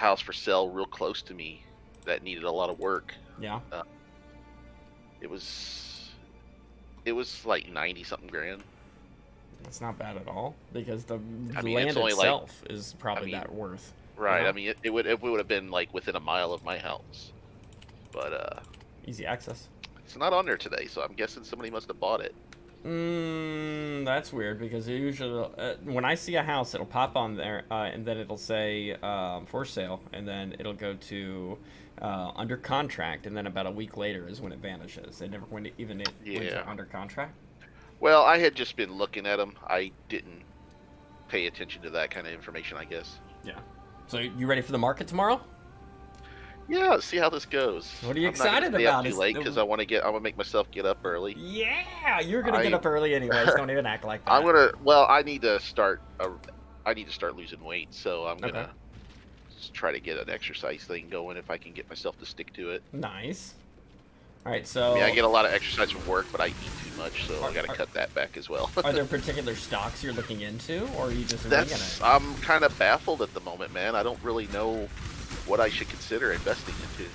house for sale real close to me that needed a lot of work. Yeah. Uh, it was like 90 something grand. It's not bad at all because the I mean, it's land only like, itself is I probably mean, that worth. You right. I know, mean, it would have been like within a mile of my house, but easy access. it's not on there today, so I'm guessing somebody must have bought it. That's weird because it usually when I see a house, it'll pop on there and then it'll say for sale, and then it'll go to under contract, and then about a week later is when it vanishes. It never went went Yeah. to under contract. Well, I had just been looking at them. I didn't pay attention to that kind of information, I guess. Yeah. So you ready for the market tomorrow? Yeah, let's see how this goes. What are you I'm not gonna excited stay up about? too late because I want to make myself get up early. Yeah, you're gonna get up early anyways. Don't even act like that. I need to start. I need to start losing weight, so I'm gonna just try to get an exercise thing going if I can get myself to stick to it. Nice. All right, so I mean, I get a lot of exercise from work, but I eat too much, so I got to cut that back as well. Are there particular stocks you're looking into, or are you just I'm kind of baffled at the moment, man. I don't really know what I should consider investing into.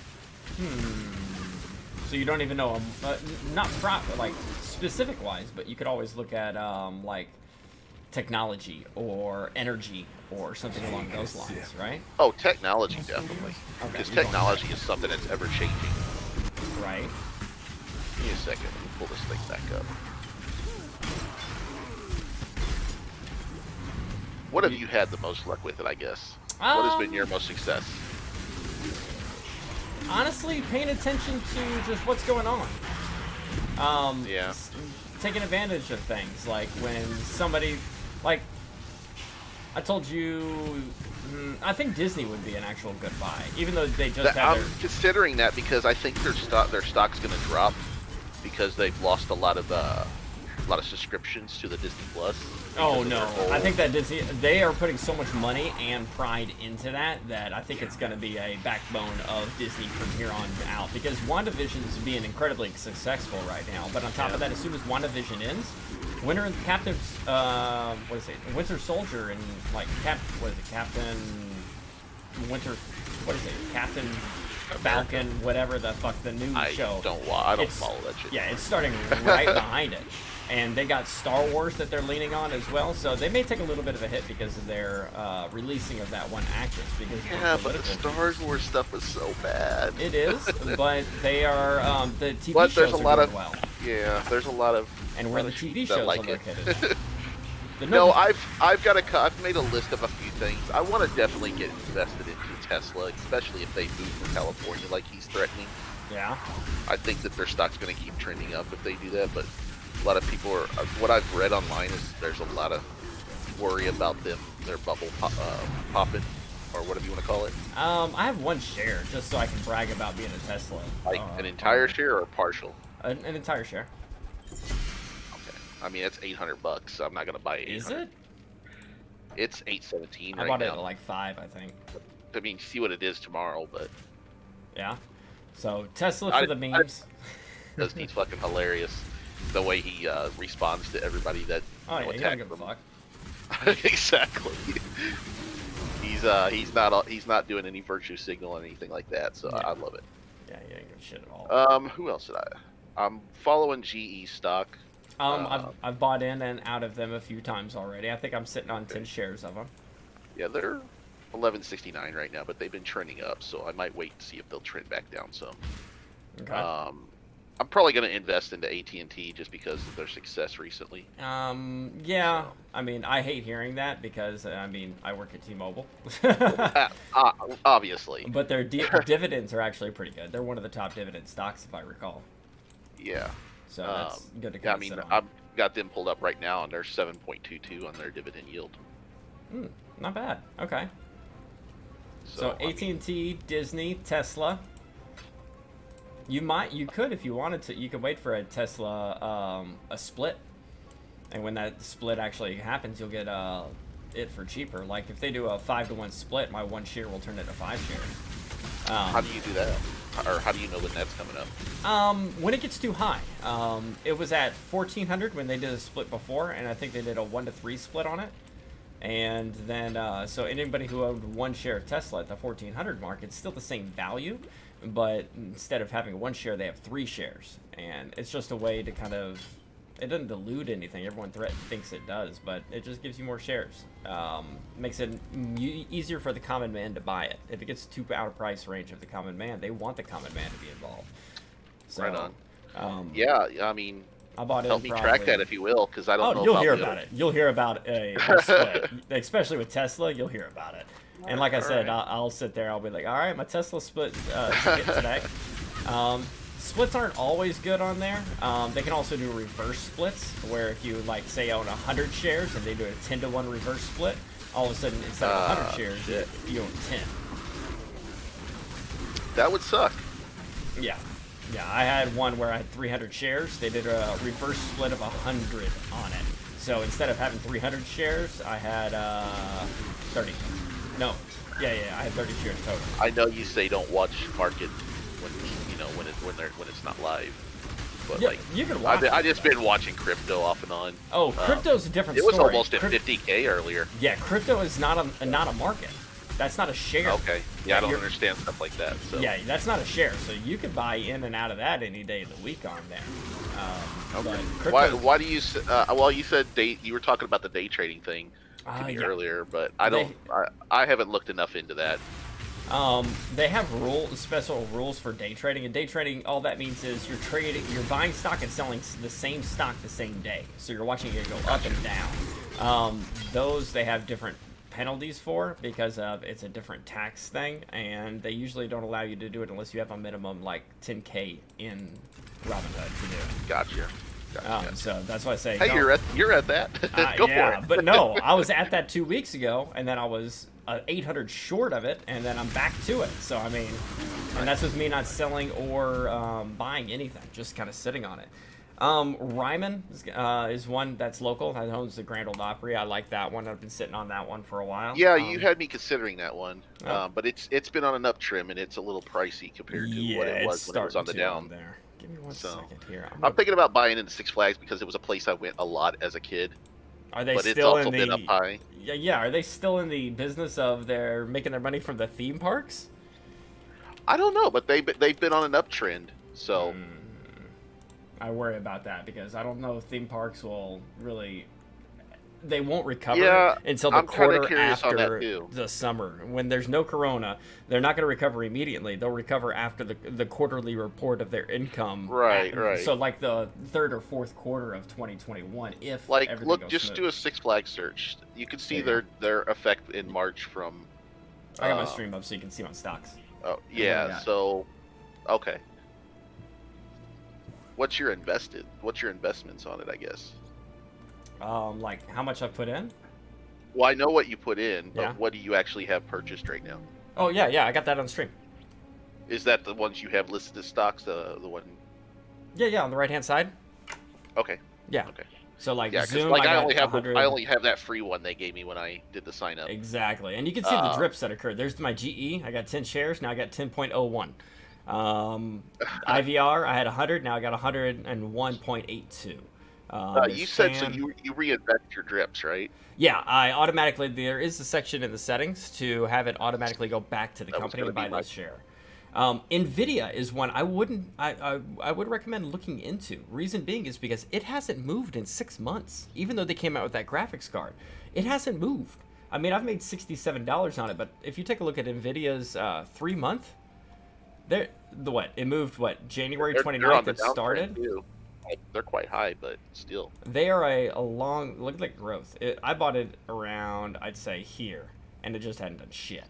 So you don't even know, not like specific wise, but you could always look at like technology or energy or something along those lines, right? Oh, technology definitely. Okay, Because technology is something that's ever changing. Right. Give me a second. Let me pull this thing back up. What have you had the most luck with it, I guess? What has been your most success? Honestly, paying attention to just what's going on. Yeah. Taking advantage of things, like when somebody, like, I told you, I think Disney would be an actual good buy, even though they just had I'm considering that because I think their stock's going to drop because they've lost a lot of subscriptions to the Disney Plus. Oh no, I think that Disney, they are putting so much money and pride into that I think it's going to be a backbone of Disney from here on out, because WandaVision is being incredibly successful right now. But on top of that, as soon as WandaVision ends, Captain Winter Soldier and like Captain Winter, Captain Falcon, whatever the fuck the new show. I don't follow that shit. Yeah, it's starting right behind it. And they got Star Wars that they're leaning on as well, so they may take a little bit of a hit because of their releasing of that one actress. Because but the Star Wars stuff was so bad. It is, but they are the TV but shows there's a lot are of well. Yeah, there's a lot of and where the TV shows like are located. No, I've made a list of a few things. I want to definitely get invested into Tesla, especially if they move from California like he's threatening. Yeah. I think that their stock's going to keep trending up if they do that, but a lot of people are. What I've read online is there's a lot of worry about their bubble popping, or whatever you want to call it. I have one share just so I can brag about being a Tesla. Like an entire share or partial? An entire share. Okay. I mean, it's $800, so I'm not gonna buy it. Is it? It's $817 right now. I bought it at like $5, I think. I mean, see what it is tomorrow, but yeah. So Tesla for the memes. He's fucking hilarious. The way he responds to everybody that he don't give a fuck. Exactly. He's not doing any virtue signal or anything like that. So I love it. Yeah, he ain't give a shit at all. Who else did I'm following GE stock. I've bought in and out of them a few times already. I think I'm sitting on 10 shares of them. Yeah, they're 11.69 right now, but they've been trending up, so I might wait to see if they'll trend back down some. Okay. I'm probably going to invest into AT&T just because of their success recently. Yeah. So. I mean, I hate hearing that because, I mean, I work at T-Mobile. Obviously. But their dividends are actually pretty good. They're one of the top dividend stocks, if I recall. Yeah. So that's good to I mean, I've got them pulled up right now, and they're 7.22 on their dividend yield. Not bad. Okay. So AT&T, Disney, Tesla. You could, if you wanted to, you could wait for a Tesla, a split. And when that split actually happens, you'll get it for cheaper. Like if they do a 5-to-1 split, my one share will turn into 5 shares. How do you do that? Or how do you know when that's coming up? When it gets too high. It was at 1400 when they did a split before, and I think they did a 1-to-3 split on it. And then, so anybody who owned one share of Tesla at the 1400 mark, it's still the same value, but instead of having one share, they have 3 shares. And it's just a way to kind of, it doesn't dilute anything. Everyone thinks it does, but it just gives you more shares. Makes it easier for the common man to buy it. If it gets too out of price range of the common man, they want the common man to be involved. So, right on. Yeah, I mean, I bought it. help me track that if you will, because I don't know. You'll hear about it. You'll hear about a split, especially with Tesla. You'll hear about it. And like I said, right. I'll sit there. I'll be like, all right, my Tesla split today. Splits aren't always good on there. They can also do reverse splits, where if you like say own 100 shares and they do a 10-to-1 reverse split, all of a sudden instead of 100 shares, you own 10. That would suck. Yeah. Yeah, I had one where I had 300 shares. They did a reverse split of 100 on it. So instead of having 300 shares, I had 30. No, yeah, I had 30 shares total. I know you say don't watch market when when it's not live, but Yeah, like you can watch. I just been watching crypto off and on. Oh, crypto's a different It was story. almost at 50K earlier. Yeah, crypto is not a market. That's not a share. Okay. Yeah, I don't understand stuff like that. So. Yeah, that's not a share. So you could buy in and out of that any day of the week on there. Okay. But Why do you? Well, you said you were talking about the day trading thing to me yeah. earlier, but I haven't looked enough into that. They have special rules for day trading, and day trading, all that means is you're buying stock and selling the same stock the same day. So you're watching it go up and down. Those they have different penalties for because of it's a different tax thing, and they usually don't allow you to do it unless you have a minimum like 10K in Robinhood to do it. Gotcha. So that's why I say. Hey, you're at that. Go for it. But no, I was at that 2 weeks ago, and then I was 800 short of it, and then I'm back to it. So I mean, and that's with me not selling or buying anything, just kind of sitting on it. Ryman is one that's local. That owns the Grand Ole Opry. I like that one. I've been sitting on that one for a while. Yeah, you had me considering that one, but it's been on an up trim and it's a little pricey compared to what it was when it was on the down. There. Give me one second here. I'm thinking about buying into Six Flags because it was a place I went a lot as a kid. Are they but still it's also in the? Been up high. Yeah. Are they still in the business of making their money from the theme parks? I don't know, but they've been on an uptrend. So I worry about that because I don't know if theme parks will really. They won't recover until the quarter after the summer. When there's no corona, they're not going to recover immediately. They'll recover after the quarterly report of their income. Right. So like the third or fourth quarter of 2021, if like everything look, goes just smooth. do a Six Flags search. You can see their effect in March from. I got my stream up so you can see my stocks. Oh yeah, so okay. What's your investments on it? I guess. Like how much I put in? Well, I know what you put in, but Yeah. what do you actually have purchased right now? Oh yeah, I got that on stream. Is that the ones you have listed as stocks? The one? Yeah, on the right hand side. Okay. Yeah. Okay. So like Yeah, 'cause Zoom, like I I only have 100. I only have that free one they gave me when I did the sign up. Exactly, and you can see the drips that occurred. There's my GE. I got 10 shares. Now I got 10.01. IVR. I had 100. Now I got 101.82. You said so you reinvest your drips, right? Yeah, I automatically. There is a section in the settings to have it automatically go back to the company and buy those share. Nvidia is one I would recommend looking into. Reason being is because it hasn't moved in 6 months, even though they came out with that graphics card. It hasn't moved. I mean, I've made $67 on it, but if you take a look at Nvidia's 3 month, it moved January 29th it started. Too. They're quite high, but still. They are a long look at the growth. I bought it around I'd say here, and it just hadn't done shit.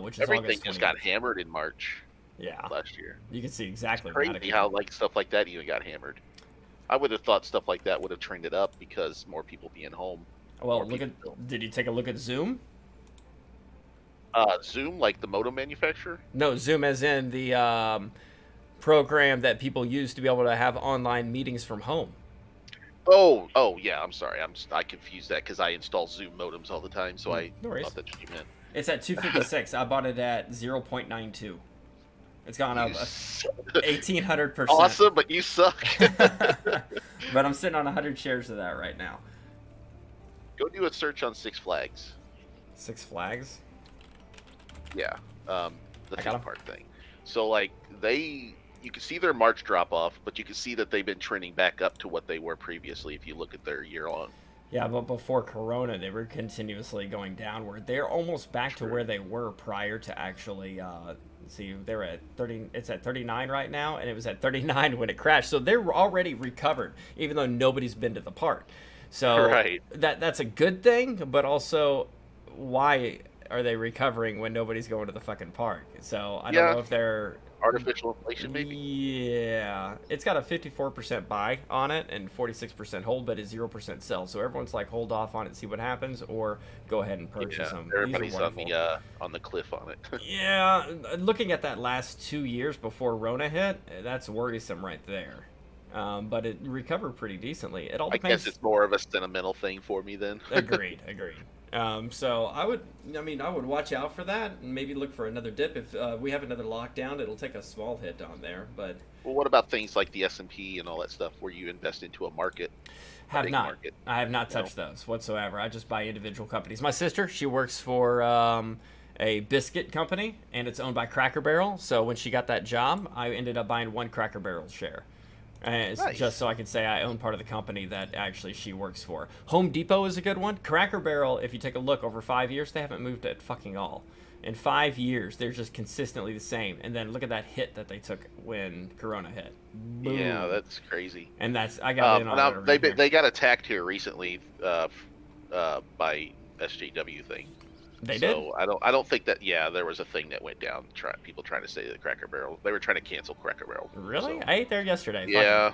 Which is everything August just 28th. got hammered in March. Yeah. Last year. You can see exactly. It's crazy how like stuff like that even got hammered. I would have thought stuff like that would have trended up because more people being home. Well, did you take a look at Zoom? Zoom, like the modem manufacturer? No, Zoom as in the program that people use to be able to have online meetings from home. Oh yeah. I'm sorry. I confused that because I install Zoom modems all the time, so I thought that's what you meant. It's at 256. I bought it at 0.92. It's gone up 1,800%. Awesome, but you suck. But I'm sitting on 100 shares of that right now. Go do a search on Six Flags. Six Flags. Yeah, the I got theme 'em. park thing. So like you can see their March drop off, but you can see that they've been trending back up to what they were previously if you look at their year on. Yeah, but before Corona, they were continuously going downward. They're almost back to True. where they were prior to actually. See, they're at 30. It's at 39 right now, and it was at 39 when it crashed. So they're already recovered, even though nobody's been to the park. So Right. that's a good thing, but also, why are they recovering when nobody's going to the fucking park? So I don't Yeah. know if they're. Artificial inflation, maybe. Yeah, it's got a 54% buy on it and 46% hold, but a 0% sell. So everyone's like, hold off on it, see what happens, or go ahead and purchase Yeah, them. everybody's These are wonderful. on the cliff on it. Yeah, looking at that last 2 years before Rona hit, that's worrisome right there. But it recovered pretty decently. It all I depends. guess it's more of a sentimental thing for me then. Agreed. So I would watch out for that and maybe look for another dip. If we have another lockdown, it'll take a small hit on there, but Well, what about things like the S&P and all that stuff where you invest into a market? have big not. market, I have not you know? touched those whatsoever. I just buy individual companies. My sister, she works for a biscuit company, and it's owned by Cracker Barrel. So when she got that job, I ended up buying one Cracker Barrel share. It's Nice. just so I can say I own part of the company that actually she works for. Home Depot is a good one. Cracker Barrel, if you take a look over 5 years, they haven't moved at fucking all. In 5 years, they're just consistently the same. And then look at that hit that they took when Corona hit. Boom. Yeah, that's crazy. And I got in on Now it right here. they got attacked here recently by SJW thing. They did? So I don't think that there was a thing that went down. People trying to say that Cracker Barrel, they were trying to cancel Cracker Barrel. Really? So, I ate there yesterday. Fuck yeah.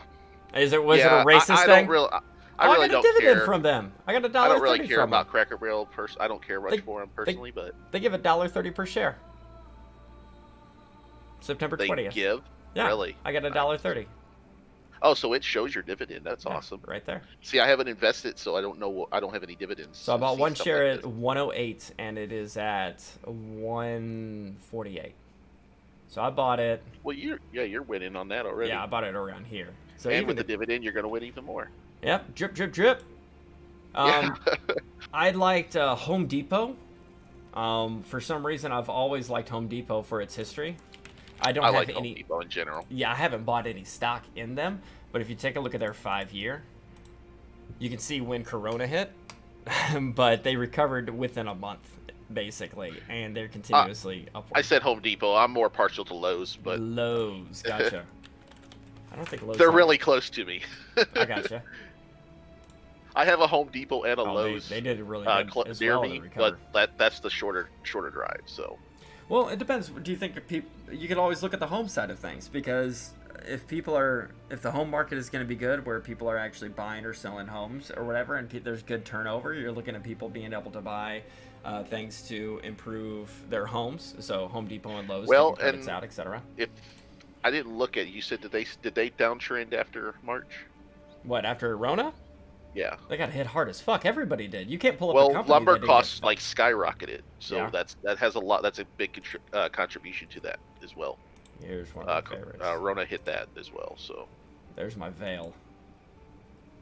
it. Was it Yeah, a racist I thing? don't really. I Oh, really I got a don't dividend care. from them. I got a I dollar don't really 30 care from about them. Cracker Barrel. I don't care much They- for them they- personally, but They give $1.30 per share. September they 20th. give. Yeah, Really? I got $1.30 Oh, so it shows your dividend. That's Yeah, awesome. right there. See, I haven't invested, so I don't know. I don't have any dividends. So I bought see one stuff share like at this. 108, and it is at 148. So I bought it. Well, you're winning on that already. Yeah, I bought it around here. So and even with the dividend, you're going to win even more. Yep, drip, drip, drip. Yeah. I liked Home Depot. For some reason, I've always liked Home Depot for its history. I don't I have like any. Home Depot in general. Yeah, I haven't bought any stock in them, but if you take a look at their 5-year, you can see when Corona hit, but they recovered within a month, basically, and they're continuously upward. I said Home Depot. I'm more partial to Lowe's, but Lowe's, gotcha. I don't think Lowe's. they're has- really close to me. I gotcha. I have a Home Depot and a Oh, Lowe's they did it really good as near well me, to recover. but that's the shorter drive. So Well, it depends. Do you think people? You could always look at the home side of things, because if the home market is going to be good, where people are actually buying or selling homes or whatever, and there's good turnover, you're looking at people being able to buy things to improve their homes. So Home Depot and Lowe's Well, taking credits and- out, etc. if I didn't look at it, you said did they downtrend after March? What, after Rona? Yeah. They got hit hard as fuck. Everybody did. You can't pull up a Well, company lumber that didn't costs get like skyrocketed, so Yeah. that has a lot. That's a big contribution to that as well. Here's one of my favorites. Rona hit that as well. So There's my veil.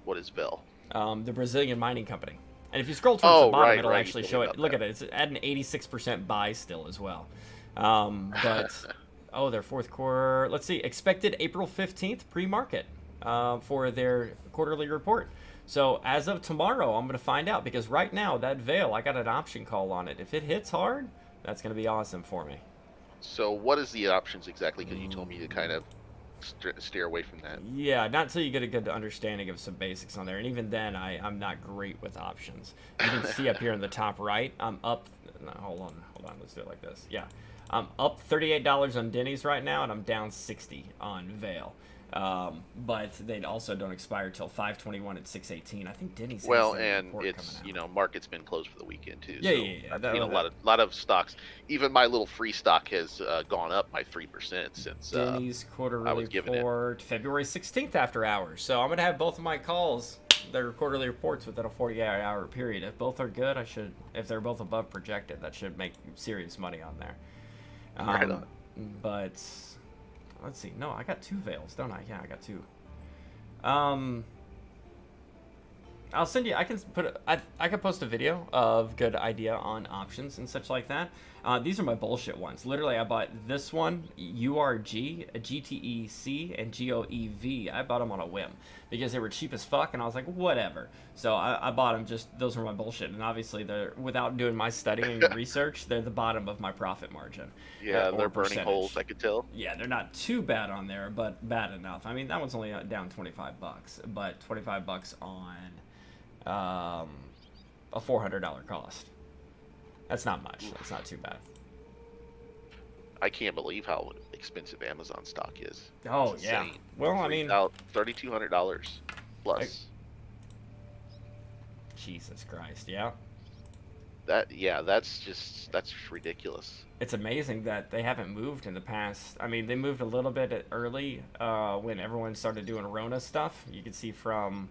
what is Vel? The Brazilian mining company. And if you scroll towards Oh, the bottom, right, it'll right, you actually told show me it. about Look that. at it. It's at an 86% buy still as well. But their fourth quarter. Let's see. Expected April 15th pre-market for their quarterly report. So as of tomorrow, I'm going to find out, because right now that veil, I got an option call on it. If it hits hard, that's going to be awesome for me. So what is the options exactly? Because you told me to kind of steer away from that. Yeah, not until you get a good understanding of some basics on there. And even then, I'm not great with options. You can see up here in the top right, I'm up. No, hold on. Let's do it like this. Yeah. I'm up $38 on Denny's right now, and I'm down 60 on Vail. But they also don't expire till 5/21 at 6/18. I think Denny's. has Well, their and report it's coming out. market's been closed for the weekend too. Yeah, so yeah. I've That- seen a that- lot of stocks. Even my little free stock has gone up by 3% since. Denny's quarterly was given it. report February 16th after hours. So I'm gonna have both of my calls, their quarterly reports, within a 48-hour period. If both are good, if they're both above projected, that should make serious money on there. Right on. But let's see. No, I got two veils, don't I? Yeah, I got two. I'll send you. I can I can post a video of good idea on options and such like that. These are my bullshit ones. Literally, I bought this one, URG, a GTEC, and GOEV. I bought them on a whim because they were cheap as fuck, and I was like, whatever. So I bought them. Just those were my bullshit, and obviously they're without doing my studying and research, they're the bottom of my profit margin. Yeah, or they're burning percentage. holes. I could tell. Yeah, they're not too bad on there, but bad enough. I mean, that one's only down $25, but $25 on a $400 cost. That's not much. That's not too bad. I can't believe how expensive Amazon stock is. Oh It's yeah. insane. Well, I mean, $3,200 plus. Jesus Christ, yeah. That's just ridiculous. It's amazing that they haven't moved in the past. I mean, they moved a little bit early when everyone started doing Rona stuff. You can see from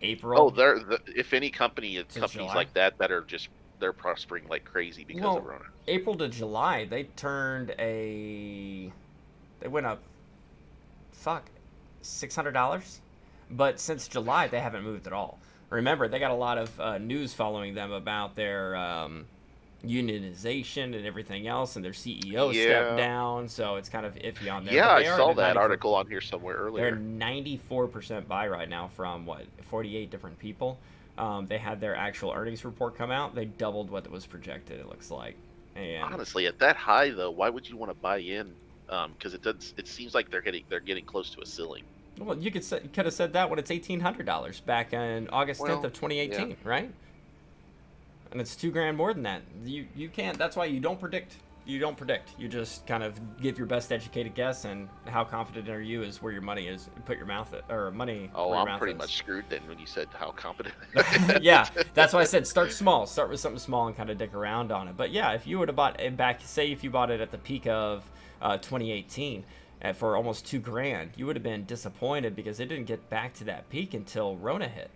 April. Oh, if any companies July? like that are just they're prospering like crazy because of Rona. April to July, they went up, $600. But since July, they haven't moved at all. Remember, they got a lot of news following them about their unionization and everything else, and their CEO stepped down, so it's kind of iffy on there. Yeah, But they I are saw at that 94 article on here somewhere They're earlier. 94% buy right now from, 48 different people. They had their actual earnings report come out. They doubled what was projected, it looks like. And Honestly, at that high though, why would you want to buy in? Because it seems like they're getting close to a ceiling. well, you could have said that when it's $1,800 back on August 10th of 2018, right? And it's $2,000 more than that. You can't. That's why you don't predict. You don't predict. You just kind of give your best educated guess, and how confident are you is where your money is. Put your mouth or money. Oh, where your I'm mouth pretty is. much screwed then when you said how competent. Yeah, that's why I said start small. Start with something small and kind of dick around on it. But yeah, if you would have bought it back, say if you bought it at the peak of 2018 for almost $2,000, you would have been disappointed because it didn't get back to that peak until Rona hit.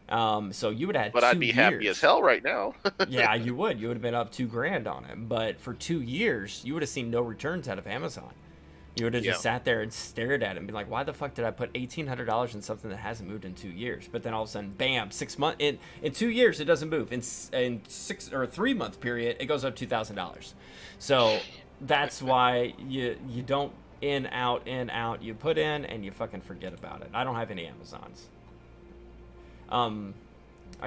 So you would have had But 2 I'd be happy years. as hell right now. Yeah, you would. You would have been up $2,000 on it. But for 2 years, you would have seen no returns out of Amazon. You would have just sat there and stared at it and been like, why the fuck did I put $1,800 in something that hasn't moved in 2 years? But then all of a sudden, bam, 6 months in 2 years it doesn't move. In 6 or 3 month period, it goes up $2,000. So that's why you don't in out. You put in and you fucking forget about it. I don't have any Amazons. I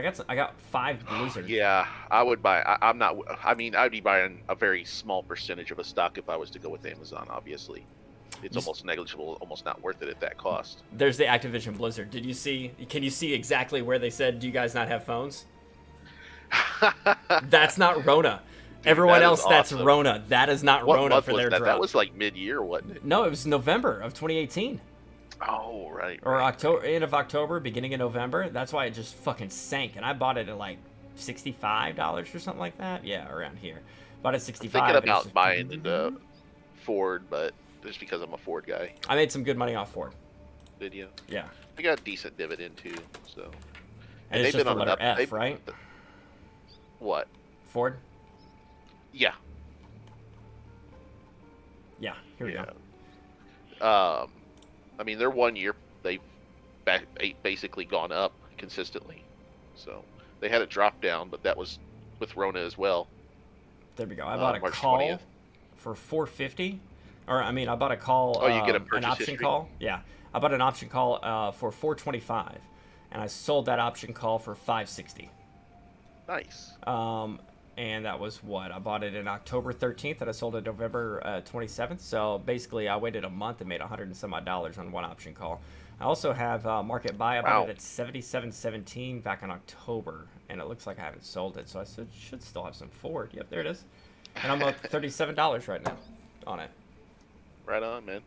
got 5 Blizzard. Yeah, I would buy. I'm not. I mean, I'd be buying a very small percentage of a stock if I was to go with Amazon. Obviously, it's almost negligible, almost not worth it at that cost. There's the Activision Blizzard. Can you see exactly where they said, do you guys not have phones? That's not Rona. Everyone that else, is that's awesome. Rona. That is not What Rona month for was their that? drug. That was like mid-year, wasn't it? No, it was November of 2018. Oh, right. Or October, end of October, beginning of November. That's why it just fucking sank. And I bought it at like $65 or something like that. Yeah, around here. Bought it at 65. Thinking and it's about just- buying into Ford, but just because I'm a Ford guy. I made some good money off Ford. Did you? Yeah. I got a decent dividend too, so. And it's just the letter F, right? What? Ford? Yeah. Yeah, here we go. I mean, they're 1 year. They've basically gone up consistently. So they had a drop down, but that was with Rona as well. There we go. I bought a March call 20th. for $450. Or, I mean, I bought a call. Oh, you get a an purchase option history? call. Yeah. I bought an option call for $425. And I sold that option call for $560. Nice. And that was what? I bought it in October 13th and I sold it November 27th. So basically, I waited a month and made $100 and some odd on one option call. I also have Market Buy. I bought it at $77.17 back in October, and it looks like I haven't sold it. So I should still have some Ford. Yep, there it is. And I'm up $37 right now on it. Right on, man.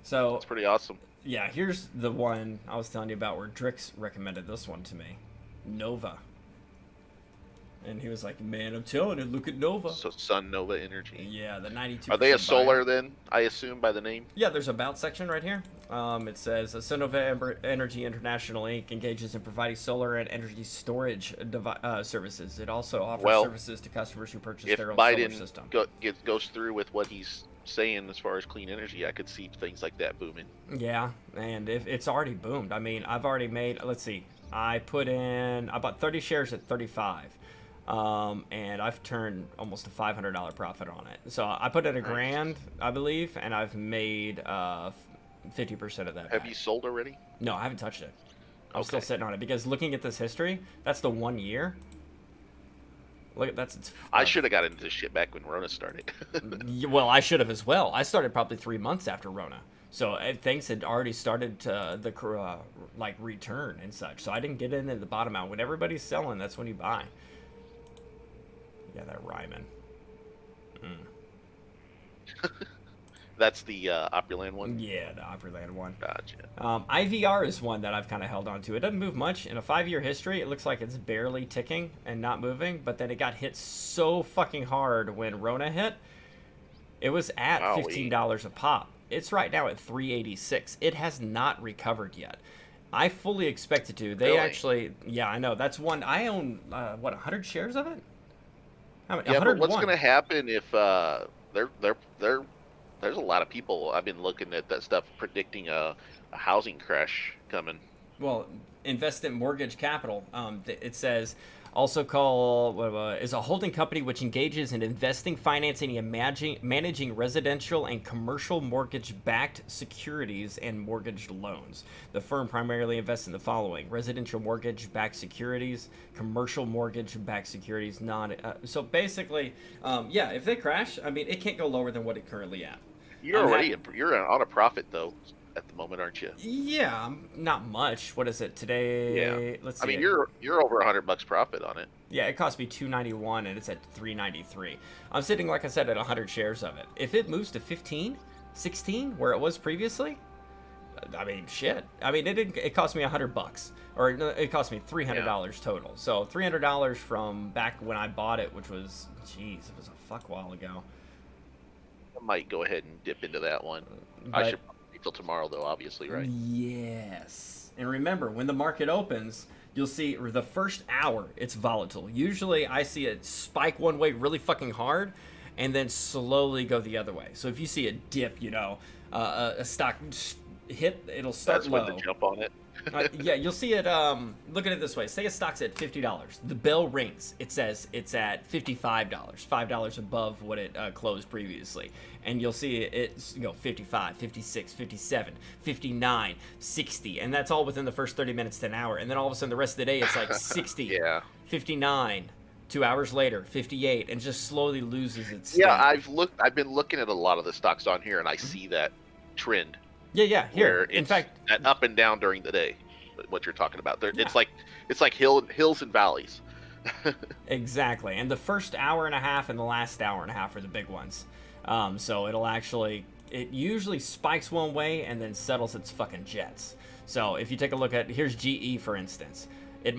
So That's pretty awesome. yeah, here's the one I was telling you about where Drix recommended this one to me, Nova. And he was like, man, I'm telling you, look at Nova. So Sun Nova Energy. Yeah, the 92%. Are they a buy. solar then? I assume by the name. Yeah, there's about section right here. It says Sonova Energy International Inc. engages in providing solar and energy storage services. It also offers services to customers who purchase If their own solar Biden system. goes through with what he's saying as far as clean energy, I could see things like that booming. Yeah, and if it's already boomed. I mean, I've already made, let's see, I bought 30 shares at 35. And I've turned almost a $500 profit on it. So I put in a grand, I believe, and I've made 50% of that. Have you sold already? No, I haven't touched it. I'm Okay. still sitting on it because looking at this history, that's the 1 year. Look, I should have got into this shit back when Rona started. Well, I should have as well. I started probably 3 months after Rona, so things had already started to like return and such. So I didn't get in at the bottom out. When everybody's selling, that's when you buy. Yeah, that Ryman. That's the Opryland one? Yeah, the Opryland one. Gotcha. IVR is one that I've kind of held on to. It doesn't move much. In a 5-year history, it looks like it's barely ticking and not moving, but then it got hit so fucking hard when Rona hit. It was at $15 a pop. It's right now at $3.86. It has not recovered yet. I fully expect it to. They Really? Actually, yeah, I know. That's one. I own, 100 shares of it? Yeah, but what's going to happen if there's a lot of people, I've been looking at that stuff predicting a housing crash coming. Well, Invest in Mortgage Capital. It says, also called, is a holding company which engages in investing, financing, and managing residential and commercial mortgage-backed securities and mortgaged loans. The firm primarily invests in the following: residential mortgage-backed securities, commercial mortgage-backed securities, so basically, yeah, if they crash, I mean, it can't go lower than what it currently at. You're on a profit though at the moment, aren't you? Yeah, not much. What is it today? Yeah. Let's see. I mean, you're over $100 profit on it. Yeah, it cost me $291 and it's at $393. I'm sitting, like I said, at 100 shares of it. If it moves to 15, 16, where it was previously, I mean, shit. I mean, it cost me $100, or it cost me $300 total. So $300 from back when I bought it, which was, jeez, it was a fuck while ago. I might go ahead and dip into that one. But, I should wait till tomorrow, though, obviously, right? Yes. And remember, when the market opens, you'll see the first hour, it's volatile. Usually, I see it spike one way really fucking hard and then slowly go the other way. So if you see a dip, a stock hit, it'll start That's low. when to jump on it. Yeah, you'll see it. Look at it this way. Say a stock's at $50. The bell rings. It says it's at $55, $5 above what it closed previously. And you'll see it's 55, 56, 57, 59, 60. And that's all within the first 30 minutes to an hour. And then all of a sudden the rest of the day it's like 60, Yeah. 59, 2 hours later, 58, and just slowly loses its Yeah, stamina. I've been looking at a lot of the stocks on here, and I see that trend. Yeah, here. Where In it's fact, that up and down during the day. What you're talking about, it's like hills and valleys. exactly. And the first hour and a half and the last hour and a half are the big ones. So it usually spikes one way and then settles its fucking jets. So if you take a look at, here's GE for instance. It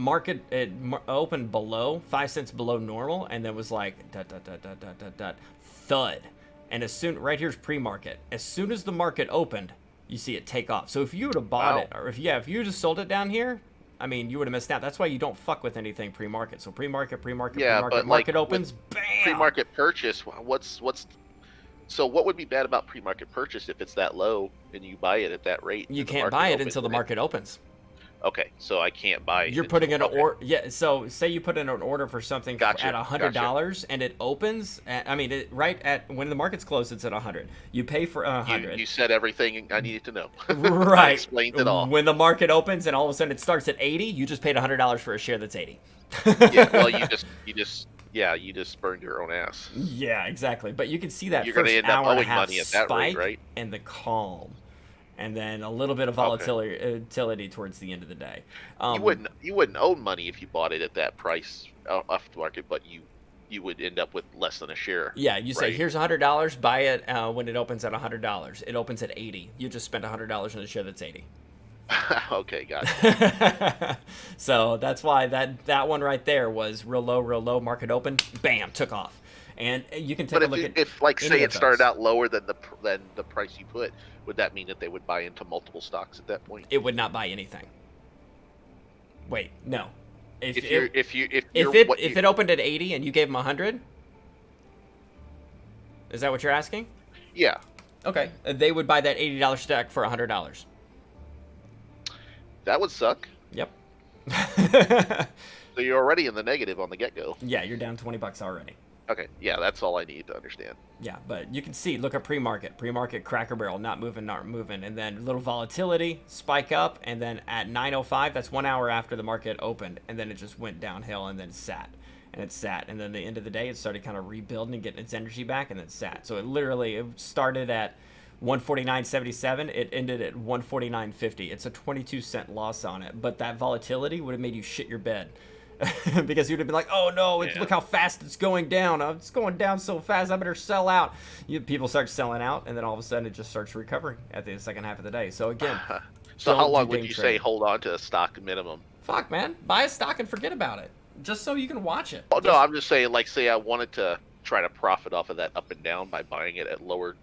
opened below 5 cents below normal and then was like thud. And right here's pre-market. As soon as the market opened, you see it take off. So if you would have bought it, or if you would have sold it down here, I mean, you would have missed out. That's why you don't fuck with anything pre-market. So pre-market, Yeah, but market like, opens, bam. Pre-market purchase. So what would be bad about pre-market purchase if it's that low and you buy it at that rate? You can't buy it until the market opens. Okay, so I can't buy it. You're putting in an order. Yeah, so say you put in an order for something at $100 and it opens. Right at when the market's closed, it's at 100. You pay for 100. You said everything I needed to know. Right. Explained it all. When the market opens and all of a sudden it starts at 80, you just paid $100 for a share that's 80. Yeah. Well, you just burned your own ass. Yeah, exactly. But you can see that You're first gonna end up hour and a owing half money at that rate, spike right? and the calm. And then a little bit of volatility towards the end of the day. You wouldn't own money if you bought it at that price off the market, but you would end up with less than a share. Yeah, you say right? Here's $100. Buy it when it opens at $100. It opens at 80. You just spent $100 on a share that's 80. Okay, gotcha. So that's why that one right there was real low. Market open, bam, took off. And you can take a look at. If like say it started out lower than the price you put, would that mean that they would buy into multiple stocks at that point? It would not buy anything. Wait, no. If it opened at 80 and you gave them 100, is that what you're asking? Yeah. Okay, they would buy that $80 stock for $100. That would suck. Yep. So you're already in the negative on the get-go. Yeah, you're down $20 already. Okay, yeah, that's all I need to understand. Yeah, but you can see, look at pre-market. Pre-market, Cracker Barrel, not moving, and then little volatility, spike up, and then at 9:05, that's 1 hour after the market opened, and then it just went downhill and then sat. And it sat, and then the end of the day, it started kind of rebuilding and getting its energy back, and then sat. So it started at 149.77. It ended at 149.50. It's a 22-cent loss on it, but that volatility would have made you shit your bed. Because you'd have been like, oh no, look how fast it's going down. It's going down so fast, I better sell out. People start selling out, and then all of a sudden it just starts recovering at the second half of the day. So again, so how long would you say hold on to a stock minimum? Fuck, man. Buy a stock and forget about it. Just so you can watch it. Oh, no, I'm just saying, like, say I wanted to try to profit off of that up and down by buying it at a lower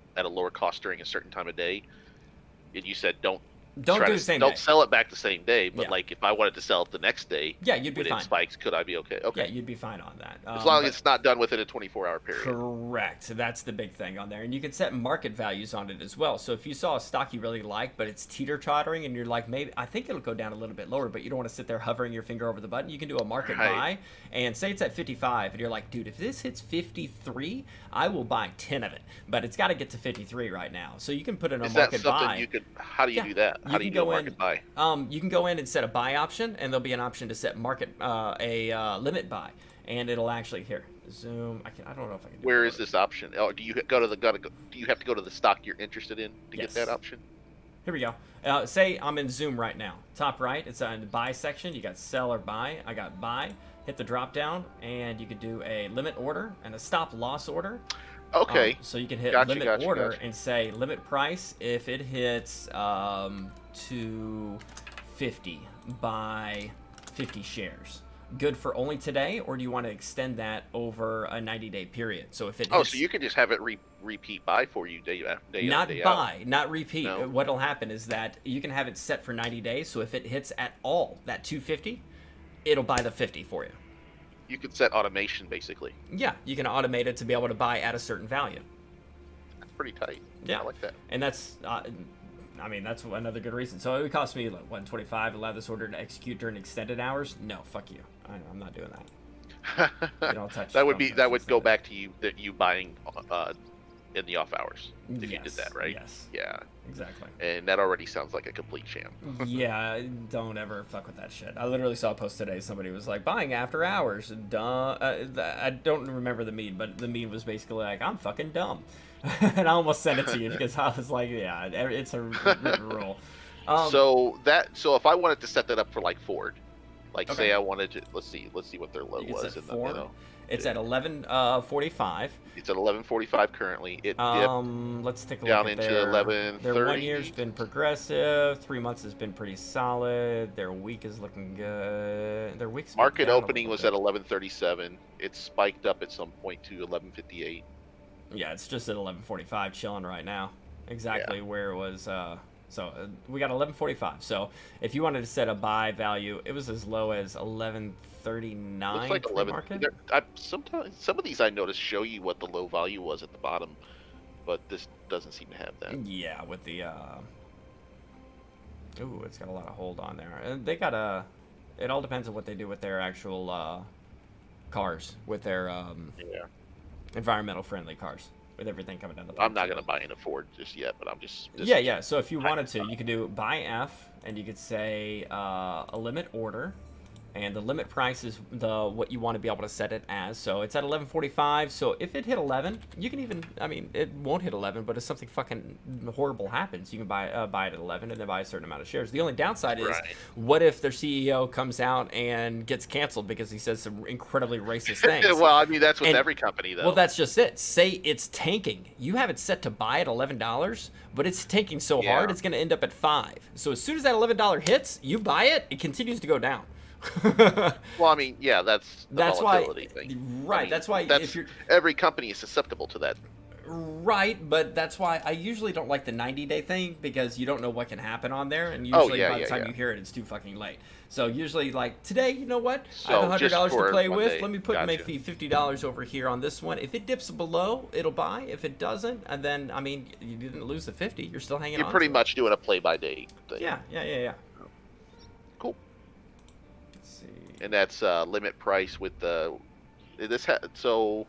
cost during a certain time of day, and you said don't do the same day. Don't sell it back the same day, but Yeah. like if I wanted to sell it the next day, yeah, you'd be when fine. it spikes, could I be okay? Okay. Yeah, you'd be fine on that. As long as it's not done within a 24-hour period. Correct. So that's the big thing on there. And you can set market values on it as well. So if you saw a stock you really like, but it's teeter-tottering, and you're like, maybe I think it'll go down a little bit lower, but you don't want to sit there hovering your finger over the button, you can do a market buy. And say it's at 55, and you're like, dude, if this hits 53, I will buy 10 of it. But it's got to get to 53 right now. So you can put in a market buy. How do you do that? How do you do a market buy? You can go in and set a buy option, and there'll be an option to set market limit buy, and it'll actually zoom. I don't know if I can. Where is this option? Oh, do you go to do you have to go to the stock you're interested in to get that option? Here we go. Say I'm in Zoom right now. Top right, it's on the buy section. You got sell or buy. I got buy. Hit the drop down, and you could do a limit order and a stop loss order. Okay. So you can hit Gotcha, limit order gotcha. and say limit price if it hits 250 by 50 shares. Good for only today, or do you want to extend that over a 90-day period? So if it hits, so you can just have it repeat buy for you day not day buy, not repeat. No. What'll happen is that you can have it set for 90 days. So if it hits at all that 250, it'll buy the 50 for you. You could set automation basically. Yeah, you can automate it to be able to buy at a certain value. That's pretty tight. Yeah, I like that. And that's, that's another good reason. So it would cost me like 125 to allow this order to execute during extended hours. No, fuck you. I'm not doing that. You don't touch. That would go extended. back to you buying in the off hours if you did that, right? Yes. Yeah. Exactly. And that already sounds like a complete sham. Yeah, don't ever fuck with that shit. I literally saw a post today. Somebody was like, buying after hours. Dumb. I don't remember the meme, but the meme was basically like, I'm fucking dumb. And I almost sent it to you because I was like, yeah, it's a written rule. So if I wanted to set that up for like Ford, like Okay. say I wanted to, let's see what their low You can was set in the Ford. middle. It's at 11:45. It's at 11:45 currently. It dipped Let's take a down look at into their 11:30. Their 1 year's been progressive. 3 months has been pretty solid. Their week is looking good. Their week's been market down a opening was little at 11:37. It spiked up at some point to 11:58. bit. Yeah, it's just at 11:45, chilling right now. Exactly where it was. So we got 11:45. So if you wanted to set a buy value, it was as low as 11:39. Looks like 11. pre-market. Sometimes some of these I noticed show you what the low value was at the bottom, but this doesn't seem to have that. Yeah, with the ooh, it's got a lot of hold on there. And they got a. It all depends on what they do with their actual cars, with their Yeah. environmental friendly cars, with everything coming down the. I'm not pipe. gonna buy in a Ford just yet, but I'm just Yeah. So if you wanted to, you could do buy F, and you could say a limit order, and the limit price is what you want to be able to set it as. So it's at 11:45. So if it hit 11, you can even. I mean, it won't hit 11, but if something fucking horrible happens, you can buy it at 11 and then buy a certain amount of shares. The only downside is, Right. what if their CEO comes out and gets canceled because he says some incredibly racist things? Well, I mean that's with And- every company though. Well, that's just it. Say it's tanking. You have it set to buy at $11, but it's tanking so hard Yeah. it's going to end up at $5. So as soon as that $11 hits, you buy it. It continues to go down. Well, I mean, yeah, that's the That's why, volatility thing. right? I mean, that's why that's, if you're every company is susceptible to that. right, but that's why I usually don't like the 90-day thing, because you don't know what can happen on there, and usually by the time you hear it, it's too fucking late. So usually, like today, you know what? I have So, just $100 to for play one with. day. Let me put Gotcha. maybe $50 over here on this one. If it dips below, it'll buy. If it doesn't, and then I mean, you didn't lose the 50. You're still hanging You're on. pretty to it. much doing a play-by-day thing. Yeah. Cool. Let's see. And that's limit price with the. So,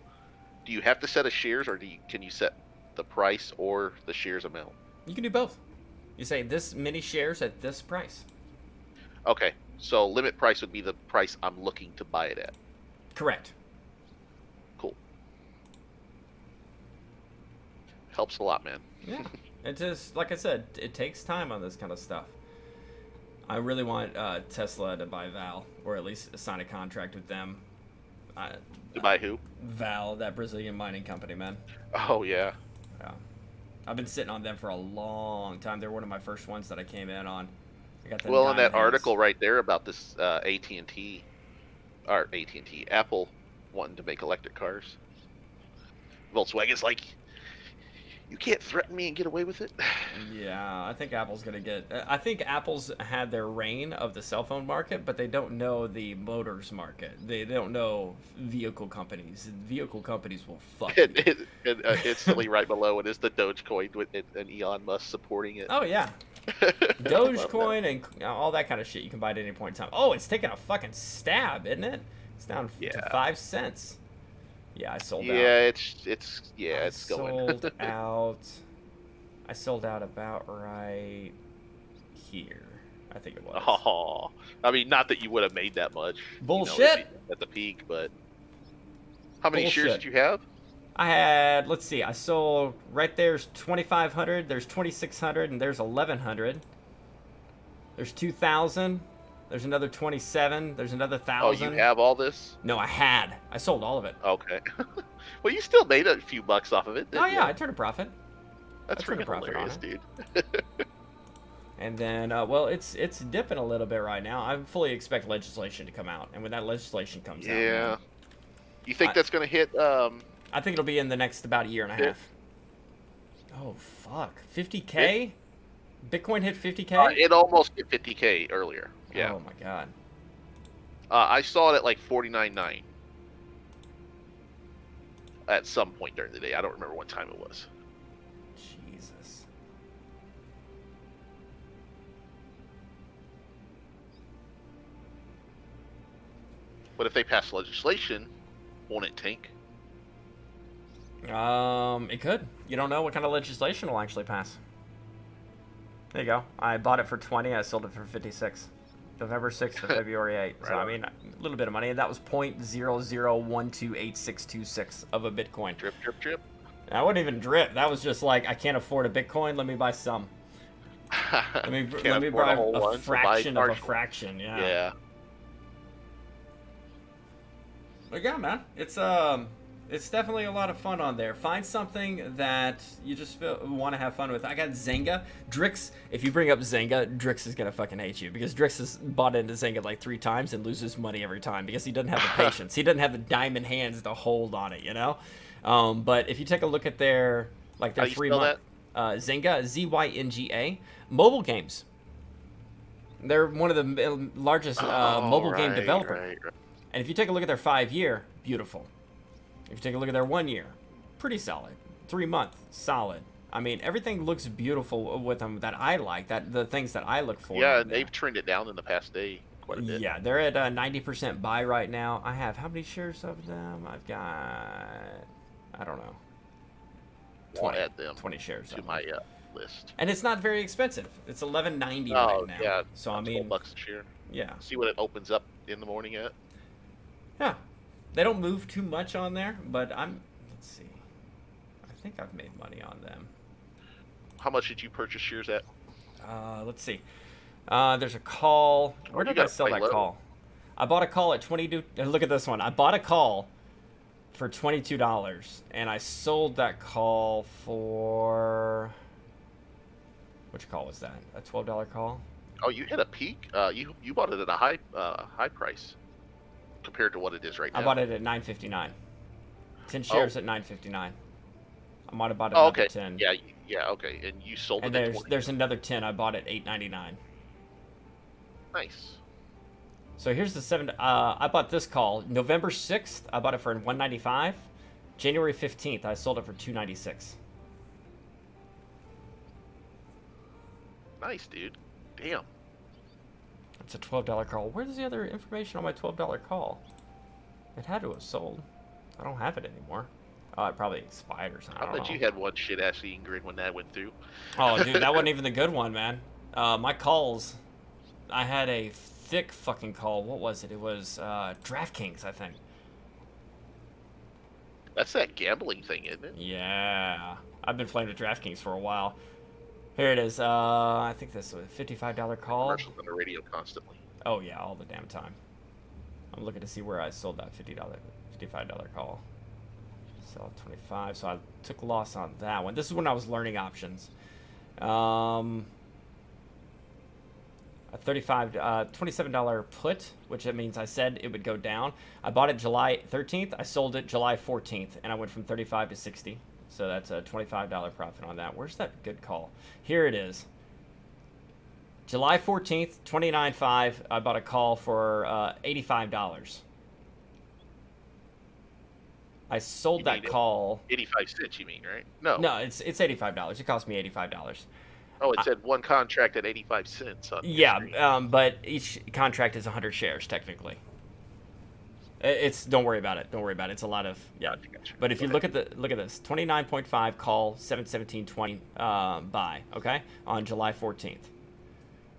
do you have to set a shares, or can you set the price or the shares amount? You can do both. You say this many shares at this price. Okay, so limit price would be the price I'm looking to buy it at. Correct. Cool. Helps a lot, man. Yeah. It just, like I said, it takes time on this kind of stuff. I really want Tesla to buy Val, or at least sign a contract with them. To buy who? Val, that Brazilian mining company, man. Oh, yeah. Yeah. I've been sitting on them for a long time. They're one of my first ones that I came in on. I got Well, in that article right there about this AT&T, or AT&T, Apple wanting to make electric cars. Volkswagen's like, you can't threaten me and get away with it. Yeah, I think Apple's gonna get. I think Apple's had their reign of the cell phone market, but they don't know the motors market. They don't know vehicle companies. Vehicle companies will fuck you. And instantly right below it is the Dogecoin with and Elon Musk supporting it. Oh yeah, Dogecoin and all that kind of shit you can buy at any point in time. Oh, it's taking a fucking stab, isn't it? It's down to 5 cents. Yeah, I sold out. Yeah, it's going. Sold out. I sold out about right here. I think it was. Oh, I mean, not that you would have made that much. Bullshit. At the peak, but how many shares Bullshit. did you have? I had, let's see, I sold, right there's 2,500, there's 2,600, and there's 1,100. There's 2,000, there's another 27, there's another 1,000. Oh, you have all this? No, I sold all of it. Okay. Well, you still made a few bucks off of it, didn't Oh yeah, you? I turned a profit. That's turned a freaking profit on hilarious, it. dude. And then, well, it's dipping a little bit right now. I fully expect legislation to come out, and when that legislation comes out, Yeah. man, You think that's going to hit... I think it'll be in the next about a year and a half. Oh, fuck. 50K? Bitcoin hit 50K? It almost hit 50K earlier. Yeah. Oh, my God. I saw it at like 49.9 at some point during the day. I don't remember what time it was. Jesus. But if they pass legislation, won't it tank? It could. You don't know what kind of legislation will actually pass. There you go. I bought it for 20. I sold it for 56. November 6th to February 8th. So, Right I mean, a little bit of money. And that was 0.00128626 of a Bitcoin. Drip, drip, drip. I wouldn't even drip. That was just like, I can't afford a Bitcoin. Let me buy some. Let me buy a fraction of a fraction. Yeah. Yeah. But yeah, man, it's definitely a lot of fun on there. Find something that you just want to have fun with. I got Zynga. Drix, if you bring up Zynga, Drix is going to fucking hate you because Drix has bought into Zynga like 3 times and loses money every time because he doesn't have the patience. He doesn't have the diamond hands to hold on it, you know? But if you take a look at their 3-month... Zynga, Zynga, mobile games. They're one of the largest mobile game developers. Right. And if you take a look at their 5-year, beautiful. If you take a look at their 1 year, pretty solid. 3-month, solid. I mean, everything looks beautiful with them that I like. The things that I look for. Yeah, they've trended down in the past day quite a bit. Yeah, they're at 90% buy right now. I have how many shares of them? I've got, I don't know. I'll add them 20 shares to my list. And it's not very expensive. It's $11.90 Oh, right now. yeah. So I mean, $12 a share. yeah. See what it opens up in the morning at. Yeah. They don't move too much on there, but let's see. I think I've made money on them. How much did you purchase shares at? Let's see. There's a call. Where you did I got sell quite that low. call? I bought a call at 22. Look at this one. I bought a call for $22, and I sold that call for... Which call was that? A $12 call? Oh, you hit a peak. You bought it at a high price compared to what it is right now. I bought it at $9.59. 10 shares at $9.59. I might have bought Oh, another okay. 10. Yeah, okay. And you sold And it at 20. there's another 10 I bought at $8.99. Nice. So here's the 7. I bought this call November 6th. I bought it for $195. January 15th, I sold it for $296. Nice, dude. Damn. It's a $12 call. Where's the other information on my $12 call? It had to have sold. I don't have it anymore. Oh, it probably expired or something. I bet you had one shit ass Ingrid when that went through. Oh, dude, that wasn't even the good one, man. My calls, I had a thick fucking call. What was it? It was DraftKings, I think. That's that gambling thing, isn't it? Yeah. I've been playing with DraftKings for a while. Here it is. I think this was a $55 call. Commercials on the radio constantly. Oh, yeah, all the damn time. I'm looking to see where I sold that $55 call. Sell 25, so I took loss on that one. This is when I was learning options. A $27 put, which that means I said it would go down. I bought it July 13th. I sold it July 14th, and I went from 35 to 60. So that's a $25 profit on that. Where's that good call? Here it is. July 14th, 29.5. I bought a call for $85. I sold that call. 85 cents, you mean, right? No. No, it's $85. It cost me $85. Oh, it said one contract at 85 cents. On Yeah, but each contract is 100 shares technically. It's don't worry about it. Don't worry about it. It's a lot of Gotcha. But if you look at this, 29.5 call, 717.20 buy. Okay, on July 14th.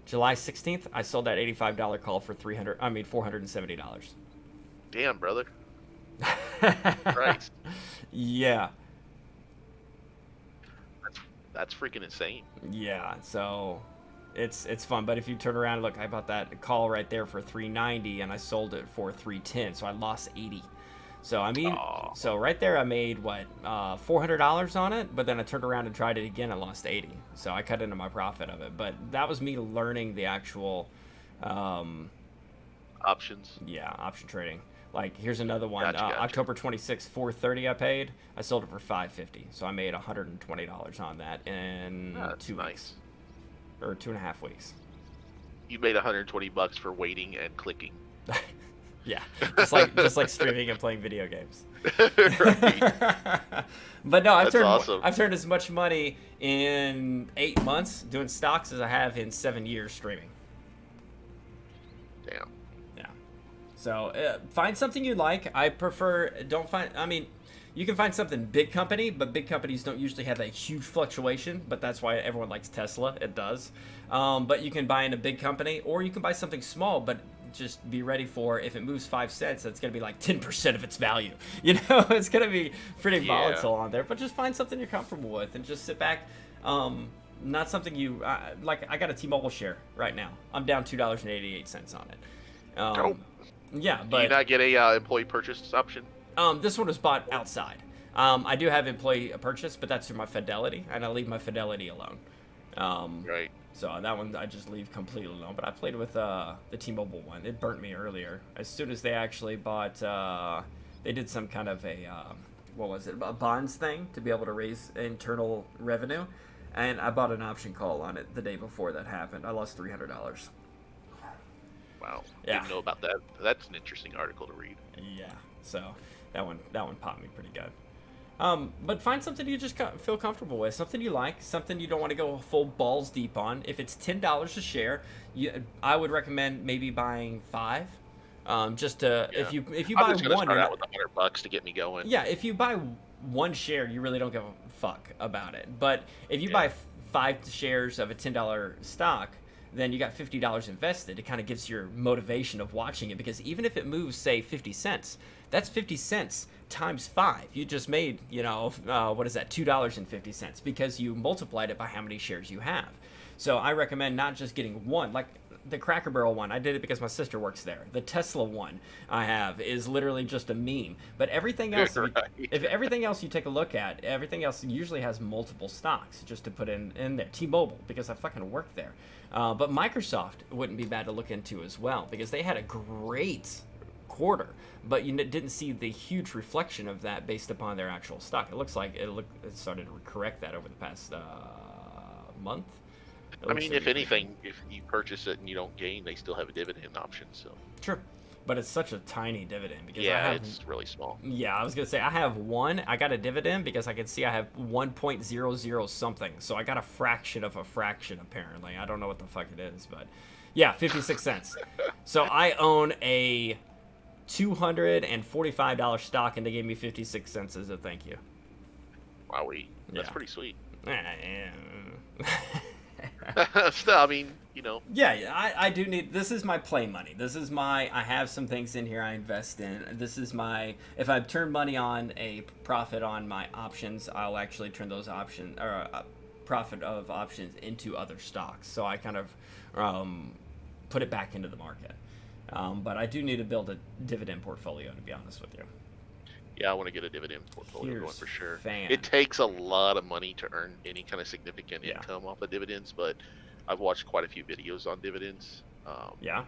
July 16th, I sold that $85 call for $470. Damn, brother. Christ. Yeah. That's freaking insane. Yeah, so it's fun. But if you turn around and look, I bought that call right there for $390 and I sold it for $310, so I lost $80. So I mean, so right there I made what $400 on it, but then I turned around and tried it again and lost $80. So I cut into my profit of it. But that was me learning the actual options. Yeah, option trading. Like here's another one. Gotcha. October 26th, $430 I paid. I sold it for $550. So I made $120 on that in 2 weeks. Or 2.5 weeks. You made $120 for waiting and clicking. Yeah, just like streaming and playing video games. Right. But no, I've awesome. turned as much money in 8 months doing stocks as I have in 7 years streaming. Damn. Yeah. So find something you like. I prefer you can find something big company, but big companies don't usually have that huge fluctuation. But that's why everyone likes Tesla. It does. But you can buy in a big company, or you can buy something small, but just be ready for if it moves 5 cents, that's going to be like 10% of its value. You know, it's going to be pretty volatile on there. But just find something you're comfortable with and just sit back. Not something you like. I got a T-Mobile share right now. I'm down $2.88 on it. Yeah, but do you not get a employee purchase option? This one was bought outside. I do have employee purchase, but that's through my Fidelity, and I leave my Fidelity alone. Right. So that one I just leave completely alone. But I played with the T-Mobile one. It burnt me earlier. As soon as they actually bought, they did some kind of a a bonds thing to be able to raise internal revenue, and I bought an option call on it the day before that happened. I lost $300. Wow. Yeah. Didn't know about that. That's an interesting article to read. Yeah. So that one popped me pretty good. But find something you just feel comfortable with, something you like, something you don't want to go full balls deep on. If it's $10 a share, I would recommend maybe buying 5. Just to if you buy I'm just gonna one, start out with $100 to get me going. Yeah, if you buy one share, you really don't give a fuck about it. But if you buy 5 shares of a $10 stock, then you got $50 invested. It kind of gives your motivation of watching it, because even if it moves, say 50 cents, that's 50 cents times 5. You just made, what is that, $2.50, because you multiplied it by how many shares you have. So I recommend not just getting one, like the Cracker Barrel one. I did it because my sister works there. The Tesla one I have is literally just a meme. But everything else, Right. if everything else you take a look at, everything else usually has multiple stocks just to put in there. T-Mobile, because I fucking work there. But Microsoft wouldn't be bad to look into as well, because they had a great quarter, but you didn't see the huge reflection of that based upon their actual stock. It looks like it started to correct that over the past month. I mean, if anything, if you purchase it and you don't gain, they still have a dividend option. So sure, but it's such a tiny dividend because it's really small. Yeah, I was gonna say I have one. I got a dividend because I can see I have 1.00 something. So I got a fraction of a fraction apparently. I don't know what the fuck it is, but Yeah, 56 cents. So I own a $245 stock, and they gave me 56 cents as a thank you. Wowie. That's Yeah. pretty sweet. Yeah. Still, I mean, you know. Yeah, I do need. This is my play money. This is my. I have some things in here I invest in. This is my. If I turn money on a profit on my options, I'll actually turn those options or profit of options into other stocks. So I kind of put it back into the market. But I do need to build a dividend portfolio, to be honest with you. Yeah, I want to get a dividend portfolio going Here's for sure. fan. It takes a lot of money to earn any kind of significant Yeah. income off of dividends, but I've watched quite a few videos on dividends. Yeah.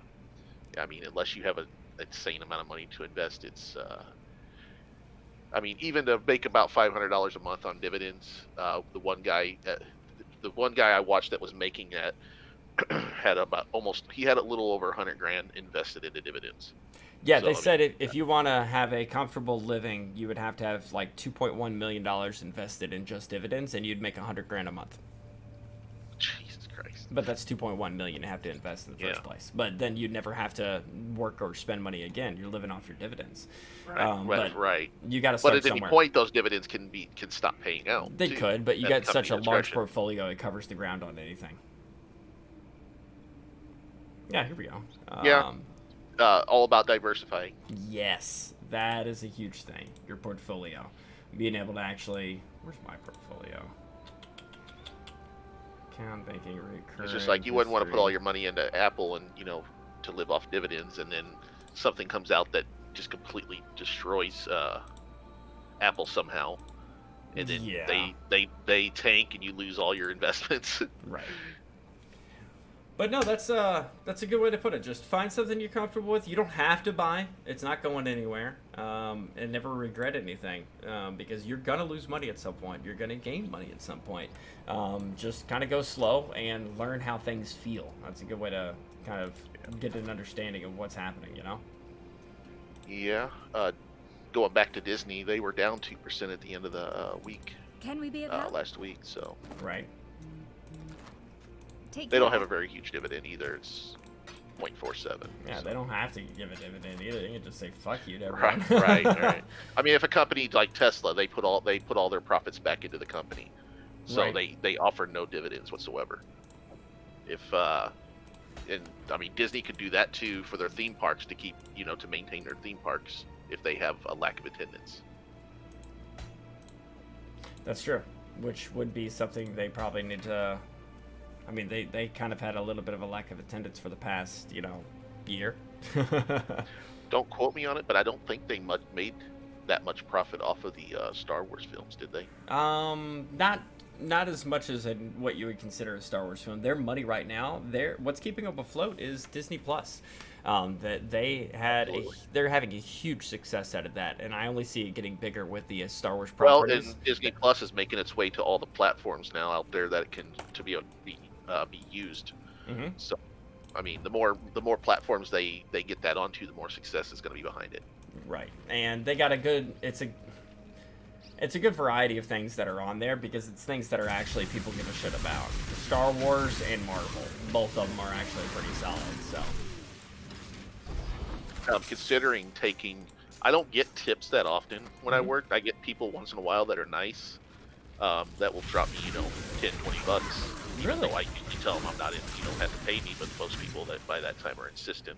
I mean, unless you have an insane amount of money to invest, it's. I mean, even to make about $500 a month on dividends, the one guy I watched that was making that had about he had a little over 100 grand invested into dividends. Yeah, So, they I mean, said if you want to have a comfortable living, you would have to have like $2.1 million invested in just dividends, and you'd make 100 grand a month. Jesus Christ. But that's 2.1 million you have to invest in the first place. But then you'd never have to work or spend money again. You're living off your dividends. But Right. you got to But start at any somewhere. point, those dividends can stop paying out. They too, could, but you at got such a company large discretion. portfolio, it covers the ground on anything. Yeah, here we go. Yeah. All about diversifying. Yes, that is a huge thing. Your portfolio. Being able to actually... Where's my portfolio? Account, banking, recurring... It's just like you wouldn't want to put all history. your money into Apple and, to live off dividends, and then something comes out that just completely destroys Apple somehow. And then Yeah. they tank and you lose all your investments. Right. But no, that's a good way to put it. Just find something you're comfortable with. You don't have to buy. It's not going anywhere. And never regret anything because you're gonna lose money at some point. You're gonna gain money at some point. Just kind of go slow and learn how things feel. That's a good way to kind of get an understanding of what's happening. Yeah. Going back to Disney, they were down 2% at the end of the week Can we be of help? last week, so Right. Take they don't care. have a very huge dividend either. It's 0.47. Yeah, so. they don't have to give a dividend either. They can just say fuck you to Right, everyone. right. I mean, if a company like Tesla, they put all their profits back into the company, so Right. they offer no dividends whatsoever. If and I mean, Disney could do that too for their theme parks to keep to maintain their theme parks if they have a lack of attendance. That's true. Which would be something they probably need to. I mean, they kind of had a little bit of a lack of attendance for the past, year. Don't quote me on it, but I don't think they made that much profit off of the Star Wars films, did they? Not as much as what you would consider a Star Wars film. Their money right now, what's keeping them afloat is Disney Plus. That they're having a huge success out of that, and I only see it getting bigger with the Star Wars Well, properties. and Disney Plus is making its way to all the platforms now out there that it can be used. Mm-hmm. So, I mean, the more platforms they get that onto, the more success is going to be behind it. Right, and they got it's a good variety of things that are on there because it's things that are actually people give a shit about. Star Wars and Marvel, both of them are actually pretty solid. So. Considering I don't get tips that often when I Mhm. work. I get people once in a while that are nice, that will drop me, 10, 20 bucks. Even Really? though I usually tell them I'm not have to pay me, but most people that by that time are insistent.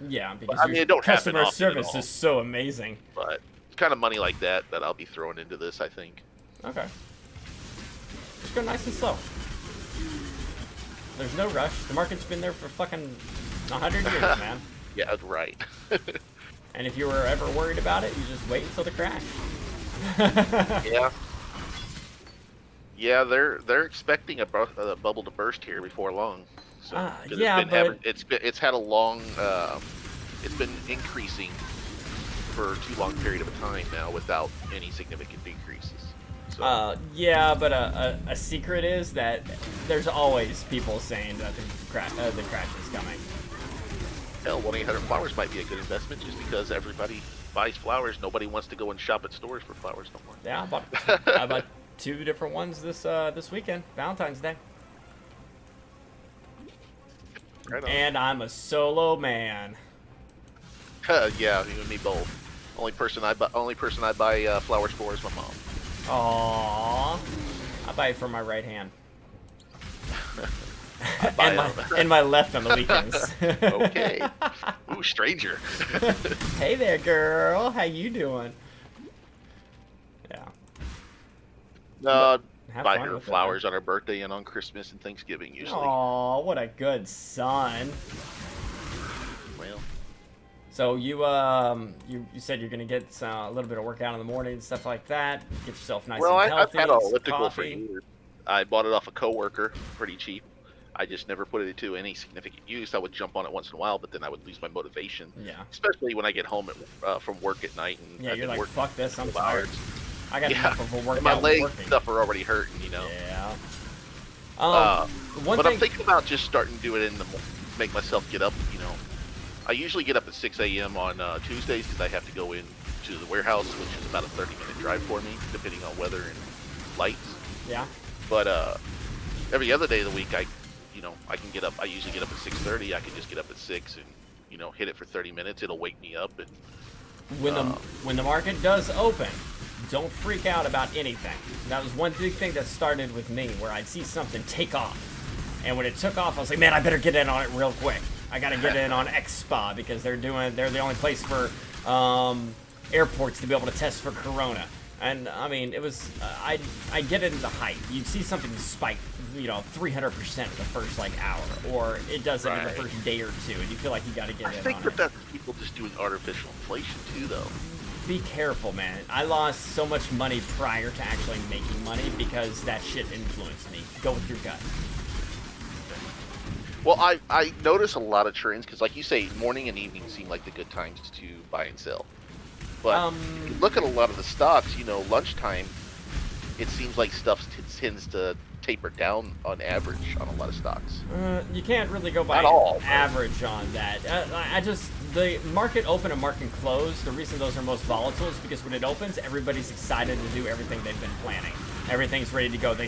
Yeah, because I mean, your it don't happen customer often at service all. is so amazing. But it's kind of money like that I'll be throwing into this, I think. Okay. Just go nice and slow. There's no rush. The market's been there for fucking 100 years, man. Yeah, right. And if you were ever worried about it, you just wait until the crash. Yeah. Yeah, they're expecting a bubble to burst here before long. So 'cause yeah, it's had a long it's been increasing for too long period of a time now without any significant decreases. So Yeah, but a secret is that there's always people saying that the crash is coming. hell, 1-800-Flowers might be a good investment just because everybody buys flowers. Nobody wants to go and shop at stores for flowers no more. Yeah, I bought 2 different ones this weekend, Valentine's Day. Right on. And I'm a solo man. Yeah, you and me both. Only person I buy flowers for is my mom. Aww. I buy it from my right hand. I buy and my left on the weekends. Okay. Ooh, stranger. Hey there, girl. How you doing? Yeah. Have Buy fun her with it, flowers on her birthday and on Christmas and Thanksgiving usually. Aw, what a good son. Well, So you said you're gonna get a little bit of workout in the morning and stuff like that. Get yourself nice and I've healthy. had an some elliptical for coffee. years. I bought it off a coworker, pretty cheap. I just never put it to any significant use. I would jump on it once in a while, but then I would lose my motivation. Yeah. Especially when I get home from work at night and Yeah, I've you're been like, working fuck this, I'm 12 hours. tired. I got Yeah. enough of a workout. And my legs working. and stuff are already hurting, you know. Yeah. One But thing. I'm thinking about just starting to do it make myself get up. You know, I usually get up at 6 a.m. on Tuesdays because I have to go in to the warehouse, which is about a 30-minute drive for me, depending on weather and lights. Yeah. But every other day of the week, I can get up. I usually get up at 6:30. I can just get up at 6 and hit it for 30 minutes. It'll wake me up. And When the market does open, don't freak out about anything. That was one big thing that started with me, where I'd see something take off, and when it took off, I was like, man, I better get in on it real quick. I gotta get in on X Spa because they're the only place for airports to be able to test for corona. And I mean, it was I get into the hype. You see something spike, 300% the first hour, or it does it in the Right. first day or two, and you feel like you got to get I in think on that it. that's people just doing artificial inflation too, though. Be careful, man. I lost so much money prior to actually making money because that shit influenced me. Go with your gut. Well, I notice a lot of trends because, like you say, morning and evening seem like the good times to buy and sell. But you look at a lot of the stocks, lunchtime, it seems like stuff tends to taper down on average on a lot of stocks. You can't really go by Not all, but- average on that. The market open and market close, the reason those are most volatile is because when it opens, everybody's excited to do everything they've been planning. Everything's ready to go. They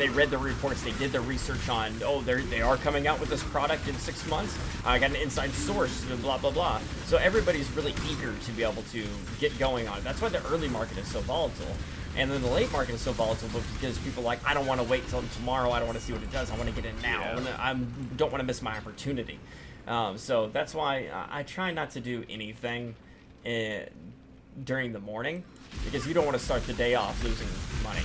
read the reports, they did the research on, they are coming out with this product in 6 months. I got an inside source, blah, blah, blah. So everybody's really eager to be able to get going on it. That's why the early market is so volatile. And then the late market is so volatile because people are like, I don't want to wait until tomorrow. I don't want to see what it does. I want to get in now. Yeah. I don't want to miss my opportunity. So that's why I try not to do anything during the morning, because you don't want to start the day off losing money.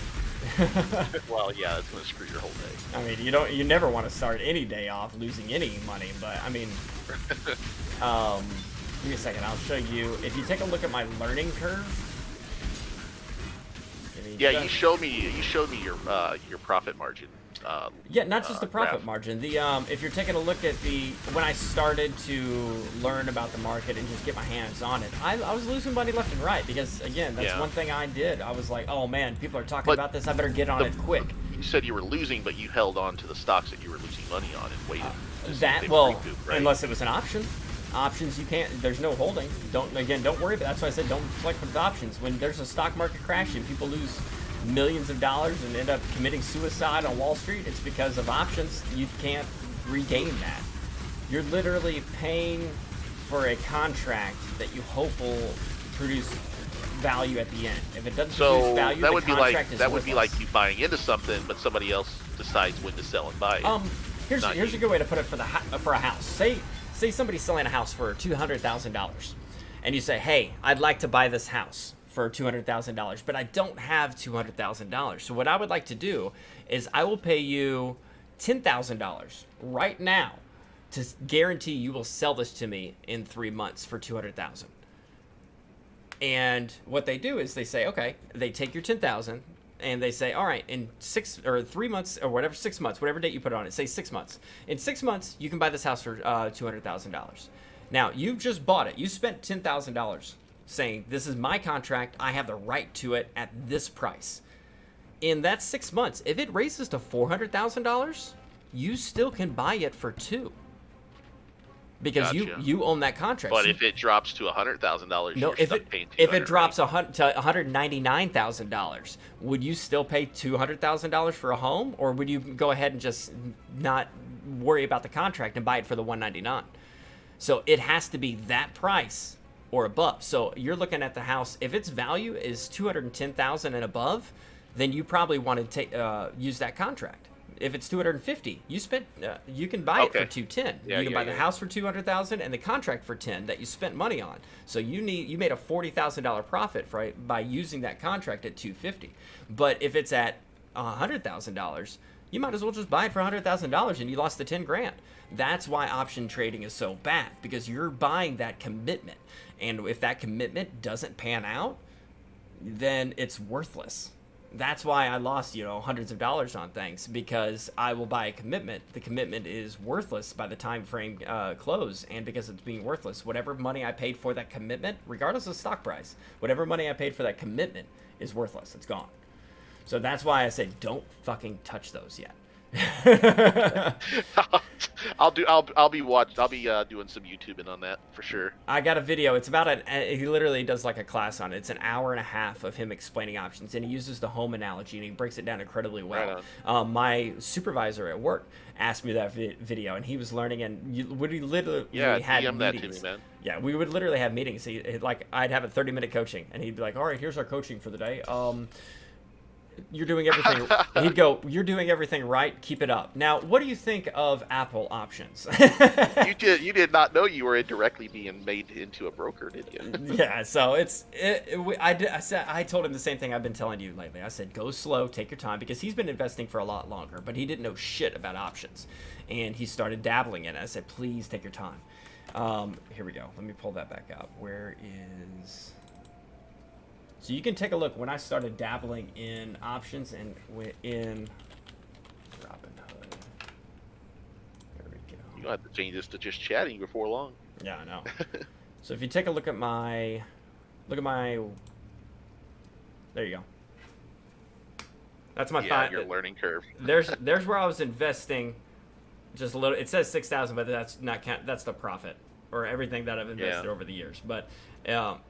Well, yeah, that's going to screw your whole day. I mean, you never want to start any day off losing any money, but I mean, give me a second. I'll show you. If you take a look at my learning curve. Yeah, you showed me your profit margin. Yeah, not just the profit graph. margin. If you're taking a look at when I started to learn about the market and just get my hands on it, I was losing money left and right because, again, that's one thing I did. I was like, oh man, people are talking about this. I better get on it quick. You said you were losing, but you held on to the stocks that you were losing money on and waited. to see if they would recoup, right? Unless it was an option. Options you can't. There's no holding. Don't worry. But that's why I said don't select with options. When there's a stock market crash and people lose millions of dollars and end up committing suicide on Wall Street, it's because of options. You can't regain that. You're literally paying for a contract that you hope will produce value at the end. If it doesn't produce value, that would be like is that would be worthless. like you buying into something, but somebody else decides when to sell and buy it. Here's Not a you. good way to put it for a house. Say somebody's selling a house for $200,000, and you say, hey, I'd like to buy this house for $200,000, but I don't have $200,000. So what I would like to do is I will pay you $10,000 right now to guarantee you will sell this to me in 3 months for $200,000. And what they do is they say, okay, they take your $10,000 and they say, all right, in 3 months or whatever, 6 months, whatever date you put on it, say 6 months. In 6 months, you can buy this house for $200,000. Now, you just bought it. You spent $10,000 saying, this is my contract. I have the right to it at this price. In that 6 months, if it raises to $400,000, you still can buy it for $2,000. Because Gotcha. you own that contract. But So- if it drops to $100,000, no, you're if stuck paying it $200,000, drops right? to $199,000, would you still pay $200,000 for a home, or would you go ahead and just not worry about the contract and buy it for the 199. So it has to be that price or above. So you're looking at the house. If its value is 210,000 and above, then you probably want to use that contract. If it's 250, you can buy it for 210. You can buy the house for 200,000 and the contract for 10 that you spent money on. So you made a $40,000 profit by using that contract at 250. But if it's at $100,000, you might as well just buy it for $100,000 and you lost the 10 grand. That's why option trading is so bad, because you're buying that commitment. And if that commitment doesn't pan out, then it's worthless. That's why I lost, hundreds of dollars on things, because I will buy a commitment. The commitment is worthless by the time frame close, and because it's being worthless, whatever money I paid for that commitment, regardless of stock price, whatever money I paid for that commitment is worthless. It's gone. So that's why I say don't fucking touch those yet. I'll be doing some YouTubing on that for sure. I got a video. It's about he literally does like a class on it. It's an hour and a half of him explaining options, and he uses the home analogy, and he breaks it down incredibly well. Right. My supervisor at work asked me that video, and he was learning, and we literally had DM meetings. That to me, man. Yeah, we would literally have meetings. I'd have a 30-minute coaching, and he'd be like, "All right, here's our coaching for the day. You're doing everything." He'd go, "You're doing everything right. Keep it up." Now, what do you think of Apple options? You did not know you were indirectly being made into a broker, did you? Yeah. So I told him the same thing I've been telling you lately. I said, go slow, take your time, because he's been investing for a lot longer, but he didn't know shit about options, and he started dabbling in it. I said, please take your time. Here we go. Let me pull that back up. Where is? So you can take a look when I started dabbling in options and in Robinhood. There we go. You have to change this to just chatting before long. Yeah, I know. So if you take a look at my, there you go. That's my your learning curve. There's where I was investing, just a little. It says 6,000, but that's not count. That's the profit or everything that I've invested over the years. But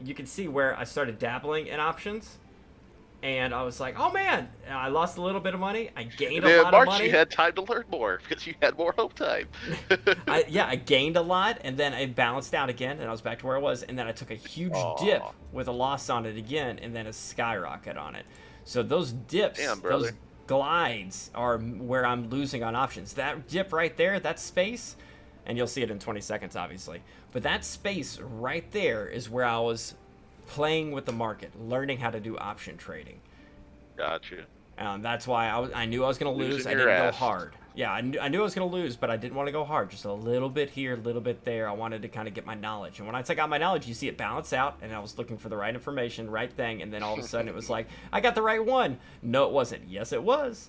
you can see where I started dabbling in options, and I was like, oh man, and I lost a little bit of money. I gained a lot of money. You had time to learn more because you had more home time. I gained a lot, and then I balanced out again, and I was back to where I was, and then I took a huge dip with a loss on it again, and then a skyrocket on it. So those dips, those glides are where I'm losing on options. That dip right there, that space, and you'll see it in 20 seconds, obviously. But that space right there is where I was playing with the market, learning how to do option trading. Gotcha. That's why I knew I was going to lose. I didn't go hard. Yeah, I knew I was going to lose, but I didn't want to go hard. Just a little bit here, a little bit there. I wanted to kind of get my knowledge. And when I got my knowledge, you see it balance out, and I was looking for the right information, right thing, and then all of a sudden it was like, I got the right one. No, it wasn't. Yes, it was.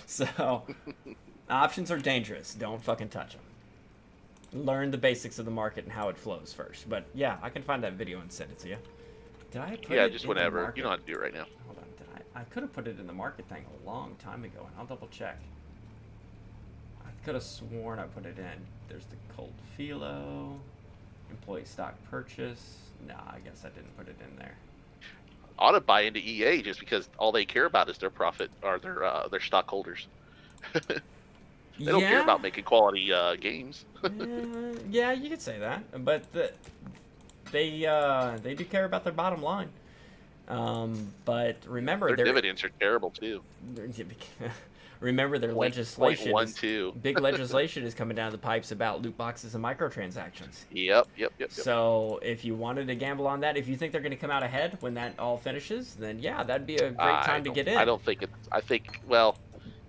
So options are dangerous. Don't fucking touch them. Learn the basics of the market and how it flows first. But yeah, I can find that video and send it to you. Did I put it just in whenever. The market? You know how to do it right now. Hold on. I could have put it in the market thing a long time ago, and I'll double check. I could have sworn I put it in. There's the Cold Philo, employee stock purchase. Nah, I guess I didn't put it in there. I ought to buy into EA just because all they care about is their profit or their stockholders. They don't care about making quality games. Yeah, you could say that, but they do care about their bottom line. But remember, their dividends are terrible too. Remember, their legislation. Big legislation is coming down the pipes about loot boxes and microtransactions. Yep. So if you wanted to gamble on that, if you think they're going to come out ahead when that all finishes, then yeah, that'd be a great time to get in. I don't think it. I think well.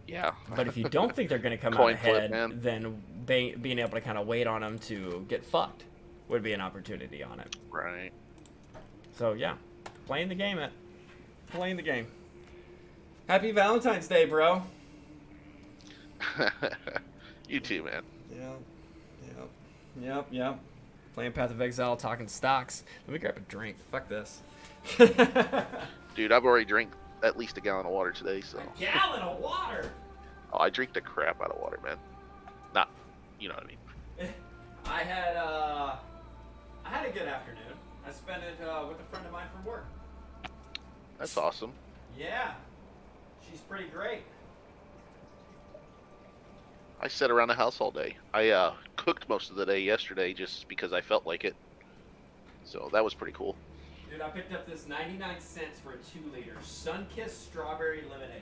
Yeah. But if you don't think they're going to come out ahead, then being able to kind of wait on them to get fucked would be an opportunity on it. Right. So, yeah. Playing the game, Playing the game. Happy Valentine's Day, bro. You too, man. Yep. Playing Path of Exile, talking stocks. Let me grab a drink. Fuck this. Dude, I've already drank at least a gallon of water today, so. A gallon of water? Oh, I drink the crap out of water, man. Not, you know what I mean. I had a good afternoon. I spent it with a friend of mine from work. That's awesome. Yeah. She's pretty great. I sat around the house all day. I cooked most of the day yesterday just because I felt like it. So that was pretty cool. Dude, I picked up this 99 cents for a 2-liter Sunkist strawberry lemonade.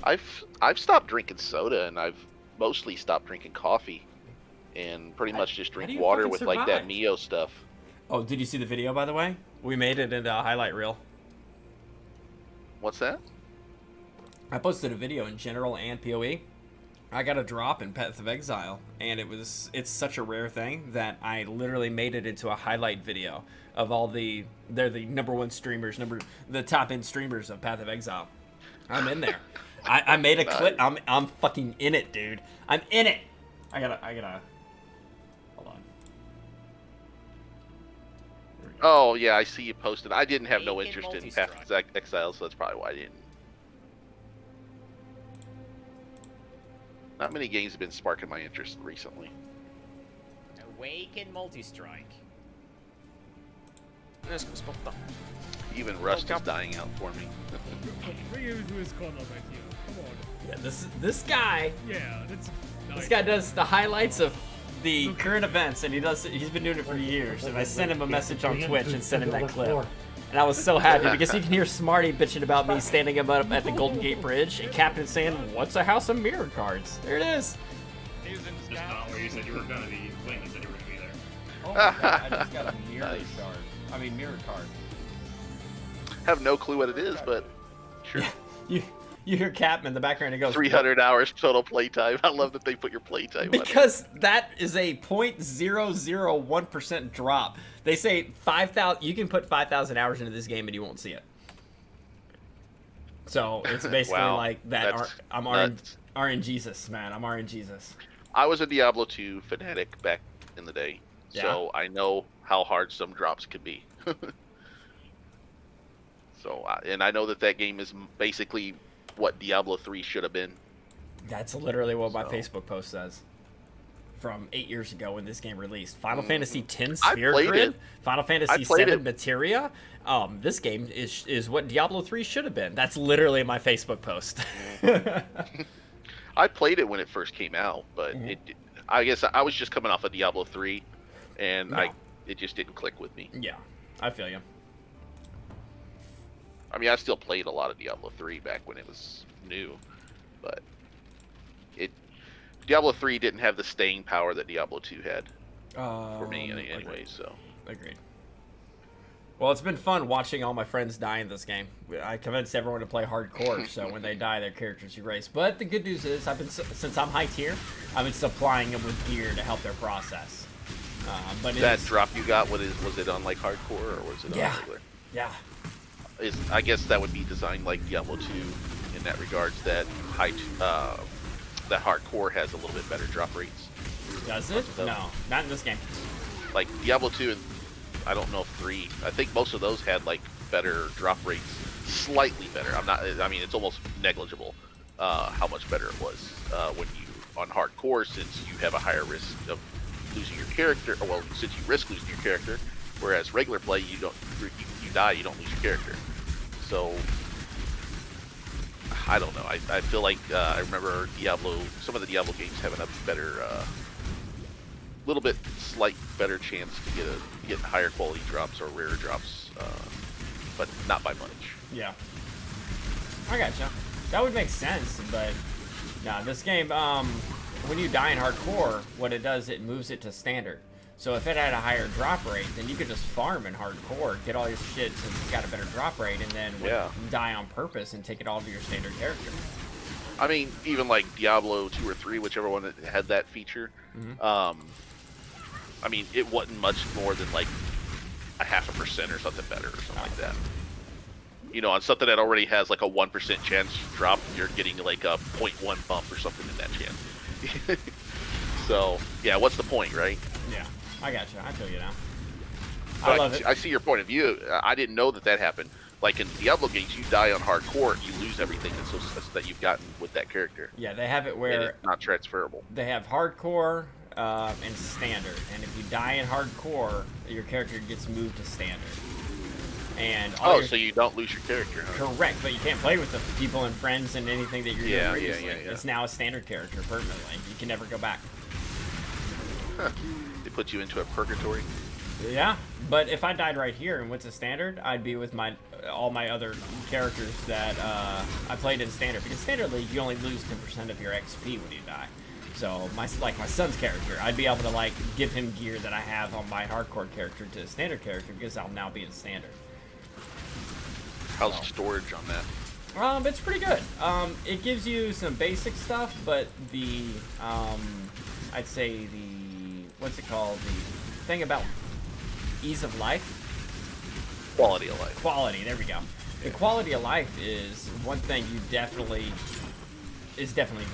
I've stopped drinking soda, and I've mostly stopped drinking coffee, and pretty much just how do drink you water fucking with like that survive? Mio stuff. Oh, did you see the video, by the way? We made it into a highlight reel. What's that? I posted a video in general and PoE. I got a drop in Path of Exile, and it's such a rare thing that I literally made it into a highlight video of all they're the #1 streamers, the top end streamers of Path of Exile. I'm in there. I made a clip. I'm fucking in it, dude. I'm in it. I gotta hold on. Oh yeah, I see you posted. I didn't have no Bacon interest in multi-strike. Path of Exile, so that's probably why I didn't. Not many games have been sparking my interest recently. Awaken multi-strike. Even Rust is dying out for me. Bring him to his corner right here. Come on. Yeah, this guy. Yeah, that's nice. This guy does the highlights of the current events, and he's been doing it for years. And I sent him a message on Twitch and sent him that clip. And I was so happy because you can hear Smarty bitching about me standing up at the Golden Gate Bridge and Captain saying, "What's a house of mirror cards?" There it is. Just not where you said you were gonna be. Clayton said you were gonna be there. Oh my god, I just got a mirror shard. I mean mirror card. Have no clue what it is, but sure. You hear Captain in the background and he goes 300 hours total playtime. I love that they put your playtime on it. because that is a 0.001% drop. They say 5,000. You can put 5,000 hours into this game and you won't see it. So it's basically Wow, like that. that's I'm nuts. RNGesus, man. I'm RNGesus. I was a Diablo 2 fanatic back in the day, Yeah. so I know how hard some drops can be. And I know that game is basically what Diablo 3 should have been. That's literally what my So- Facebook post says. From 8 years ago when this game released. Final Fantasy X I Sphere played Grid, it. Final I Fantasy played VII it. Materia. This game is what Diablo 3 should have been. That's literally my Facebook post. I played it when it first came out, but Mm-hmm. I guess I was just coming off of Diablo 3, and No. it just didn't click with me. Yeah, I feel you. I mean, I still played a lot of Diablo 3 back when it was new, but Diablo 3 didn't have the staying power that Diablo 2 had for me anyway. So Agreed. Well, it's been fun watching all my friends die in this game. I convinced everyone to play hardcore, so when they die, their characters erase. But the good news is, since I'm high tier, I've been supplying them with gear to help their process. But that drop you got, was it on like hardcore or was it Yeah. on regular? yeah, I guess that would be designed like Diablo 2 in that regards. That that hardcore has a little bit better drop rates. does it? So- No, not in this game. Like Diablo 2 and I don't know if 3. I think most of those had like better drop rates, slightly better. I mean, it's almost negligible how much better it was when you on hardcore, since you have a higher risk of losing your character. Well, since you risk losing your character, whereas regular play you don't. You die, you don't lose your character. So I don't know. I feel like I remember some of the Diablo games having a better, little bit slight better chance to get higher quality drops or rarer drops, but not by much. Yeah. I gotcha. That would make sense, but nah, this game, when you die in hardcore, what it does, it moves it to standard. So if it had a higher drop rate, then you could just farm in hardcore, get all your shit since it's got a better drop rate, and then Yeah. die on purpose and take it all to your standard character. I mean, even like Diablo 2 or 3, whichever one that had that feature. I mean, it wasn't much more than like a 0.5% or something better or something like that. You know, on something that already has like a 1% chance drop, you're getting like a 0.1 bump or something in that chance. So, yeah, what's the point, right? Yeah, I gotcha. I feel you now. I But love it. I see your point of view. I didn't know that happened. Like in Diablo games, you die on hardcore, you lose everything that you've gotten with that character. Yeah, they have it And where it's not transferable. they have hardcore and standard, and if you die in hardcore, your character gets moved to standard. And all Oh, your, so you don't lose your character, huh? correct, but you can't play with the people and friends and anything that you're Yeah, doing yeah, previously. yeah. It's now a standard character permanently. You can never go back. Huh. They put you into a purgatory. Yeah, but if I died right here and went to standard, I'd be with all my other characters that I played in standard. Because standard league, you only lose 10% of your XP when you die. So my son's character, I'd be able to like give him gear that I have on my hardcore character to a standard character because I'll now be in standard. How's storage on that? It's pretty good. It gives you some basic stuff, but the I'd say the what's it called? The thing about ease of life, Quality of life. quality. There we go. The quality of life is one thing you definitely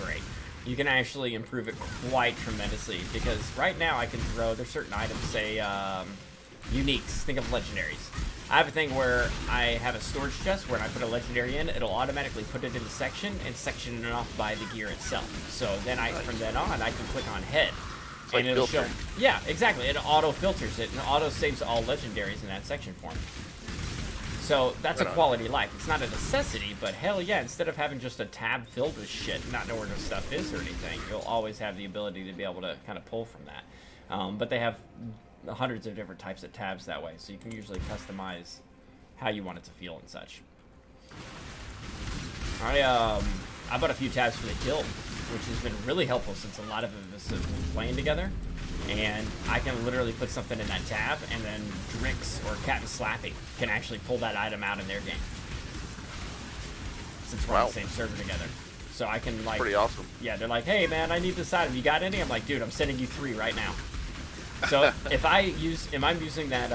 great. You can actually improve it quite tremendously because right now I can throw there's certain items, say uniques. Think of legendaries. I have a thing where I have a storage chest where when I put a legendary in, it'll automatically put it in the section and section it off by the gear itself. So then from then on, I can click on head. It's like it'll filtering. show. Yeah, exactly. It auto filters it and auto saves all legendaries in that section for me. So that's Right a on. quality of life. It's not a necessity, but hell yeah, instead of having just a tab filled with shit, not know where the stuff is or anything, you'll always have the ability to be able to kind of pull from that. But they have hundreds of different types of tabs that way, so you can usually customize how you want it to feel and such. I bought a few tabs for the guild, which has been really helpful since a lot of us have been playing together. And I can literally put something in that tab, and then Drix or Captain Slappy can actually pull that item out in their game. Since we're on Wow. the same server together. So I can like... Pretty awesome. Yeah, they're like, hey man, I need this item. You got any? I'm like, dude, I'm sending you 3 right now. So if I'm using that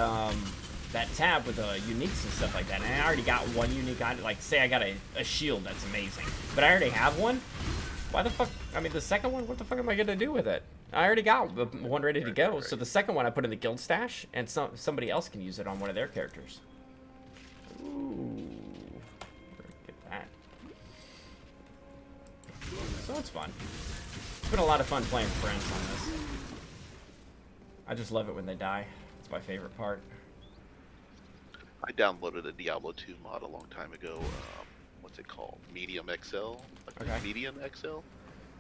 that tab with the uniques and stuff like that, and I already got one unique item, like say I got a shield that's amazing, but I already have one, why the fuck, I mean the second one, what the fuck am I gonna do with it? I already got one ready to go, so the second one I put in the guild stash, and somebody else can use it on one of their characters. Ooh, get that. So it's fun. It's been a lot of fun playing friends on this. I just love it when they die. It's my favorite part. I downloaded a Diablo 2 mod a long time ago. What's it called? Medium XL? Okay. Medium XL?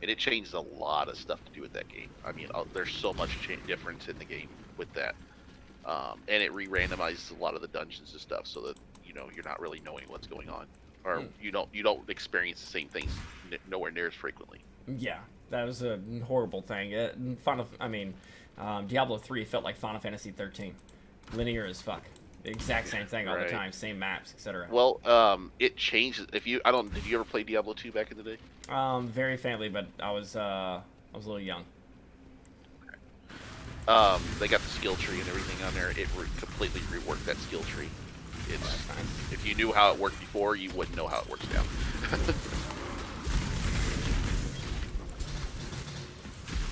And it changed a lot of stuff to do with that game. I mean, there's so much difference in the game with that. And it re-randomizes a lot of the dungeons and stuff so that, you know, you're not really knowing what's going on. Or you don't experience the same things nowhere near as frequently. Yeah, that was a horrible thing. Diablo 3 felt like Final Fantasy 13. Linear as fuck. The exact same thing all the Right. time, same maps, etc. Well, it changes. Did you ever play Diablo 2 back in the day? Very faintly, but I was a little young. They got the skill tree and everything on there. It completely reworked that skill tree. It's Nice. if you knew how it worked before, you wouldn't know how it works now.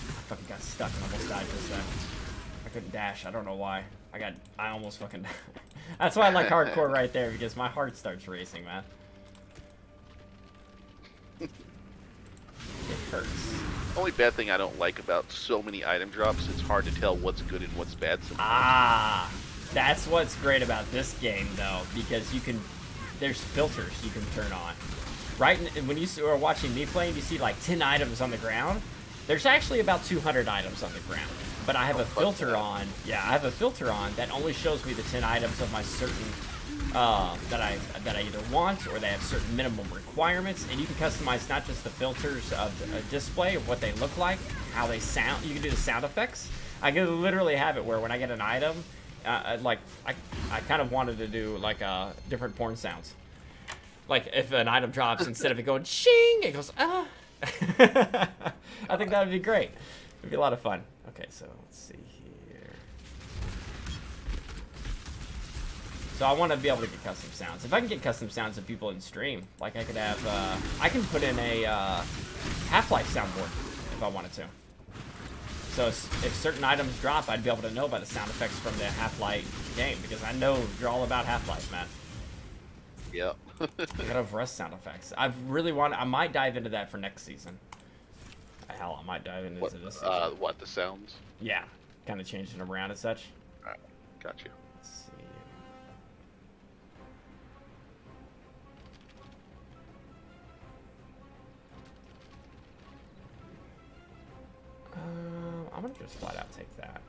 I fucking got stuck and almost died just then. I couldn't dash. I don't know why. I almost fucking died. That's why I like hardcore right there, because my heart starts racing, man. It hurts. Only bad thing I don't like about so many item drops, it's hard to tell what's good and what's bad sometimes. Ah, that's what's great about this game, though, because there's filters you can turn on. Right when you are watching me play and you see like 10 items on the ground, there's actually about 200 items on the ground. But I have a filter on. Yeah, I have a filter on that only shows me the 10 items of my certain that I either want or they have certain minimum requirements, and you can customize not just the filters of the display of what they look like, how they sound. You can do the sound effects. I can literally have it where when I get an item, I kind of wanted to do like different porn sounds. Like if an item drops, instead of it going shing, it goes ah. I think that would be great. It'd be a lot of fun. Okay, so let's see here. So I want to be able to get custom sounds. If I can get custom sounds of people in stream, like I could have, I can put in a Half-Life soundboard if I wanted to. So if certain items drop, I'd be able to know by the sound effects from the Half-Life game, because I know you're all about Half-Life, man. Yeah. I gotta have Rust sound effects. I might dive into that for next season. Hell, I might dive into this season. What, the sounds? Yeah, kind of changing them around and such. Gotcha. Let's see. gonna just flat out take that.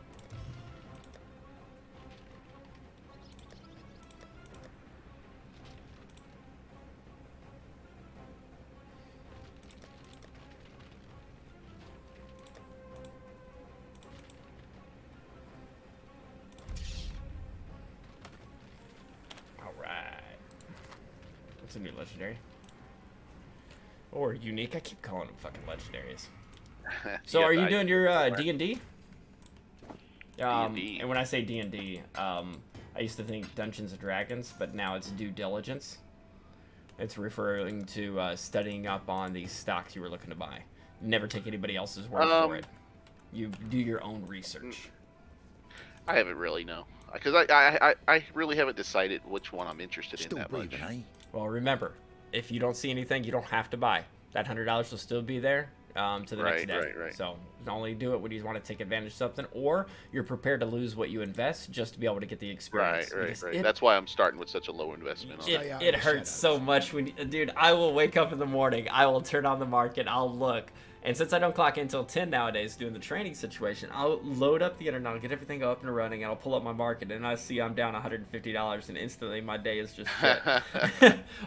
Alright. What's a new legendary? Or unique? I keep calling them fucking legendaries. So are you doing your D&D? D&D. And when I say D&D, I used to think Dungeons and Dragons, but now it's due diligence. It's referring to studying up on the stocks you were looking to buy. Never take anybody else's word for it. You do your own research. I haven't really, no. Because I really haven't decided which one I'm interested in that much. Well, remember, if you don't see anything, you don't have to buy. That $100 will still be there to the next day. Right. So only do it when you want to take advantage of something, or you're prepared to lose what you invest just to be able to get the experience. Right. That's why I'm starting with such a low investment. On It hurts so much when, dude, I will wake up in the morning, I will turn on the market, I'll look. And since I don't clock in until 10 nowadays doing the training situation, I'll load up the internet, I'll get everything up and running, and I'll pull up my market, and I see I'm down $150, and instantly my day is just shit.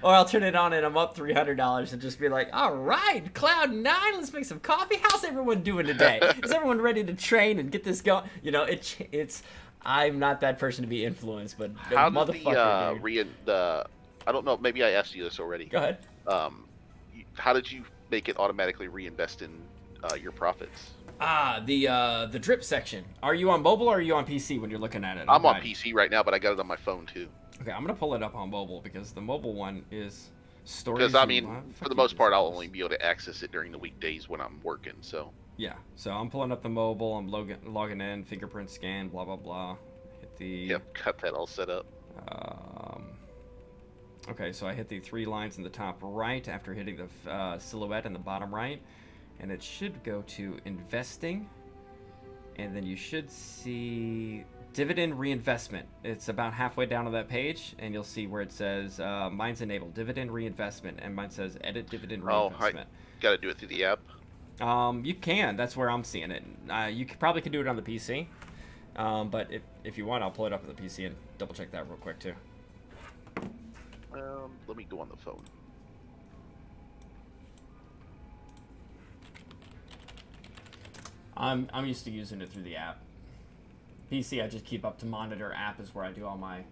Or I'll turn it on and I'm up $300 and just be like, all right, Cloud 9, let's make some coffee. How's everyone doing today? Is everyone ready to train and get this going? You know, it's I'm not that person to be influenced, but the how motherfucker, did I don't know, maybe I asked you this already. Go ahead. How did you make it automatically reinvest in your profits? The drip section. Are you on mobile or are you on PC when you're looking at it? I'm on PC right now, but I got it on my phone too. Okay, I'm gonna pull it up on mobile because the mobile one is stories. Because I mean, for the most part, I'll only be able to access it during the weekdays when I'm working. So yeah, so I'm pulling up the mobile. I'm logging in, fingerprint scan, blah blah blah. Hit the. Yep, got that all set up. Okay, so I hit the 3 lines in the top right after hitting the silhouette in the bottom right, and it should go to investing, and then you should see dividend reinvestment. It's about halfway down on that page, and you'll see where it says mine's enabled dividend reinvestment, and mine says edit dividend reinvestment. I got to do it through the app. You can. That's where I'm seeing it. You probably could do it on the PC, but if you want, I'll pull it up on the PC and double check that real quick too. Let me go on the phone. I'm used to using it through the app. PC, I just keep up to monitor. App is where I do all my.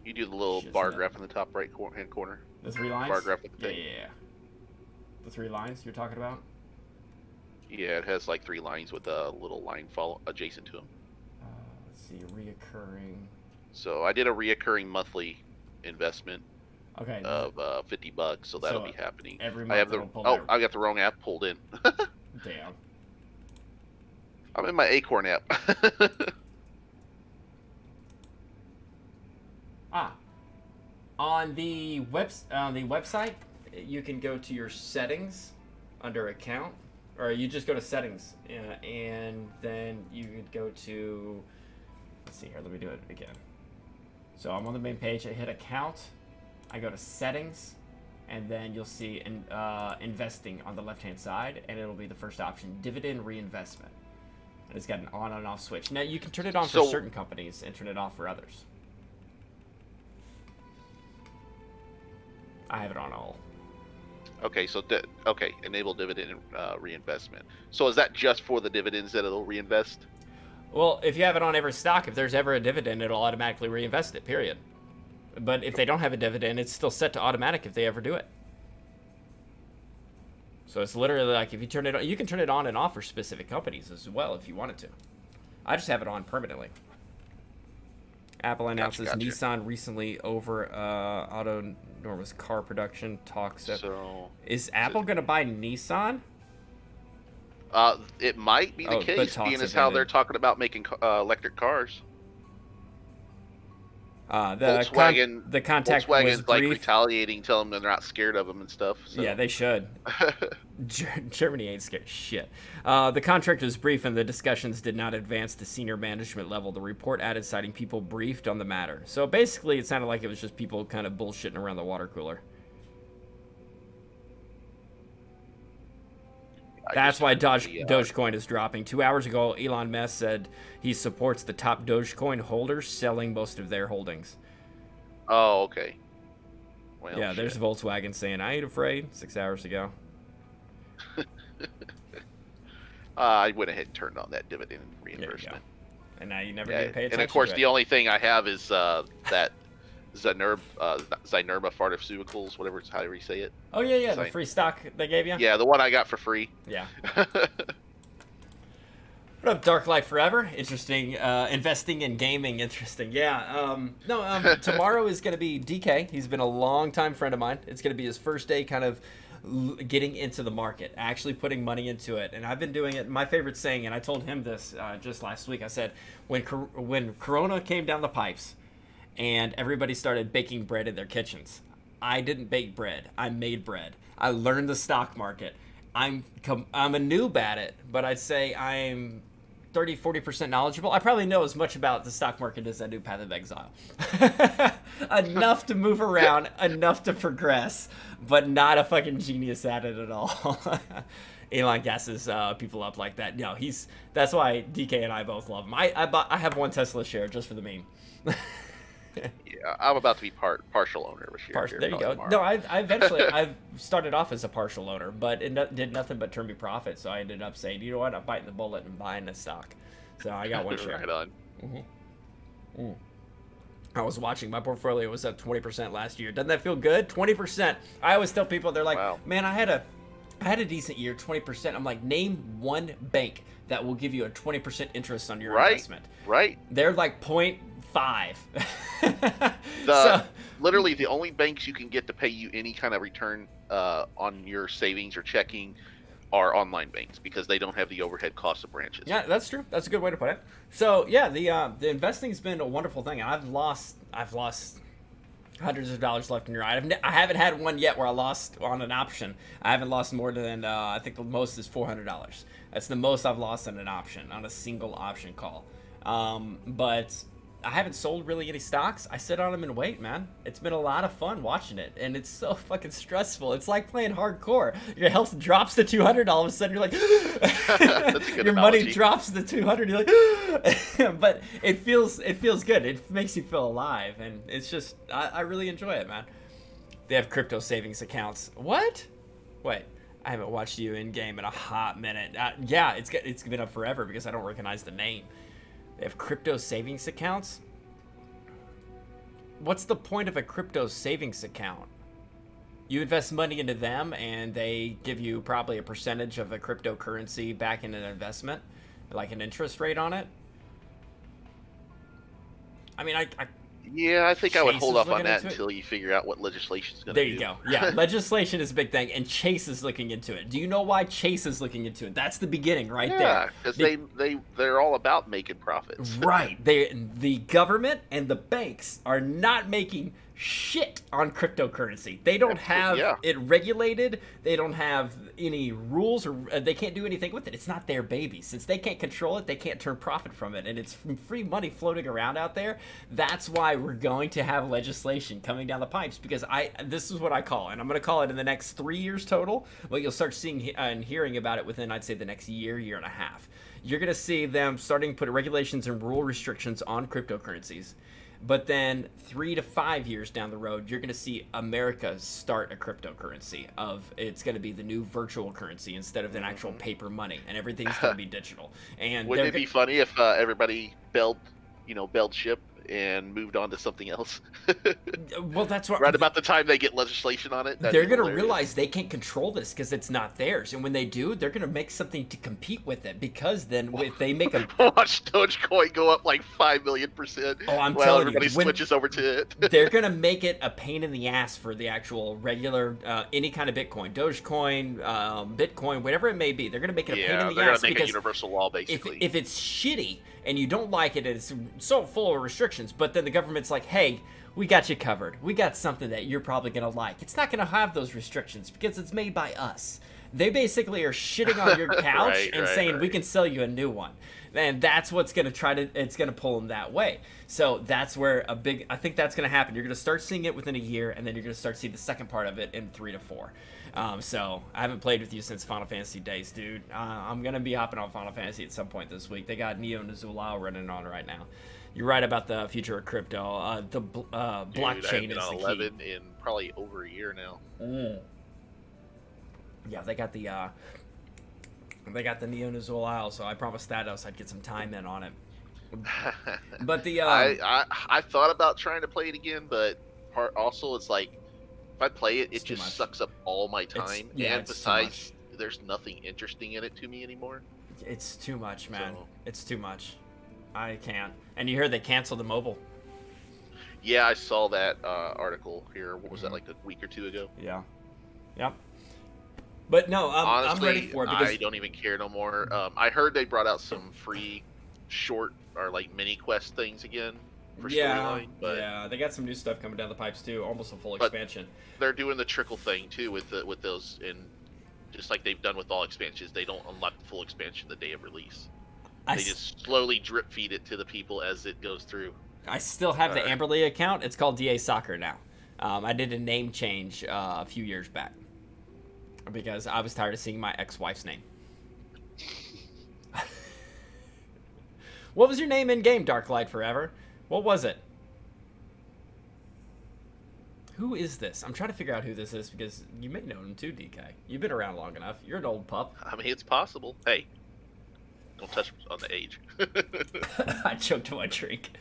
You do the little bar graph in the top right hand corner. The 3 lines. Bar graph with the thing. Yeah. The 3 lines you're talking about. Yeah, it has like 3 lines with a little line follow adjacent to them. Let's see, reoccurring. So I did a reoccurring monthly investment. Okay. Of $50, so that'll be happening. Every month I have I got the wrong app pulled in. Damn. I'm in my Acorn app. On the website, you can go to your settings under account, or you just go to settings, and then you could go to. Let's see here. Let me do it again. So I'm on the main page. I hit account. I go to settings, and then you'll see investing on the left-hand side, and it'll be the first option, dividend reinvestment. And it's got an on and off switch. Now you can turn it on for certain companies and turn it off for others. I have it on all. Okay, so enable dividend reinvestment. So is that just for the dividends that it'll reinvest? Well, if you have it on every stock, if there's ever a dividend, it'll automatically reinvest it, period. But if they don't have a dividend, it's still set to automatic if they ever do it. So it's literally like if you turn it on, you can turn it on and off for specific companies as well if you wanted to. I just have it on permanently. Apple announces Nissan recently over autonomous car production talks. So is Apple going to buy Nissan? It might be the case, being as how they're talking about making electric cars. The contact was like brief. retaliating, telling them they're not scared of them and stuff. So. Yeah, they should. Germany ain't scared shit. The contract was brief, and the discussions did not advance to senior management level. The report added citing people briefed on the matter. So basically, it sounded like it was just people kind of bullshitting around the water cooler. That's why the, Dogecoin is dropping. 2 hours ago, Elon Musk said he supports the top Dogecoin holders selling most of their holdings. Oh, okay. Well, Yeah, there's shit. Volkswagen saying, I ain't afraid, 6 hours ago. I went ahead and turned on that dividend There you reimbursement. go. And now you never Yeah, need to pay attention and of course, to the it. only thing I have is that Zynerba Pharmaceuticals, whatever it's however you say it. Oh, yeah, the Sign- free stock they gave you? Yeah, the one I got for free. Yeah. What up, Dark Light Forever? Interesting. Investing in gaming, interesting. Yeah. Tomorrow is going to be DK. He's been a long-time friend of mine. It's going to be his first day kind of getting into the market, actually putting money into it. And I've been doing it. My favorite saying, and I told him this just last week, I said, when Corona came down the pipes and everybody started baking bread in their kitchens, I didn't bake bread. I made bread. I learned the stock market. I'm a noob at it, but I'd say I'm 30-40% knowledgeable. I probably know as much about the stock market as I do Path of Exile. Enough to move around, enough to progress, but not a fucking genius at it at all. Elon gasses people up like that. No, that's why DK and I both love him. I have one Tesla share just for the meme. Yeah, I'm about to be partial owner this year. There you go. No, I eventually I've started off as a partial owner, but it did nothing but turn me profit. So I ended up saying, you know what, I'm biting the bullet and buying the stock. So I got one share. Right on. I was watching, my portfolio was up 20% last year. Doesn't that feel good? 20%. I always tell people, they're like, Wow. man, I had a decent year, 20%. I'm like, name one bank that will give you a 20% interest on your investment. Right. They're like 0.5. Literally the only banks you can get to pay you any kind of return on your savings or checking are online banks because they don't have the overhead costs of branches. Yeah, that's true. That's a good way to put it. So yeah, the investing's been a wonderful thing. I've lost hundreds of dollars left in your eye. I haven't had one yet where I lost on an option. I haven't lost more than I think the most is $400. That's the most I've lost on an option, on a single option call. But I haven't sold really any stocks. I sit on them and wait, man. It's been a lot of fun watching it, and it's so fucking stressful. It's like playing hardcore. Your health drops to 200, all of a sudden you're like, That's a good your money analogy. drops to 200. You're like, but it feels good. It makes you feel alive, and it's just I really enjoy it, man. They have crypto savings accounts. What? Wait. I haven't watched you in game in a hot minute. Yeah, it's been up forever because I don't recognize the name. They have crypto savings accounts? What's the point of a crypto savings account? You invest money into them and they give you probably a percentage of a cryptocurrency back in an investment, like an interest rate on it. I mean, Yeah, I think I would Chase hold is off on looking that into it? until you figure out what legislation's going to There do. you go. Yeah, legislation is a big thing, and Chase is looking into it. Do you know why Chase is looking into it? That's the beginning right Yeah, there. because they're all about making profits. Right. The government and the banks are not making shit on cryptocurrency. They don't have Yeah. it regulated. They don't have any rules, or they can't do anything with it. It's not their baby. Since they can't control it, they can't turn profit from it. And it's free money floating around out there. That's why we're going to have legislation coming down the pipes, because this is what I call, and I'm going to call it in the next 3 years total, but you'll start seeing and hearing about it within, I'd say, the next year and a half. You're going to see them starting to put regulations and rule restrictions on cryptocurrencies. But then 3 to 5 years down the road, you're going to see America start a cryptocurrency it's going to be the new virtual currency instead of an actual paper money, and everything's going to be digital. And Wouldn't it be funny if everybody bailed ship and moved on to something else? well, that's what Right about the time they get legislation on it. they're going to realize they can't control this because it's not theirs. And when they do, they're going to make something to compete with it, because then if they make a Watch Dogecoin go up like 5 million%. Oh, I'm while telling you, everybody when- switches over to it. they're going to make it a pain in the ass for the actual regular, any kind of Bitcoin, Dogecoin, Bitcoin, whatever it may be. They're going to make it a pain Yeah, in the they're ass gonna make a because universal law basically. if it's shitty and you don't like it, it's so full of restrictions, but then the government's like, hey, we got you covered. We got something that you're probably going to like. It's not going to have those restrictions because it's made by us. They basically are shitting on your couch and saying, we can sell you a new one. And that's what's going to it's going to pull them that way. So that's where I think that's going to happen. You're going to start seeing it within a year, and then you're going to start seeing the second part of it in 3 to 4. So I haven't played with you since Final Fantasy days, dude. I'm gonna be hopping on Final Fantasy at some point this week. They got Neo Nizulao running on right now. You're right about the future of crypto. The blockchain Dude, is I the haven't on key. 11 in probably over a year now. Yeah, they got the Neo Nizulao, so I promised Thaddeus I'd get some time in on it. But the I thought about trying to play it again, but also it's like if I play it, It's it too just much. sucks up all my time. yeah, and it's too besides, there's nothing interesting in it to me anymore. it's too much, man. So- It's too much. I can't. And you hear they canceled the mobile. Yeah, I saw that article here. What was Mm-hmm. that, like a week or two ago? Yeah. Yep. But no, I'm Honestly, ready for it because I don't even care no more. I heard they brought out some free short or like mini quest things again for storyline, but yeah, they got some new stuff coming down the pipes too, almost a full But- expansion. they're doing the trickle thing too with those, and just like they've done with all expansions, they don't unlock the full expansion the day of release. I, They s- just slowly drip feed it to the people as it goes through. I still have the Alright. Amberley account. It's called DA Soccer now. I did a name change a few years back because I was tired of seeing my ex-wife's name. What was your name in game, Darklight Forever? What was it? Who is this? I'm trying to figure out who this is because you may know him too, DK. You've been around long enough. You're an old pup. I mean, it's possible. Hey, don't touch on the age. I choked on my drink.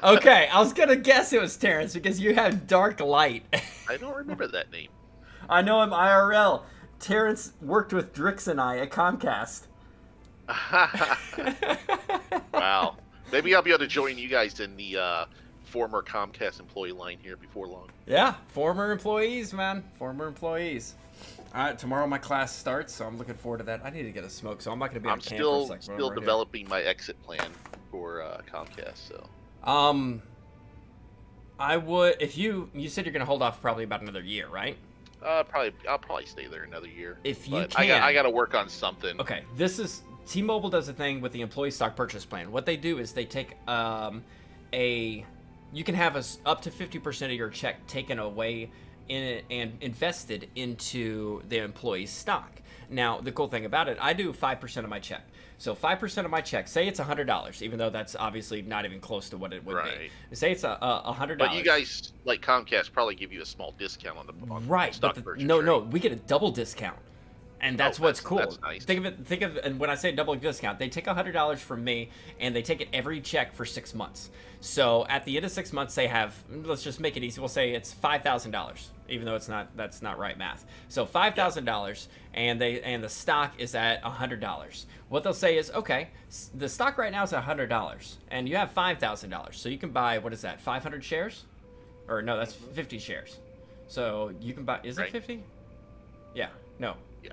Okay, I was gonna guess it was Terrence because you have dark light. I don't remember that name. I know him IRL. Terrence worked with Drix and I at Comcast. Wow. Maybe I'll be able to join you guys in the former Comcast employee line here before long. Yeah, former employees, man. Former employees. All right, tomorrow my class starts, so I'm looking forward to that. I need to get a smoke, so I'm not gonna be on I'm cam for a second. still developing my exit plan for Comcast. So I would if you said you're gonna hold off probably about another year, right? I'll probably stay there another year. If you But can. I got to work on something. Okay, this is T-Mobile does a thing with the employee stock purchase plan. What they do is they take you can have up to 50% of your check taken away in it and invested into the employee's stock. Now, the cool thing about it, I do 5% of my check. So 5% of my check, say it's $100, even though that's obviously not even close to what it would Right. be. Say it's $100. But you guys, like Comcast, probably give you a small discount on the Right, stock but purchase. no, right? we get a double discount, and that's Oh, what's that's- cool. that's nice. Think of, and when I say double discount, they take $100 from me, and they take it every check for 6 months. So at the end of 6 months, they have. Let's just make it easy. We'll say it's $5,000, even though that's not right math. So $5,000, and the stock is at $100. What they'll say is, okay, the stock right now is at $100, and you have $5,000, so you can buy what is that, 500 shares, or no, that's 50 shares. So you can buy. Is it Right. 50? Yeah. No. Yeah.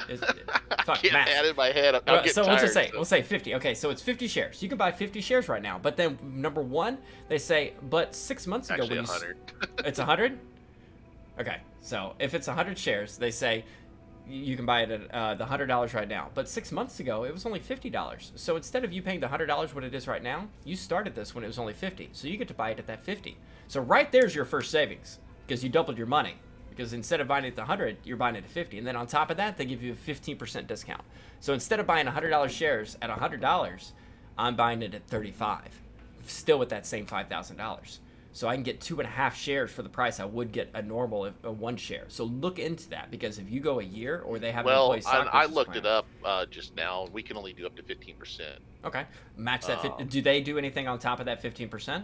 Is, I fuck, can't math. add in my head. I'm getting So we'll tired, just say so- we'll say 50. Okay, so it's 50 shares. You can buy 50 shares right now. But then number one, they say, but 6 months ago Actually, when 100. it's 100. Okay, so if it's 100 shares, they say you can buy it at the $100 right now. But 6 months ago, it was only $50. So instead of you paying the $100 what it is right now, you started this when it was only 50. So you get to buy it at that 50. So right there's your first savings because you doubled your money. Because instead of buying it at 100, you're buying it at 50. And then on top of that, they give you a 15% discount. So instead of buying $100 shares at $100, I'm buying it at 35, still with that same $5,000. So I can get 2.5 shares for the price I would get a normal a 1 share. So look into that because if you go a year or they have an Well, employee stock I purchase looked plan- it up just now. We can only do up to 15%. Okay, match that. Do they do anything on top of that 15%?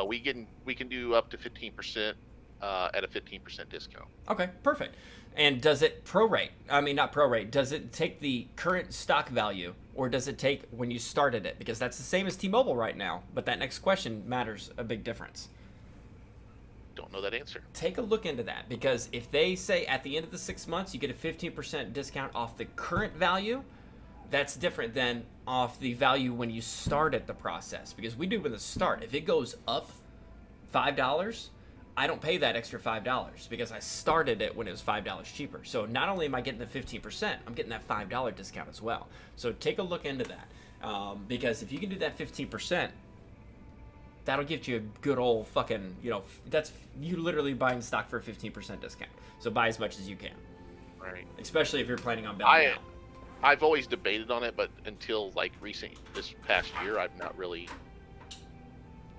We can do up to 15% at a 15% discount. Okay, perfect. And does it prorate? I mean, not prorate. Does it take the current stock value, or does it take when you started it? Because that's the same as T-Mobile right now. But that next question matters a big difference. Don't know that answer. Take a look into that because if they say at the end of the 6 months you get a 15% discount off the current value, that's different than off the value when you started the process. Because we do when the start. If it goes up $5, I don't pay that extra $5 because I started it when it was $5 cheaper. So not only am I getting the 15%, I'm getting that $5 discount as well. So take a look into that because if you can do that 15%, that'll get you a good old fucking, that's you literally buying stock for a 15% discount. So buy as much as you can, Right. especially if you're planning on bailing out. I've always debated on it, but until like this past year,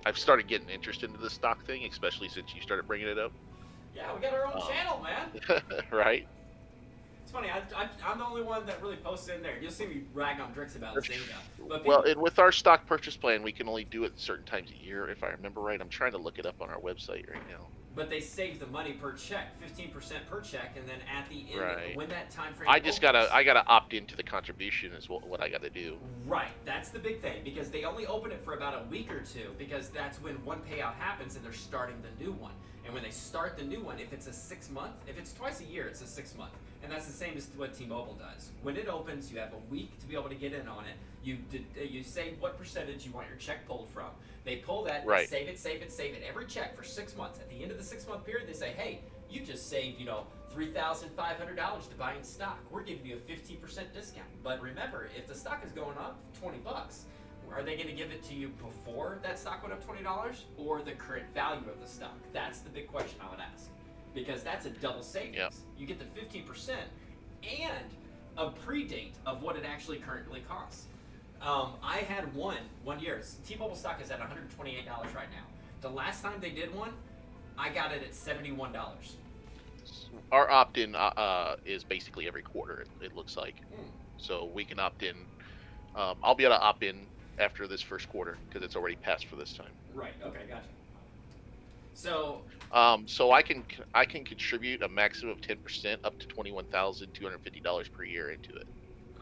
I've started getting interested into the stock thing, especially since you started bringing it up. Yeah, we got our own channel, man. Right. It's funny. I'm the only one that really posts in there. You'll see me rag on Drix about Zynga. But Well, and with our stock purchase plan, we can only do it certain times a year, if I remember right. I'm trying to look it up on our website right now. But they save the money per check, 15% per check, and then at the end, Right. when that time frame I just opens- gotta opt into the contribution is what I gotta do. Right, that's the big thing, because they only open it for about a week or two, because that's when one payout happens and they're starting the new one. And when they start the new one, if it's a 6 month, if it's twice a year, it's a 6 month. And that's the same as what T-Mobile does. When it opens, you have a week to be able to get in on it. You say what percentage you want your check pulled from. They pull that, they Right. save it, every check for 6 months. At the end of the 6 month period, they say, hey, you just saved, $3,500 to buy in stock. We're giving you a 15% discount. But remember, if the stock is going up $20, are they going to give it to you before that stock went up $20 or the current value of the stock? That's the big question I would ask, because that's a double savings. Yep. You get the 15% and a predate of what it actually currently costs. I had one year. T-Mobile stock is at $128 right now. The last time they did one, I got it at $71. Our opt-in is basically every quarter. It looks like, Hmm. so we can opt in. I'll be able to opt in after this first quarter because it's already passed for this time. Right. Okay. Gotcha. So So I can contribute a maximum of 10% up to $21,250 per year into it.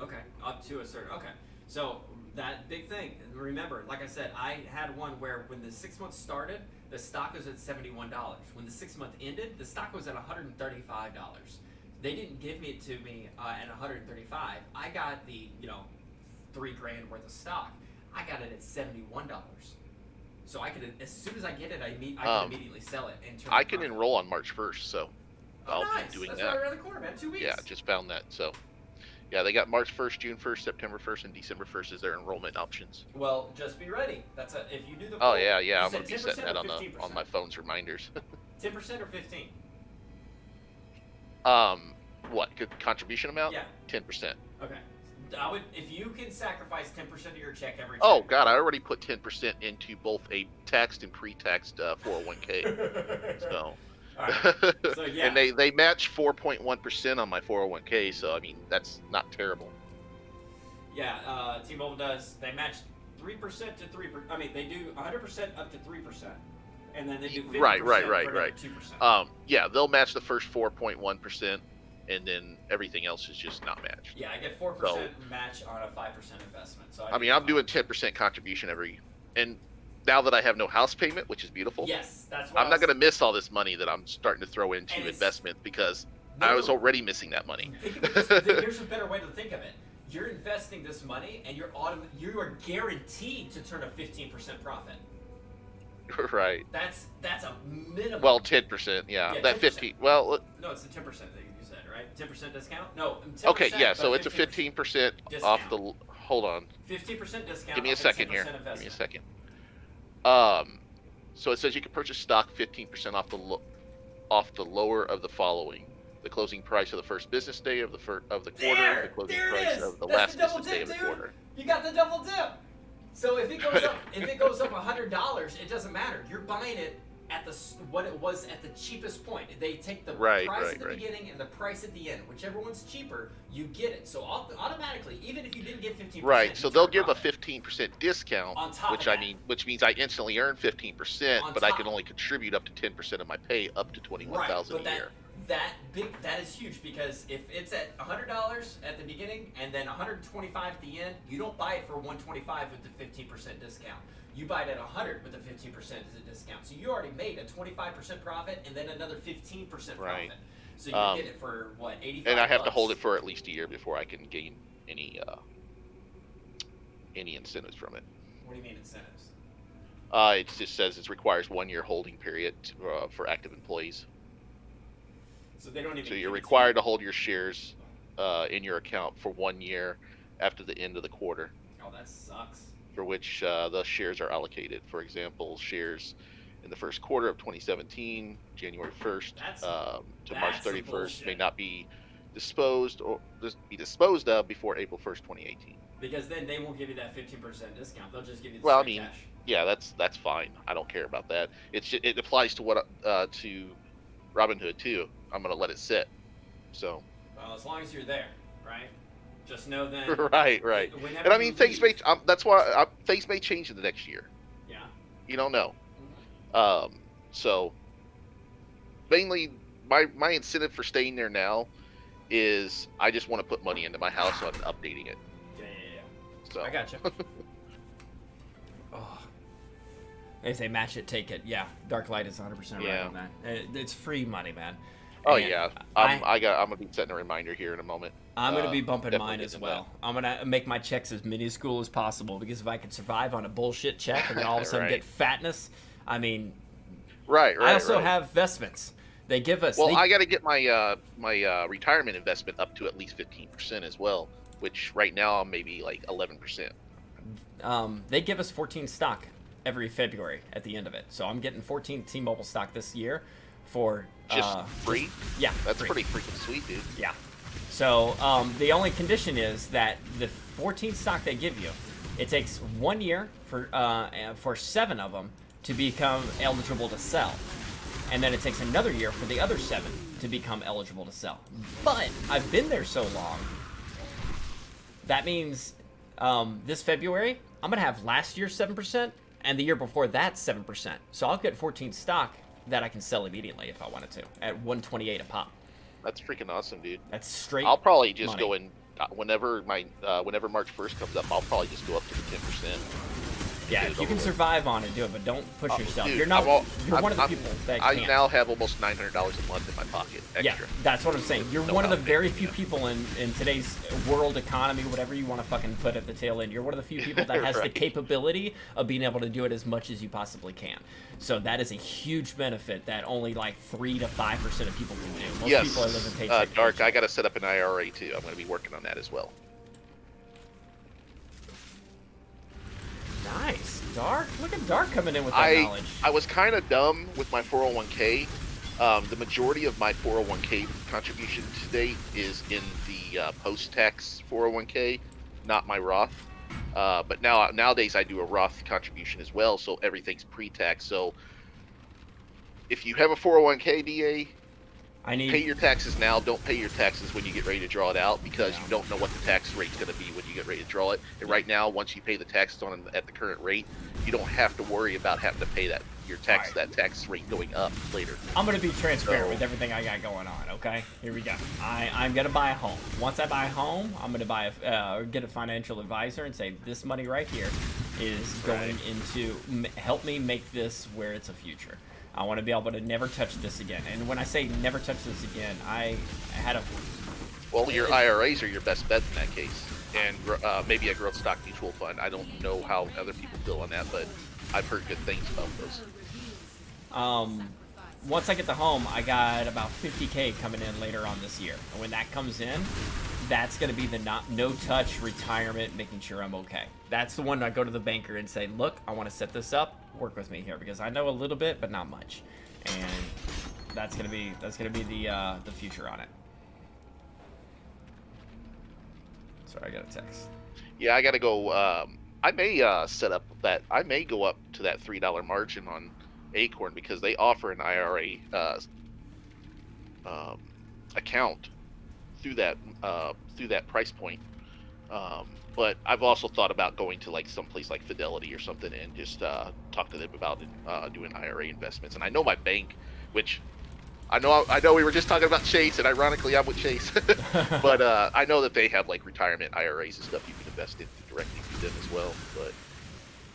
okay, up to a certain. Okay. So that big thing. Remember, like I said, I had one where when the 6 months started, the stock was at $71. When the 6 month ended, the stock was at $135. They didn't give it to me at $135. I got the $3,000 worth of stock. I got it at $71. So I could, as soon as I get it, I can immediately sell it and turn. I the can profit. enroll on March 1st, so Oh, I'll nice. be doing That's that. right around the corner, man. 2 weeks. Yeah, just found that. So, yeah, they got March 1st, June 1st, September 1st, and December 1st as their enrollment options. Well, just be ready. If you do the. Oh full- yeah, you I'm said gonna be 10% setting that or on 15%? my phone's reminders. 10% or 15. What contribution amount? Yeah. 10%. Okay. I would, if you can sacrifice 10% of your check every. Oh check. God, I already put 10% into both a taxed and pre-taxed 401k. So. All right. So yeah. And they match 4.1% on my 401k, so I mean that's not terrible. Yeah. T-Mobile does. They match 3% to 3%. I mean, they do 100% up to 3%, and then they do 50% Right, for another right. 2%. Yeah, they'll match the first 4.1%, and then everything else is just not matched. Yeah, I get 4% match on a 5% investment. So I mean, I'm doing 10% contribution and now that I have no house payment, which is beautiful. Yes, that's why I'm not going to miss all this money that I'm starting to throw into And it's- investment because No, I was no. already missing that money. Think of it this, here's a better way to think of it. You're investing this money, and you are guaranteed to turn a 15% profit. Right. That's a minimum. Well, 10%. Yeah, Yeah, that 10%. 15. Well, no, it's the 10% that you said, right? 10% discount? No, 10%. okay. Yeah. but So it's a 15% off discount. the. Hold on. 15% discount. Give me a off second 10% here. Give investment. me a second. So it says you can purchase stock 15% off the lower of the following: the closing price of the first business day of the quarter, the closing there it price is. of the That's last the double business day of dip, the dude. quarter. You got the double dip. So if it goes up $100, it doesn't matter. You're buying it at what it was at the cheapest point. They take the Right, price right, at the right. beginning and the price at the end. Whichever one's cheaper, you get it. So automatically, even if you didn't get 15%, Right. So you they'll turn give a profit. 15% discount, On top of which that. which means I instantly earn 15%, On but I top. can only contribute up to 10% of my pay, up to $21,000 but a year. that is huge, because if it's at $100 at the beginning and then $125 at the end, you don't buy it for $125 with the 15% discount. You buy it at $100 with the 15% as a discount. So you already made a 25% profit and then another 15% profit. Right. So you get it for what, 85? And I have to bucks? hold it for at least a year before I can gain any incentives from it. What do you mean incentives? It just says it requires 1 year holding period for active employees. So they don't even. So give you're it to required to hold your shares in your account for 1 year after the end of the quarter. you. Oh, that sucks. for which the shares are allocated. For example, shares in the first quarter of 2017, January 1st to March that's some 31st, may bullshit. not be disposed of before April 1st, 2018. Because then they won't give you that 15% discount. They'll just give you the Well, I straight mean, cash. yeah, that's fine. I don't care about that. It applies to what to Robinhood too. I'm gonna let it sit. So. Well, as long as you're there, right? Just know then. right. Whenever And I you mean, things leave- may. That's why things may change in the next year. Yeah. You don't know. So mainly, my incentive for staying there now is I just want to put money into my house, so I'm updating it. Yeah. So I got you. Oh. They say match it, take it. Yeah, Dark Light is 100% right Yeah. on that. It's free money, man. Oh And yeah, I- I'm gonna be setting a reminder here in a moment. I'm going to be bumping definitely mine as getting well. I'm going to make my checks as minuscule as possible because if I could survive on a bullshit check and then all of a sudden Right. get fatness, I mean, Right. I also right. have vestments. They give us. Well, they, I got to get my my retirement investment up to at least 15% as well, which right now I'm maybe like 11%. They give us 14 stock every February at the end of it. So I'm getting 14 T-Mobile stock this year for Just free? Yeah, That's free. pretty freaking sweet, dude. Yeah. So the only condition is that the 14 stock they give you, it takes 1 year for 7 of them to become eligible to sell, and then it takes another year for the other 7 to become eligible to sell. But I've been there so long. That means this February I'm gonna have last year's 7% and the year before that 7%. So I'll get 14 stock that I can sell immediately if I wanted to at 128 a pop. That's freaking awesome, dude. That's straight. I'll probably just money. go in whenever whenever March 1st comes up. I'll probably just go up to the 10%. Yeah, Get if it you can over with. survive on it, do it, but don't push yourself. Dude, You're not. You're I'm- one of the I'm- people that I can't. now have almost $900 a month in my pocket Yeah, extra. that's what I'm saying. You're No one of the doubt, very yeah. few people in today's world economy, whatever you want to fucking put at the tail end. You're one of the few people that has the Right. capability of being able to do it as much as you possibly can. So that is a huge benefit that only like 3 to 5% of people can do. Most Yes, people are living paycheck to Dark. paycheck. I got to set up an IRA too. I'm going to be working on that as well. Nice, Dark. Look at Dark coming in with that knowledge. I was kind of dumb with my 401k. The majority of my 401k contribution to date is in the post-tax 401k, not my Roth. But nowadays I do a Roth contribution as well, so everything's pre-tax. So if you have a 401k, DA, I need. pay your taxes now. Don't pay your taxes when you get ready to draw it out because you don't know what the tax rate's going to be when you get ready to draw it. And right now, once you pay the taxes on at the current rate, you don't have to worry about having to pay that tax rate going up later. I'm gonna be transparent So- with everything I got going on. Okay, here we go. I'm gonna buy a home. Once I buy a home, I'm gonna buy get a financial advisor and say this money right here is going into help me make this where it's a future. I want to be able to never touch this again. And when I say never touch this again, I had a Well, your IRAs are your best bet in that case, and maybe a growth stock mutual fund. I don't know how other people feel on that, but I've heard good things about those. once I get the home, I got about 50K coming in later on this year. And when that comes in, that's going to be the no touch retirement, making sure I'm okay. That's the one I go to the banker and say, look, I want to set this up. Work with me here because I know a little bit, but not much. And that's going to be the future on it. Sorry, I got a text. Yeah, I got to go. I may set up that. I may go up to that $3 margin on Acorn because they offer an IRA account through that price point. But I've also thought about going to like someplace like Fidelity or something and just talk to them about doing IRA investments. And I know my bank, which I know we were just talking about Chase, and ironically I'm with Chase, but I know that they have like retirement IRAs and stuff you can invest in directly through them as well. But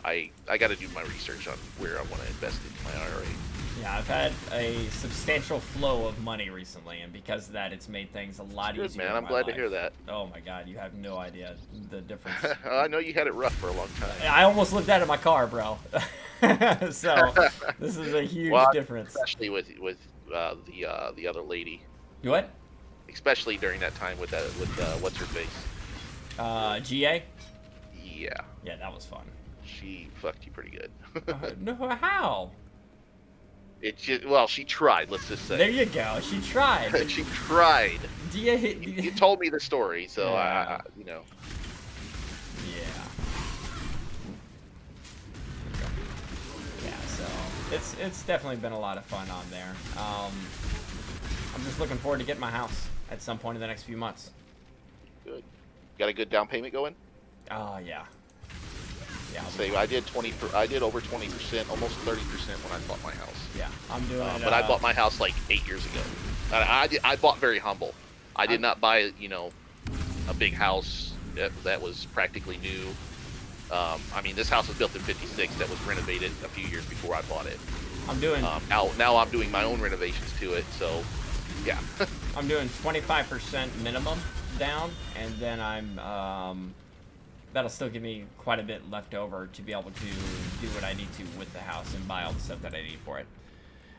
I got to do my research on where I want to invest into my IRA. Yeah, I've had a substantial flow of money recently, and because of that, it's made things a lot Good, easier. man. in I'm my glad to life. hear that. Oh my God, you have no idea the difference. I know you had it rough for a long time. I almost lived out of my car, bro. So this is a huge Well, difference. especially with the other lady, You what? especially during that time with what's her face. GA? Yeah. Yeah, that was fun. She fucked you pretty good. No, how? It just, well, she tried. Let's just say. There you go. She tried. She tried. Do you, You told me the story, so Yeah. you know. Yeah. Yeah, so it's definitely been a lot of fun on there. I'm just looking forward to getting my house at some point in the next few months. Good. Got a good down payment going? Oh yeah. Yeah. Say I did I did over 20%, almost 30% when I bought my house. Yeah. I'm doing. But I bought my house like 8 years ago. I bought very humble. I did not buy, you know, a big house that was practically new. I mean, this house was built in '56. That was renovated a few years before I bought it. I'm doing. Now I'm doing my own renovations to it. So, yeah. I'm doing 25% minimum down, and then that'll still give me quite a bit left over to be able to do what I need to with the house and buy all the stuff that I need for it.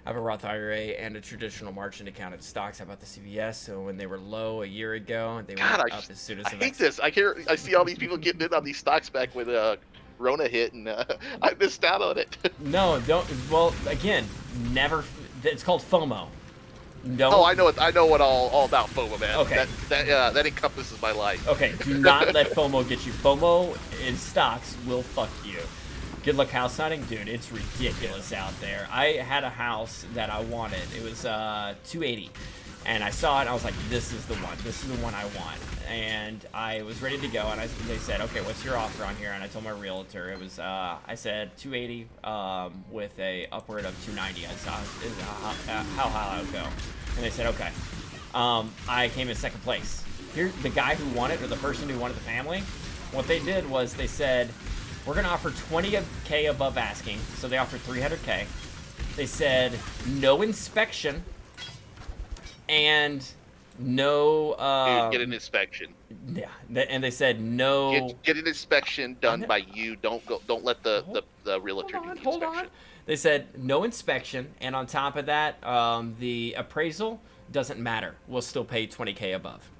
I have a Roth IRA and a traditional margin account at stocks. I bought the CVS, so when they were low a year ago, they God, went up as soon as I hate this. I see all these people getting in on these stocks back when Rona hit, and I missed out on it. No, don't. Well, again, never. It's called FOMO. No. Oh, I know it. I know what all about FOMO, man. Okay. That encompasses my life. Okay, do not let FOMO get you. FOMO in stocks will fuck you. Good luck house hunting, dude. It's ridiculous out there. I had a house that I wanted. It was 280, and I saw it. And I was like, "This is the one. This is the one I want." And I was ready to go. And they said, "Okay, what's your offer on here?" And I told my realtor it was. I said 280 with a upward of 290. I saw how high I would go, and they said, "Okay." I came in second place. Here, the guy who won it, or the person who won it, the family. What they did was they said, we're going to offer 20K above asking. So they offered 300K. They said no inspection and no... Dude, get an inspection. Yeah, and they said no... Get an inspection done by you. Don't let the realtor do the inspection. Hold on. They said no inspection, and on top of that, the appraisal doesn't matter. We'll still pay 20K above.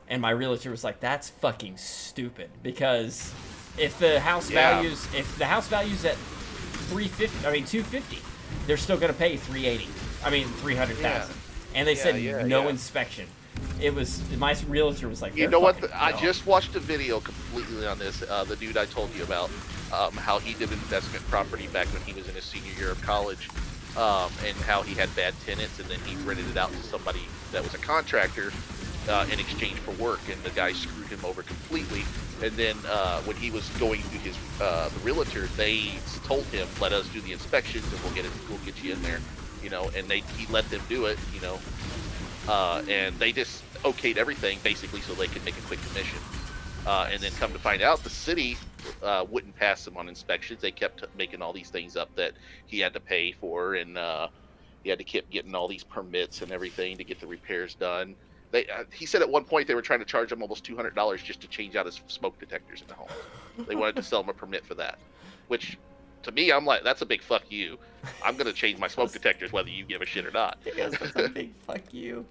And my realtor was like, "That's fucking stupid." Because if the house values at 250, they're still gonna pay 300,000. Yeah. And they said no yeah. inspection. It was my realtor was like, You know what? I just watched a video completely on this. The dude I told you about, how he did investment property back when he was in his senior year of college, and how he had bad tenants, and then he rented it out to somebody that was a contractor. In exchange for work, and the guy screwed him over completely. And then when he was going to his the realtor, they told him, "Let us do the inspections, and we'll get you in there," you know. And he let them do it, you know. And they just okayed everything basically so they could make a quick commission. And then come to find out, the city wouldn't pass him on inspections. They kept making all these things up that he had to pay for, and he had to keep getting all these permits and everything to get the repairs done. He said at one point they were trying to charge him almost $200 just to change out his smoke detectors in the home. They wanted to sell him a permit for that, which to me, I'm like, that's a big fuck you. I'm going to change my smoke detectors whether you give a shit or not. Yes, that's a big fuck you.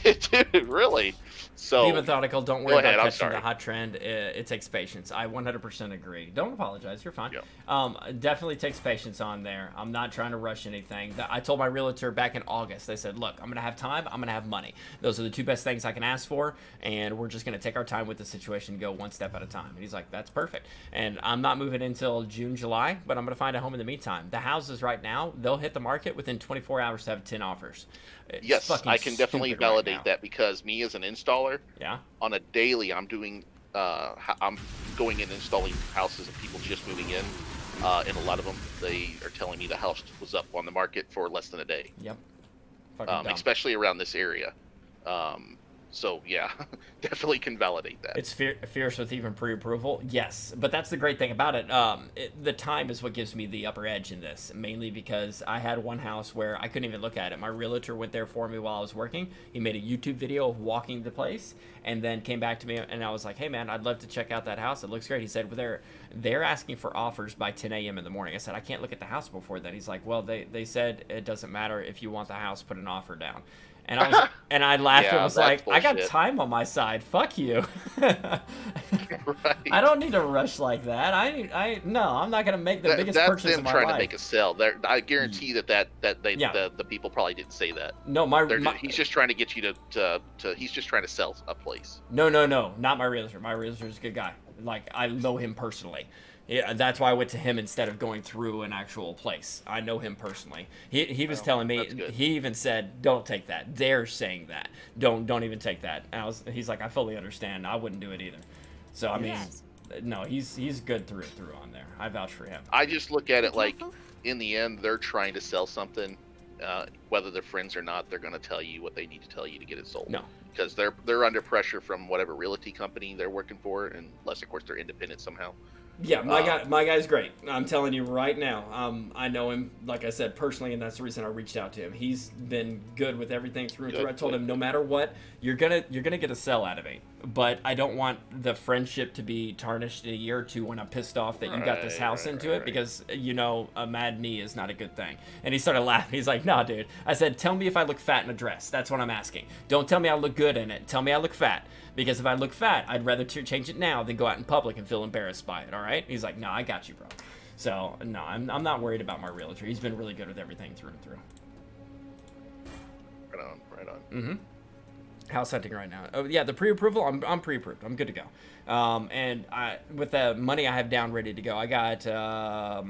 Dude, really? So Be methodical. Don't worry ahead, about I'm catching sorry. the hot trend. It takes patience. I 100% agree. Don't apologize. You're fine. Yeah. Definitely takes patience on there. I'm not trying to rush anything. I told my realtor back in August. They said, "Look, I'm going to have time. I'm going to have money. Those are the two best things I can ask for, and we're just going to take our time with the situation and go one step at a time." And he's like, "That's perfect." And I'm not moving until June, July, but I'm going to find a home in the meantime. The houses right now, they'll hit the market within 24 hours to have 10 offers. It's yes, fucking I can definitely stupid right validate now. that, because me as an installer, Yeah. on a daily, I'm doing, I'm going in and installing houses of people just moving in, and a lot of them, they are telling me the house was up on the market for less than a day, Yep. Fucking dumb. especially around this area. So yeah, definitely can validate that. It's fierce with even pre-approval. Yes, but that's the great thing about it. The time is what gives me the upper edge in this, mainly because I had one house where I couldn't even look at it. My realtor went there for me while I was working. He made a YouTube video of walking the place, and then came back to me, and I was like, "Hey man, I'd love to check out that house. It looks great." He said, "Well, they're asking for offers by 10 a.m. in the morning." I said, "I can't look at the house before then." He's like, "Well, they said it doesn't matter if you want the house, put an offer down." And I laughed Yeah, and was that's like, I got bullshit. time on my side. Fuck you. Right. I don't need to rush like that. No, I'm not gonna make the biggest That's purchase them of my trying life. to make a sell. I guarantee that Yeah. the people probably didn't say that. No, He's just trying to get you to he's just trying to sell a place. No, not my realtor. My realtor is a good guy. Like, I know him personally. Yeah, that's why I went to him instead of going through an actual place. I know him personally. He was telling me. that's good. He even said, "Don't take that." They're saying that. Don't even take that. And he's like, I fully understand. I wouldn't do it either. So I mean, Yes. no, he's good through on there. I vouch for him. I just look at it like, careful. in the end, they're trying to sell something. Whether they're friends or not, they're going to tell you what they need to tell you to get it sold. No. Because they're under pressure from whatever realty company they're working for, unless of course they're independent somehow. Yeah, my guy's great. I'm telling you right now. I know him, like I said, personally, and that's the reason I reached out to him. He's been good with everything through and through. I told him, no matter what, you're gonna get a sell out of it. But I don't want the friendship to be tarnished in a year or two when I'm pissed off that you got this house into it, because a mad knee is not a good thing. And he started laughing. He's like, "Nah, dude." I said, "Tell me if I look fat in a dress. That's what I'm asking. Don't tell me I look good in it. Tell me I look fat." Because if I look fat, I'd rather change it now than go out in public and feel embarrassed by it, all right? He's like, "No, I got you, bro." So, no, I'm not worried about my realtor. He's been really good with everything through and through. Right on. Mm-hmm. House hunting right now. Oh, yeah, the pre-approval, I'm pre-approved. I'm good to go. And with the money I have down ready to go, I got, I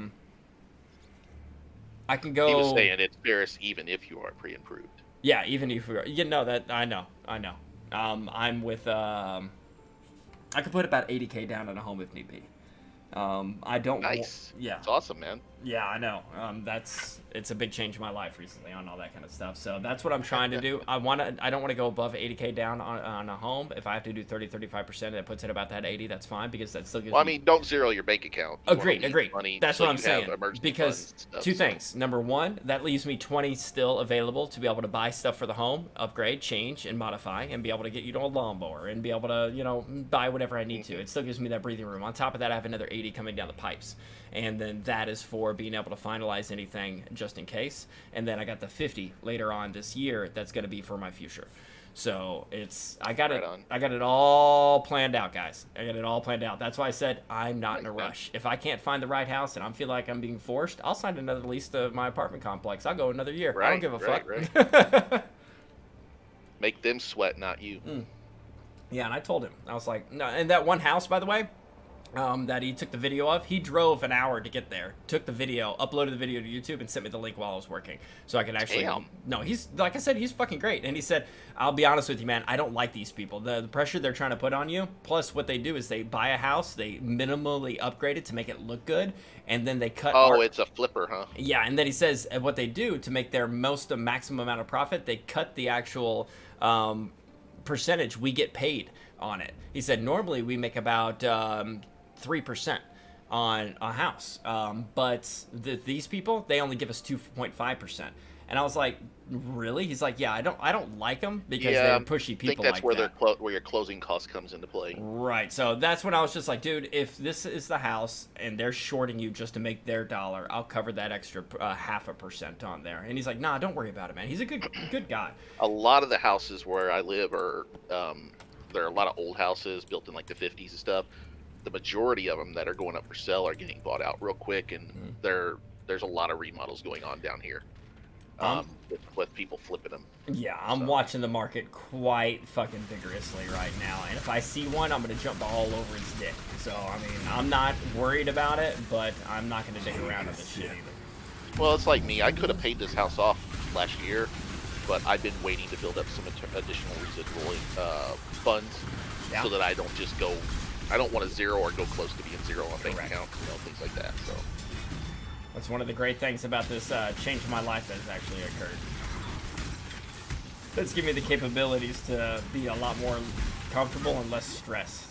can go... He was saying it's Ferris even if you are pre-approved. Yeah, even if we are... that, I know. I'm with, I could put about 80K down on a home if need be. I don't... Nice. Yeah. It's awesome, man. Yeah, I know. It's a big change in my life recently on all that kind of stuff. So that's what I'm trying to do. I don't want to go above 80K down on a home. If I have to do 30-35%, that puts it about that 80. That's fine, because that still gives Well, I me... mean, don't zero your bank account. You wanna Agreed. leave money That's so what I'm you have saying. emergency Because funds and stuff, two so- things. Number one, that leaves me 20 still available to be able to buy stuff for the home, upgrade, change, and modify, and be able to get a lawnmower, and be able to buy whatever I need to. It still gives me that breathing room. On top of that, I have another 80 coming down the pipes, and then that is for being able to finalize anything just in case. And then I got the 50 later on this year that's going to be for my future. So I got it all planned out, guys. I got it all planned out. That's why I said I'm not in a rush. If I can't find the right house and I feel like I'm being forced, I'll sign another lease to my apartment complex. I'll go another year. I don't give a fuck. Right. Make them sweat, not you. Yeah, and I told him. I was like, no. And that one house, by the way, that he took the video of, he drove an hour to get there, took the video, uploaded the video to YouTube, and sent me the link while I was working, so I could actually... Damn. No, he's, like I said, he's fucking great. And he said, I'll be honest with you, man, I don't like these people. The pressure they're trying to put on you, plus what they do is they buy a house, they minimally upgrade it to make it look good, and then they cut... It's a flipper, huh? Yeah, and then he says what they do to make their maximum amount of profit, they cut the actual percentage we get paid on it. He said normally we make about 3% on a house, but these people, they only give us 2.5%. And I was like, really? He's like, yeah, I don't like them because they're pushy people. I think that's like where your closing cost comes into play. Right. So that's when I was just like, dude, if this is the house and they're shorting you just to make their dollar, I'll cover that extra 0.5% on there. And he's like, nah, don't worry about it, man. He's a good guy. A lot of the houses where I live are there are a lot of old houses built in like the 50s and stuff. The majority of them that are going up for sale are getting bought out real quick, and there's a lot of remodels going on down here. With people flipping them. Yeah, I'm watching the market quite fucking vigorously right now, and if I see one, I'm gonna jump all over its dick. So I mean, I'm not worried about it, but I'm not gonna dig around on this shit either. Well, it's like me. I could have paid this house off last year, but I've been waiting to build up some additional residual funds so that I don't just go. I don't want to zero or go close to being zero on bank account, things like that. So. That's one of the great things about this change in my life that has actually occurred. It's given me the capabilities to be a lot more comfortable and less stressed.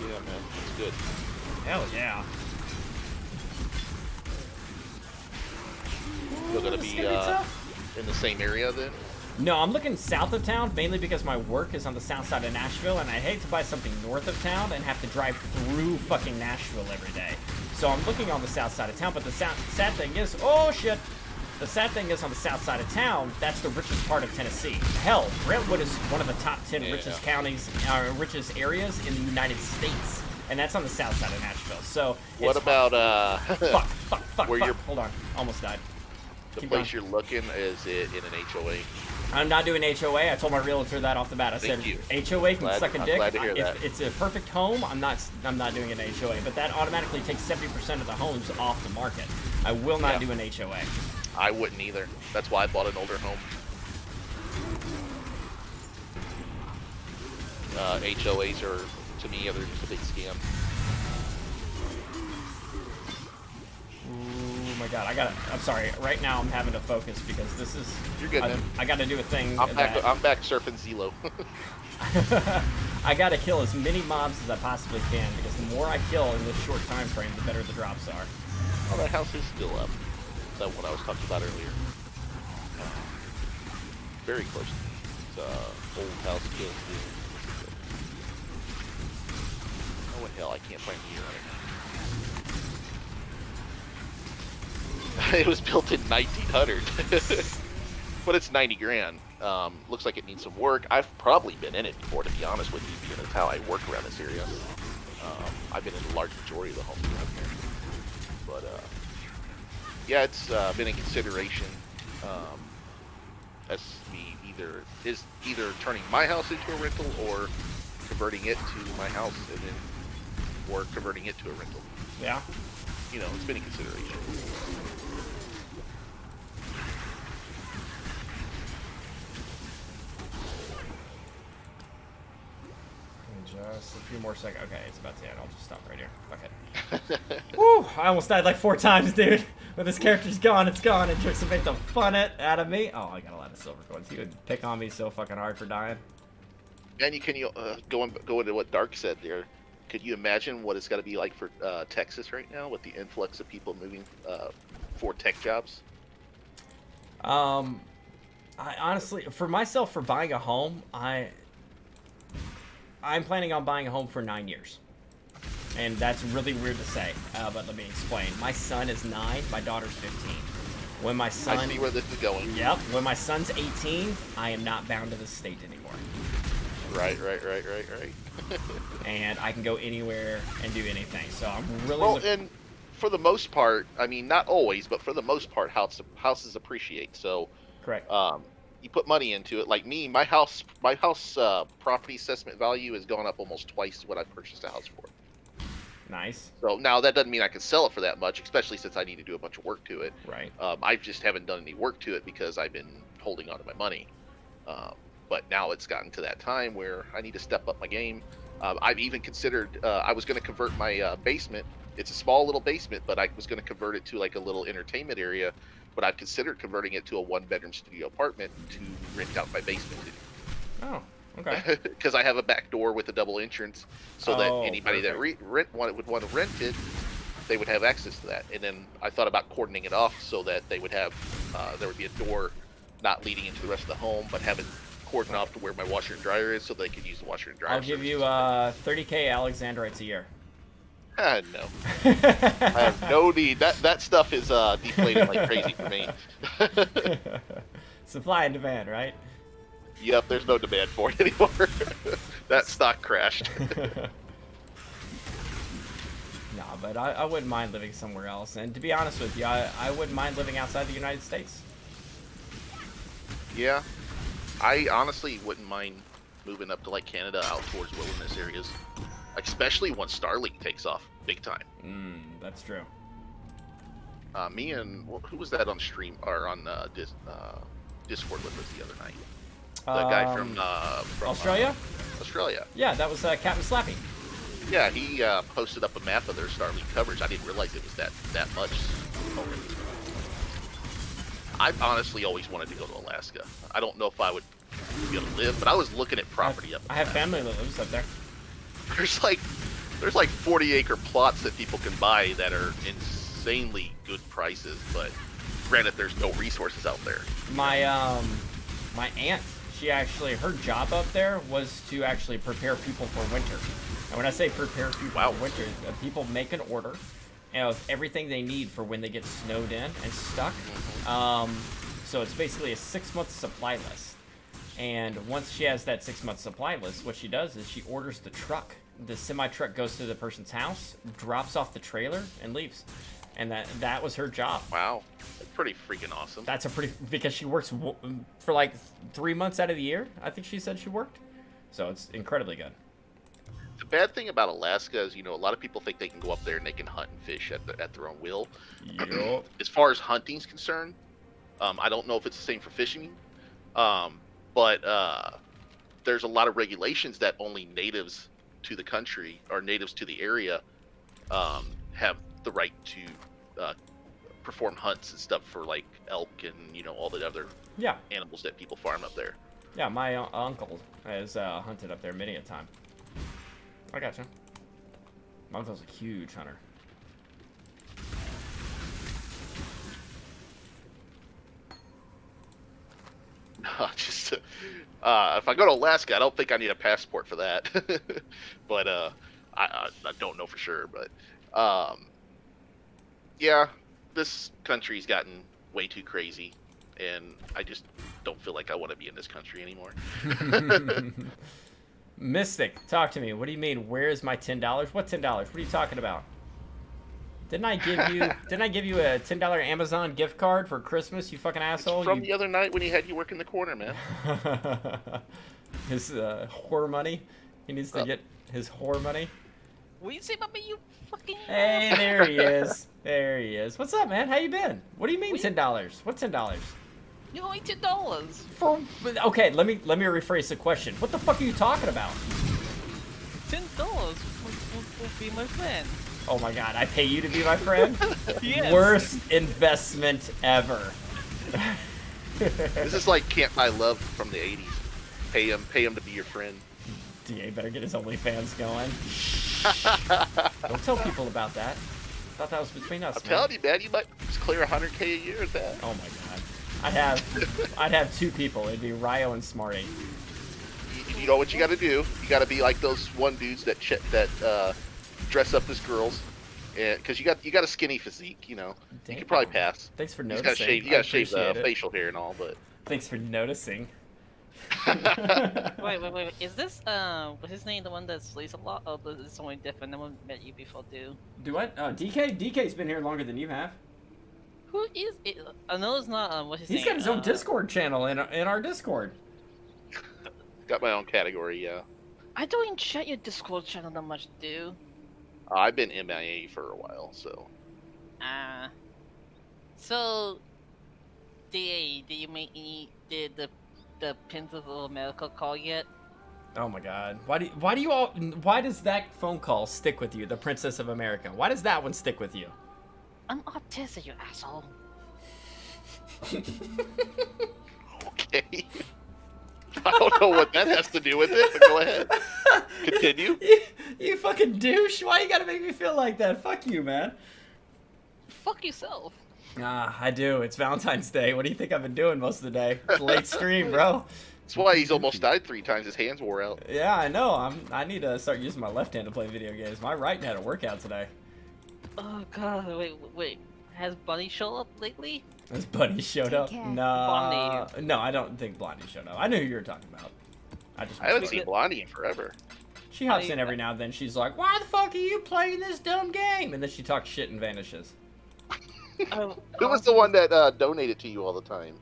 Yeah, man, it's good. Hell yeah. You're gonna be in the same area then? No, I'm looking south of town, mainly because my work is on the south side of Nashville, and I hate to buy something north of town and have to drive through fucking Nashville every day. So I'm looking on the south side of town, but the sad thing is, oh shit, the sad thing is on the south side of town, that's the richest part of Tennessee. Hell, Brentwood is one of the top 10 richest counties, richest areas in the United States. And that's on the south side of Nashville. So What about fuck, where you're- hold on, almost died. the Keep place going. you're looking? Is it in an HOA? I'm not doing HOA. I told my realtor that off the bat. I Thank said you. HOA can Glad- suck a I'm dick. glad to hear If that. it's a perfect home, I'm not doing an HOA. But that automatically takes 70% of the homes off the market. I will not Yeah. do an HOA. I wouldn't either. That's why I bought an older home. HOAs are, to me, they're just a big scam. Oh my god, I'm sorry. Right now I'm having to focus because this is. You're good, man. I got to do a thing. I'm back. that- I'm back surfing Zelo. I got to kill as many mobs as I possibly can because the more I kill in this short time frame, the better the drops are. Oh, that house is still up. That one I was talking about earlier. Very close to me. It's old house still. Oh, what hell? I can't find the year on it. It was built in 1900. But it's 90 grand. Looks like it needs some work. I've probably been in it before, to be honest with you, because that's how I work around this area. I've been in the large majority of the homes around here. But, yeah, it's been in consideration as me either turning my house into a rental or converting it to my house and then or converting it to a rental. Yeah. You know, it's been in consideration. Just a few more seconds. Okay, it's about to end. I'll just stop right here. Okay. Woo! I almost died like 4 times, dude. When this character's gone, it's gone. And Tricks will make the fun out of me. Oh, I got a lot of silver coins. He would pick on me so fucking hard for dying. And you can go into what Dark said there. Could you imagine what it's got to be like for Texas right now with the influx of people moving for tech jobs? I honestly, for myself, for buying a home, I'm planning on buying a home for 9 years. And that's really weird to say, but let me explain. My son is 9, my daughter's 15. When my son... I see where this is going. Yep, when my son's 18, I am not bound to the state anymore. Right. And I can go anywhere and do anything. So I'm really... Well, and for the most part, I mean, not always, but for the most part, houses appreciate. So, Correct. you put money into it. Like me, my house property assessment value has gone up almost twice what I purchased a house for. Nice. So now that doesn't mean I can sell it for that much, especially since I need to do a bunch of work to it. Right. I just haven't done any work to it because I've been holding on to my money. But now it's gotten to that time where I need to step up my game. I've even considered, I was going to convert my basement. It's a small little basement, but I was going to convert it to like a little entertainment area. But I've considered converting it to a 1-bedroom studio apartment to rent out my basement to. Oh, okay. Because I have a back door with a double entrance, so that Oh, anybody perfect. that would want to rent it, they would have access to that. And then I thought about cordoning it off so that they would have, there would be a door not leading into the rest of the home, but have it cordoned off to where my washer and dryer is, so they could use the washer and dryer. I'll give you services. 30K Alexandrites a year. No, I have no need. That stuff is deflating like crazy for me. Supply and demand, right? Yep, there's no demand for it anymore. That stock crashed. No, but I wouldn't mind living somewhere else. And to be honest with you, I wouldn't mind living outside the United States. Yeah, I honestly wouldn't mind moving up to like Canada, out towards wilderness areas, especially once Starlink takes off big time. That's true. Me and who was that on stream or on Discord with us the other night? The guy from Australia? Australia. Yeah, that was Captain Slappy. Yeah, he posted up a map of their Starlink coverage. I didn't realize it was that much. I've honestly always wanted to go to Alaska. I don't know if I would be able to live, but I was looking at property up. I have family that lives up there. There's like 40-acre plots that people can buy that are insanely good prices, but granted, there's no resources out there. My my aunt, she actually, her job up there was to actually prepare people for winter. And when I say prepare people Wow. for winter, people make an order, of everything they need for when they get snowed in and stuck. So it's basically a 6-month supply list. And once she has that 6-month supply list, what she does is she orders the truck. The semi-truck goes to the person's house, drops off the trailer, and leaves. And that was her job. Wow, that's pretty freaking awesome. That's a pretty, because she works for like 3 months out of the year, I think she said she worked. So it's incredibly good. The bad thing about Alaska is, a lot of people think they can go up there and they can hunt and fish at their own will. Yup. As far as hunting's concerned, I don't know if it's the same for fishing, but there's a lot of regulations that only natives to the country or natives to the area have the right to perform hunts and stuff for like elk and all the other animals that people farm up there. Yeah, my uncle has hunted up there many a time. I gotcha. My uncle's a huge hunter. Just if I go to Alaska, I don't think I need a passport for that. But I don't know for sure. But yeah, this country's gotten way too crazy, and I just don't feel like I want to be in this country anymore. Mystic, talk to me. What do you mean? Where is my $10? What $10? What are you talking about? Didn't I give you a $10 Amazon gift card for Christmas, you fucking asshole? From the other night when he had you work in the corner, man. His whore money. He needs to get his whore money. What you say about me, you fucking... Hey, there he is. There he is. What's up, man? How you been? What do you mean $10? What $10? You owe me $10. For okay, let me rephrase the question. What the fuck are you talking about? $10 will be my friend. Oh my god, I pay you to be my friend? Yes. Worst investment ever. This is like Can't Buy Love from the 80s. Pay him to be your friend. DA better get his OnlyFans going. Don't tell people about that. Thought that was between us, I'm man. telling you, man, you might just clear $100K a year at that. Oh my god. I'd have 2 people. It'd be Ryo and Smarty. You know what you got to do? You got to be like those one dudes that dress up as girls, and because you got a skinny physique, you Damn. could probably pass. Thanks for You noticing. just gotta shave the appreciate it. facial hair and all, but Thanks for noticing. Wait. Is this, what's his name, the one that sleeps a lot? Oh, this is someone different. No one met you before, too. Do what? DK? DK's been here longer than you have. Who is it? I know it's not, what's his name? He's got his own Discord channel in our Discord. got my own category. Yeah, I don't even check your Discord channel that much, dude. I've been MIA for a while, so. So, did you make any, did the Princess of America call yet? Oh my god. Why does that phone call stick with you, the Princess of America? Why does that one stick with you? I'm autistic, you asshole. Okay. I don't know what that has to do with it, but go ahead. Continue. You fucking douche. Why you gotta make me feel like that? Fuck you, man. Fuck yourself. I do. It's Valentine's Day. What do you think I've been doing most of the day? It's late stream, bro. That's why he's almost died 3 times. His hands wore out. Yeah, I know. I need to start using my left hand to play video games. My right had a workout today. Oh god, wait. Has Bunny shown up lately? Has Bunny showed up? care. No. Blondie. No, I don't think Blondie showed up. I knew who you were talking about. I haven't seen Blondie in forever. She hops in every now and then. She's like, "Why the fuck are you playing this dumb game?" And then she talks shit and vanishes. Who was the one that donated to you all the time?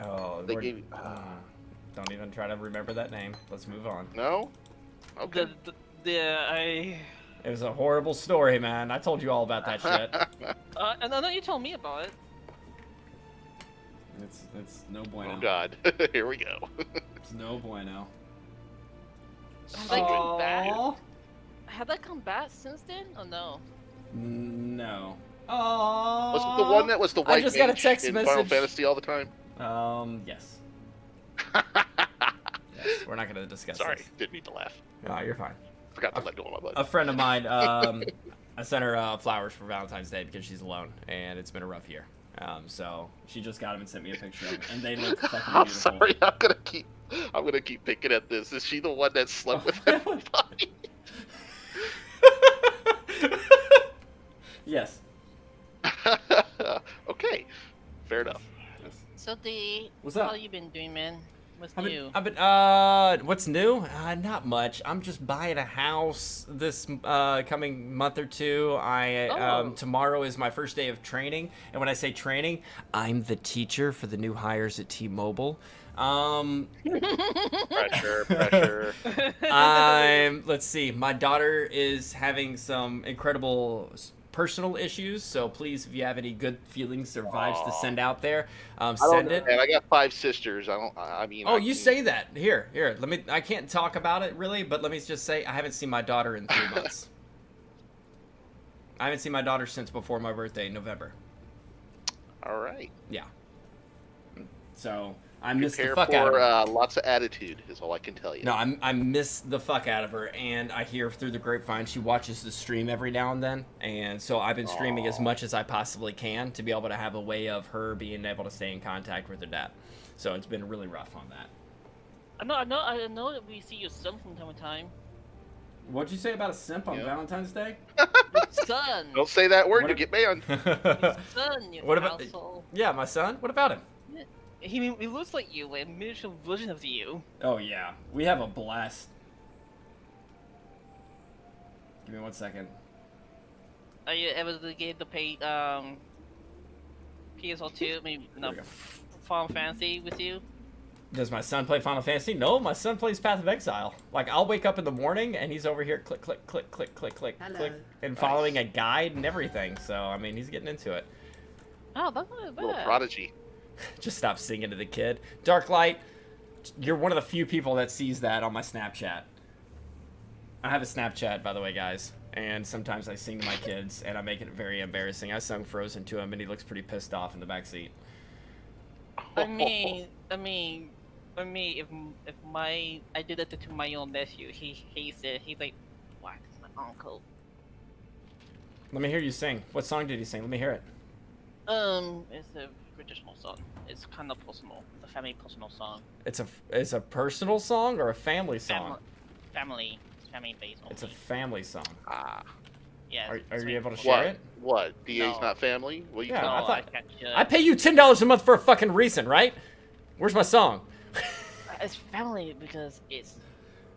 Oh, They gave you... don't even try to remember that name. Let's move on. No? Okay. It was a horrible story, man. I told you all about that shit. And I know you told me about it. It's no bueno. Oh god. Here we go. It's no bueno. Have they come back? Aw. Have they come back since then, or no? No. Oh. Was it the one that was the white just got a mage text in message. Final Fantasy all the time? Yes. Yes. We're not gonna discuss Sorry, this. didn't mean to laugh. No, you're fine. Forgot to let go of my A butt. friend of mine, I sent her flowers for Valentine's Day because she's alone, and it's been a rough year. So she just got them and sent me a picture of them, and they look fucking I'm beautiful. sorry. I'm gonna keep picking at this. Is she the one that slept with everybody? Yes. Fair enough. So the What's up? How you been doing, man? What's I've new? been, what's new? Not much. I'm just buying a house this coming month or two. Tomorrow is my first day of training, and when I say training, I'm the teacher for the new hires at T-Mobile. Pressure. Let's see. My daughter is having some incredible personal issues, so please, if you have any good feelings or vibes to send out there, send it. Man, I got 5 sisters. I mean. Oh, you say that. Here. Let me. I can't talk about it really, but let me just say I haven't seen my daughter in 3 months. I haven't seen my daughter since before my birthday in November. All right. Yeah. So I miss the Prepare fuck out of for her. lots of attitude is all I can tell you. No, I miss the fuck out of her, and I hear through the grapevine she watches the stream every now and then, and so I've been streaming as much as I possibly can to be able to have a way of her being able to stay in contact with her dad. So it's been really rough on that. I know that we see your son from time to time. What'd you say about a simp on Yeah. Valentine's Day? Son, Don't say that word, What you if- get banned. son, you What about- asshole. Yeah, my son. What about him? He looks like you, a miniature version of you. Oh yeah, we have a blast. Give me 1 second. Are you able to get the paid PSL2? Maybe no, we go. Final Fantasy with you? Does my son play Final Fantasy? No, my son plays Path of Exile. Like, I'll wake up in the morning and he's over here click, click, click, click, click, click, click, and following a guide and everything. So, I mean, he's getting into it. Oh, that's not Little bad. prodigy. Just stop singing to the kid. Darklight, you're one of the few people that sees that on my Snapchat. I have a Snapchat, by the way, guys. And sometimes I sing to my kids, and I make it very embarrassing. I sung Frozen to him, and he looks pretty pissed off in the back seat. I mean, if I did that to my own nephew, he's like, why? It's my uncle. Let me hear you sing. What song did he sing? Let me hear it. It's a traditional song. It's kind of personal. It's a family personal song. It's a personal song or a family song? Family based only. It's a family song. Ah. Yeah. Are it's you able to very- share What? it? What? DA's No. not family? What are you Yeah, No, talking I thought- can't share. I pay you $10 a month for a fucking reason, right? Where's my song? It's family because it's.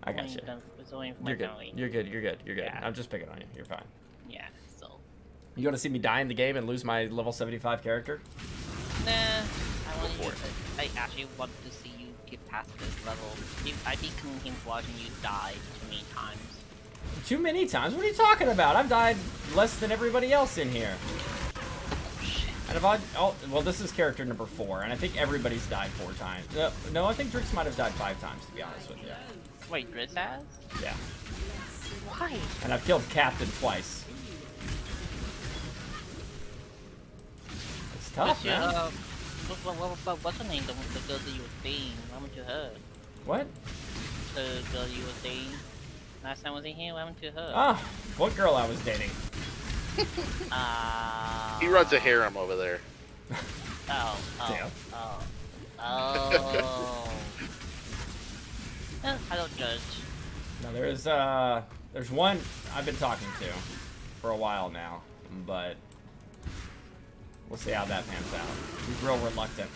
I got only you. done- It's only for my You're good. family. You're good. Yeah. I'm just picking on you. You're fine. Yeah. So. You want to see me die in the game and lose my level 75 character? Nah. I actually want to see you get past this level. I've been him watching you die too many times. Too many times? What are you talking about? I've died less than everybody else in here. And well, this is character number 4, and I think everybody's died 4 times. No, I think Drix might have died 5 times, to be honest with you. Wait, Driz has? Yeah. Why? And I've killed Captain twice. It's tough, But, man. what's her name? The girl that you were dating. What happened to her? What? The girl you were dating last time was in here. What happened to her? Ah, what girl I was dating? He runs a harem over there. Damn. I don't judge. No, there's one I've been talking to for a while now, but we'll see how that pans out. She's real reluctant.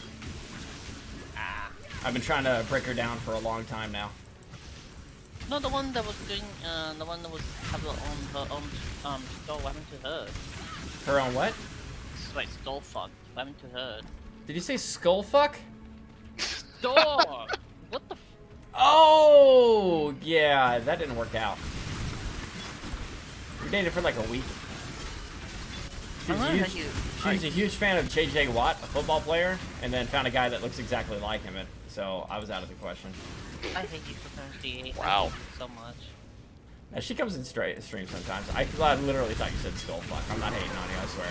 I've been trying to break her down for a long time now. No, the one that was doing, the one that was have her own store. What happened to her? Her own what? It's like store fuck. What happened to her? Did you say skullfuck? Store. What the? Oh, yeah, that didn't work out. We dated for like a week. She was a huge fan of J.J. Watt, a football player, and then found a guy that looks exactly like him, and so I was out of the question. I hate you sometimes, DA. Wow. I hate you so much. Now, she comes in stream sometimes. I literally thought you said skullfuck. I'm not hating on you, I swear.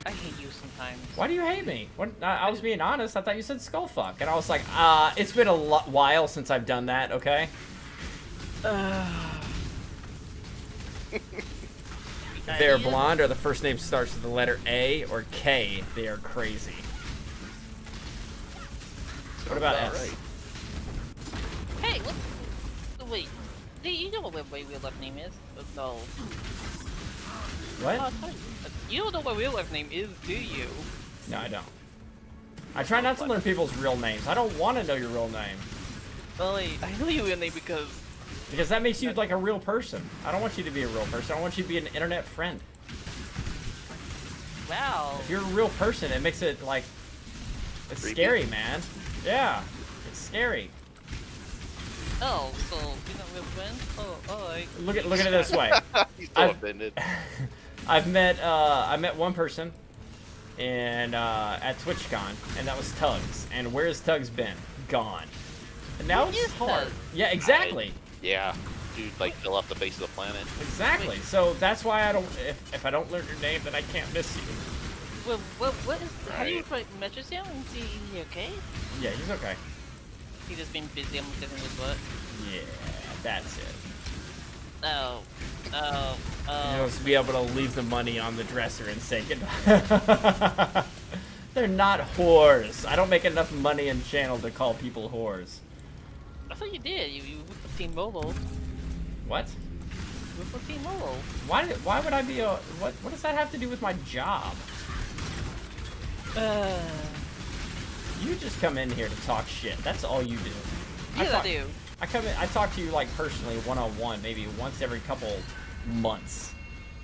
I hate you sometimes. Why do you hate me? What, I was being honest. I thought you said skullfuck, and I was like, it's been a while since I've done that. Okay. If they are blonde or the first name starts with the letter A or K, they are crazy. What about S? Right. Hey, what? Wait. Do you know what my real life name is? No. What? You don't know what my real life name is, do you? No, I don't. I try not to learn people's real names. I don't want to know your real name. Well, I know your real name because That makes you like a real person. I don't want you to be a real person. I want you to be an internet friend. wow. If you're a real person, it makes it like it's Creepy. scary, man. Yeah, it's scary. Oh, so you're not real friends? Oh, alright. Look at it this way. He's so I've- offended. I met one person and at TwitchCon, and that was Tugs. And where's Tugs been? Gone. And now Who it's is hard. Tugs? Yeah, exactly. Yeah, dude, like fell off the face of the planet. Exactly. So that's why I don't. If I don't learn your name, then I can't miss you. Well, what is? Have you Right. messaged him and see is he okay? Yeah, he's okay. He just been busy. I'm guessing with what? Yeah, that's it. Oh, You'll just be able to leave the money on the dresser and say goodbye. They're not whores. I don't make enough money in channel to call people whores. I thought you did. You work for T-Mobile. What? You work for T-Mobile. Why would I be a what does that have to do with my job? You just come in here to talk shit. That's all you do. Yes, I talk- do. I come in, I talk to you like personally one-on-one, maybe once every couple months.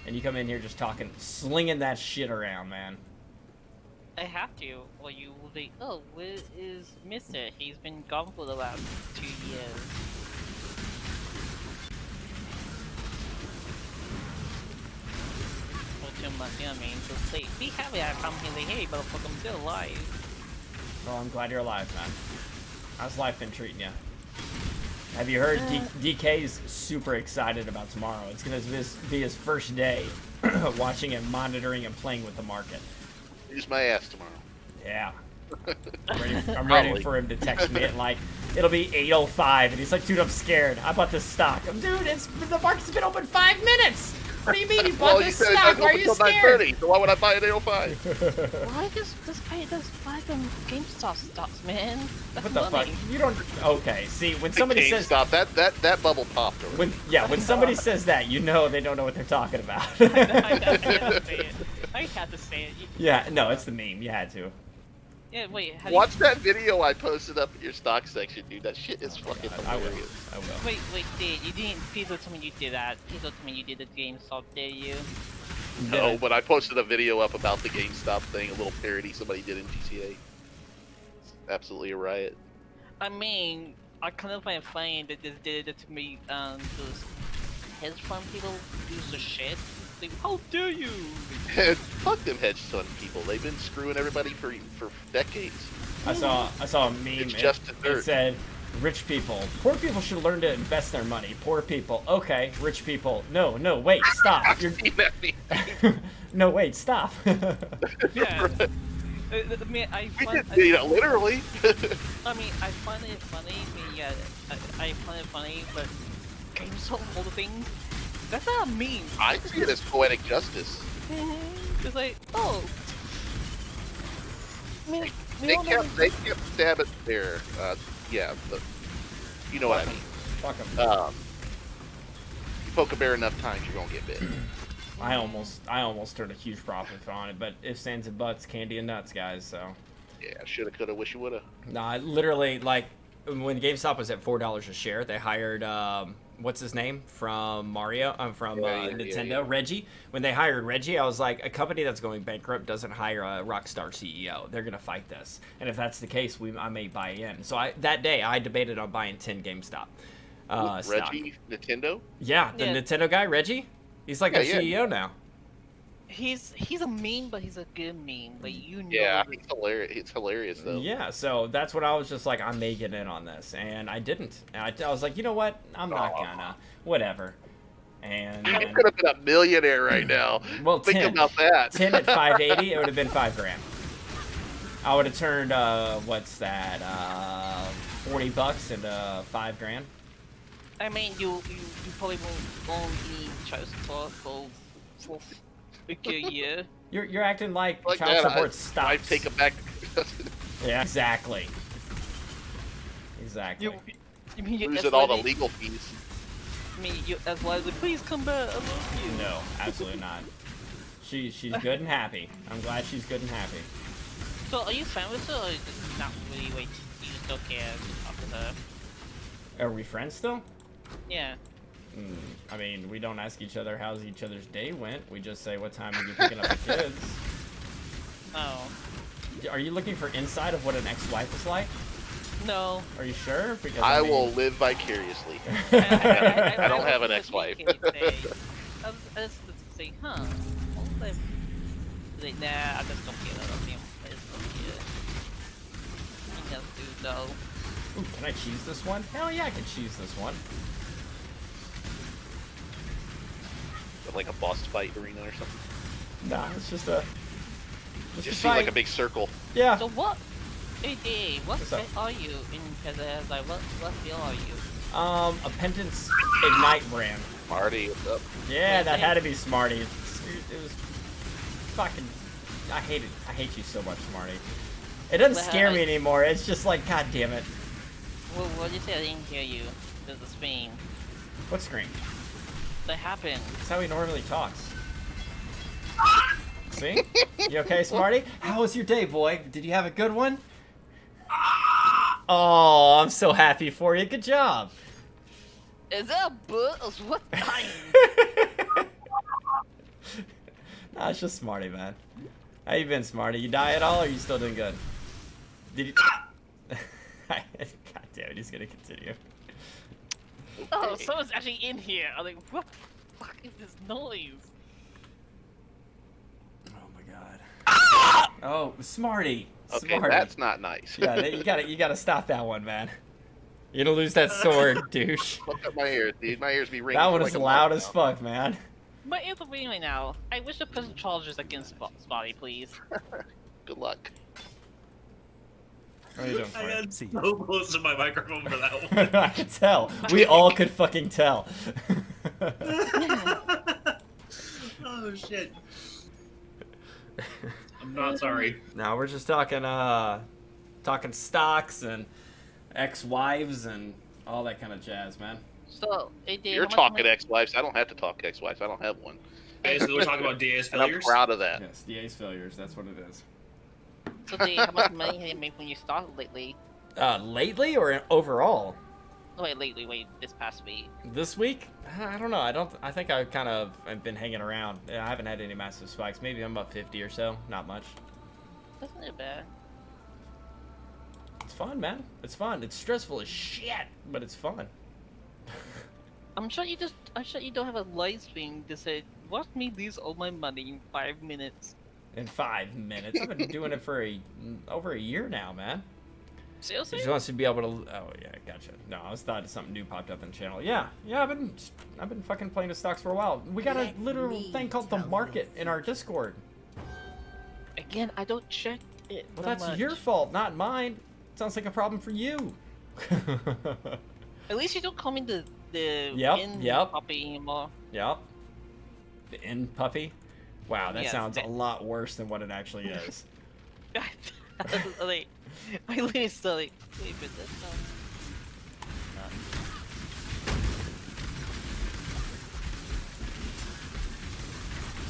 And you come in here just talking, slinging that shit around, man. I have to, or you will be. Oh, where is Mister? He's been gone for the last 2 years. Or 2 months, you know what I mean? So say, be happy I come here like, hey, motherfucker, I'm still alive. Well, I'm glad you're alive, man. How's life been treating you? Have you heard DK's super excited about tomorrow? It's gonna be his first day watching and monitoring and playing with the market. Use my ass tomorrow. Yeah. I'm ready Probably. for him to text me at like, it'll be 8:05, and he's like, dude, I'm scared. I bought this stock. Dude, the market's been open 5 minutes. What do you mean you bought Well, you this said it stock? doesn't Why are open you till scared? 9:30, so why would I buy it at 8:05? Why just buy them GameStop stocks, man? That's What the money. fuck? You don't. Okay, see, when somebody says stop that bubble popped. Already. when somebody says that, you know they don't know what they're talking about. I had to say it. I had to say it. Yeah, no, it's the meme. You had to. Yeah, wait. Have Watch that video I posted up in your stock section, dude. That shit is fucking I will. hilarious. I will. Wait, dude, you didn't. Please don't tell me you did that. Please don't tell me you did the GameStop, did you? No, but I posted a video up about the GameStop thing, a little parody somebody did in GTA. It's absolutely a riot. I mean, I kind of find it funny that they did it to me. Those hedge fund people use the shit. Like, how dare you? And fuck them hedge fund people. They've been screwing everybody for decades. I saw a meme. It's just it dessert. said, "Rich people, poor people should learn to invest their money. Poor people, okay. Rich people, no, wait, stop. You're, Seen that meme. no, wait, stop." Yeah. I mean, I We find, didn't mean it literally. I mean, I find it funny. I mean, yeah, I find it funny, but GameStop all the things. That's not a meme. I see it as poetic justice. It's like, oh. I mean, we They all know. kept stabbing there. Yeah, you know what I mean. Fuck 'em. You poke a bear enough times, you're gonna get bit. I almost turned a huge profit on it, but ifs, ands, and buts, candy and nuts, guys. So, Yeah, shoulda, coulda, wish you woulda. nah, literally, like when GameStop was at $4 a share, they hired what's his name from Mario? From Nintendo, yeah. Reggie. When they hired Reggie, I was like, a company that's going bankrupt doesn't hire a Rockstar CEO. They're gonna fight this, and if that's the case, I may buy in. So that day, I debated on buying 10 GameStop stock. Reggie, Nintendo? Yeah, the Yeah. Nintendo guy, Reggie. He's like a Yeah, CEO now. He's a meme, but he's a good meme. Like you know. Yeah, it's hilarious. It's hilarious though. Yeah, so that's what I was just like, I may get in on this, and I didn't. And I was like, you know what? I'm not gonna. Whatever. And You could have been a millionaire right now. well, Think 10, about that. 10 at 580, it would have been $5,000. I would have turned what's that? $40 into $5,000. I mean, you probably won't need child support for like a year. You're acting like Like child that, support I stops. take it back. Yeah, exactly. Exactly. You mean you Losing all the legal fees. I mean, you as well as like, please come back. I love you. No, absolutely not. She's good and happy. I'm glad she's good and happy. So are you fine with her, or just not really? Wait, you just don't care after her? Are we friends still? Yeah. I mean, we don't ask each other how's each other's day went. We just say what time are you picking up the kids. Oh. Are you looking for insight of what an ex-wife is like? No. Are you sure? Because I mean- will live vicariously. I don't have an ex-wife. I was saying, huh? What was I? Like, nah, I just don't care. I just don't care. You guys do though. Ooh, can I choose this one? Hell yeah, I can choose this one. Like a boss fight arena or something. Nah, it's just a. Just seem like a big circle. Yeah. So what? Hey, what What's up? fit are you in Kazaz? Like, what feel are you? A Pendant's Ignite brand. Marty, what's up? Yeah, that Wait, had to be Smarty. It was fucking. I hate it. I hate you so much, Smarty. It doesn't Well, scare me anymore. It's just like, god damn it. Well, what did you say? I didn't hear you. There's a scream. What scream? That happened. That's how he normally talks. See? You okay, Smarty? How was your day, boy? Did you have a good one? Oh, I'm so happy for you. Good job. Is that a bird or what's dying? Nah, it's just Smarty, man. How you been, Smarty? You die at all, or you still doing good? Did you... God damn it, he's gonna continue. Oh, someone's actually in here. I'm like, what the fuck is this noise? Oh my god. Oh, Smarty. Okay, Smarty. that's not nice. Yeah, you gotta stop that one, man. You're gonna lose that sword, douche. Look at my ears, dude. My ears be ringing. That for one like is a loud month as now. fuck, man. My ears are ringing right now. I wish to press charges against Spotty, please. Good luck. What are you doing, I Smarty? got so close to my microphone for that one. I could tell. We all could fucking tell. Oh shit. I'm not sorry. Now we're just talking stocks and ex-wives and all that kind of jazz, man. So, hey, Dave, You're how much talking money- ex-wives. I don't have to talk ex-wives. I don't have one. Basically, we're talking about DA's And I'm failures. proud of that. Yes, DA's failures. That's what it is. So, Dave, how much money have you made when you started lately? Lately or overall? Oh, wait, this past week. This week? I don't know. I think I've kind of I've been hanging around. I haven't had any massive spikes. Maybe I'm about 50 or so. Not much. That's not bad. It's fun, man. It's fun. It's stressful as shit, but it's fun. I'm sure you don't have a live stream to say, watch me lose all my money in 5 minutes. In 5 minutes. I've been doing it for over a year now, man. Seriously? He just wants to be able to. Oh yeah, gotcha. No, I was thought something new popped up in the channel. Yeah. I've been fucking playing the stocks for a while. We got a literal thing called the market in our Discord. Again, I don't check it. Well, that that's much. your fault, not mine. Sounds like a problem for you. At least you don't call me the Yep, in yep. puppy anymore. Yep. The end puppy. Wow, that Yes, sounds that- a lot worse than what it actually is. Like, my lady is still like, wait, but that's not.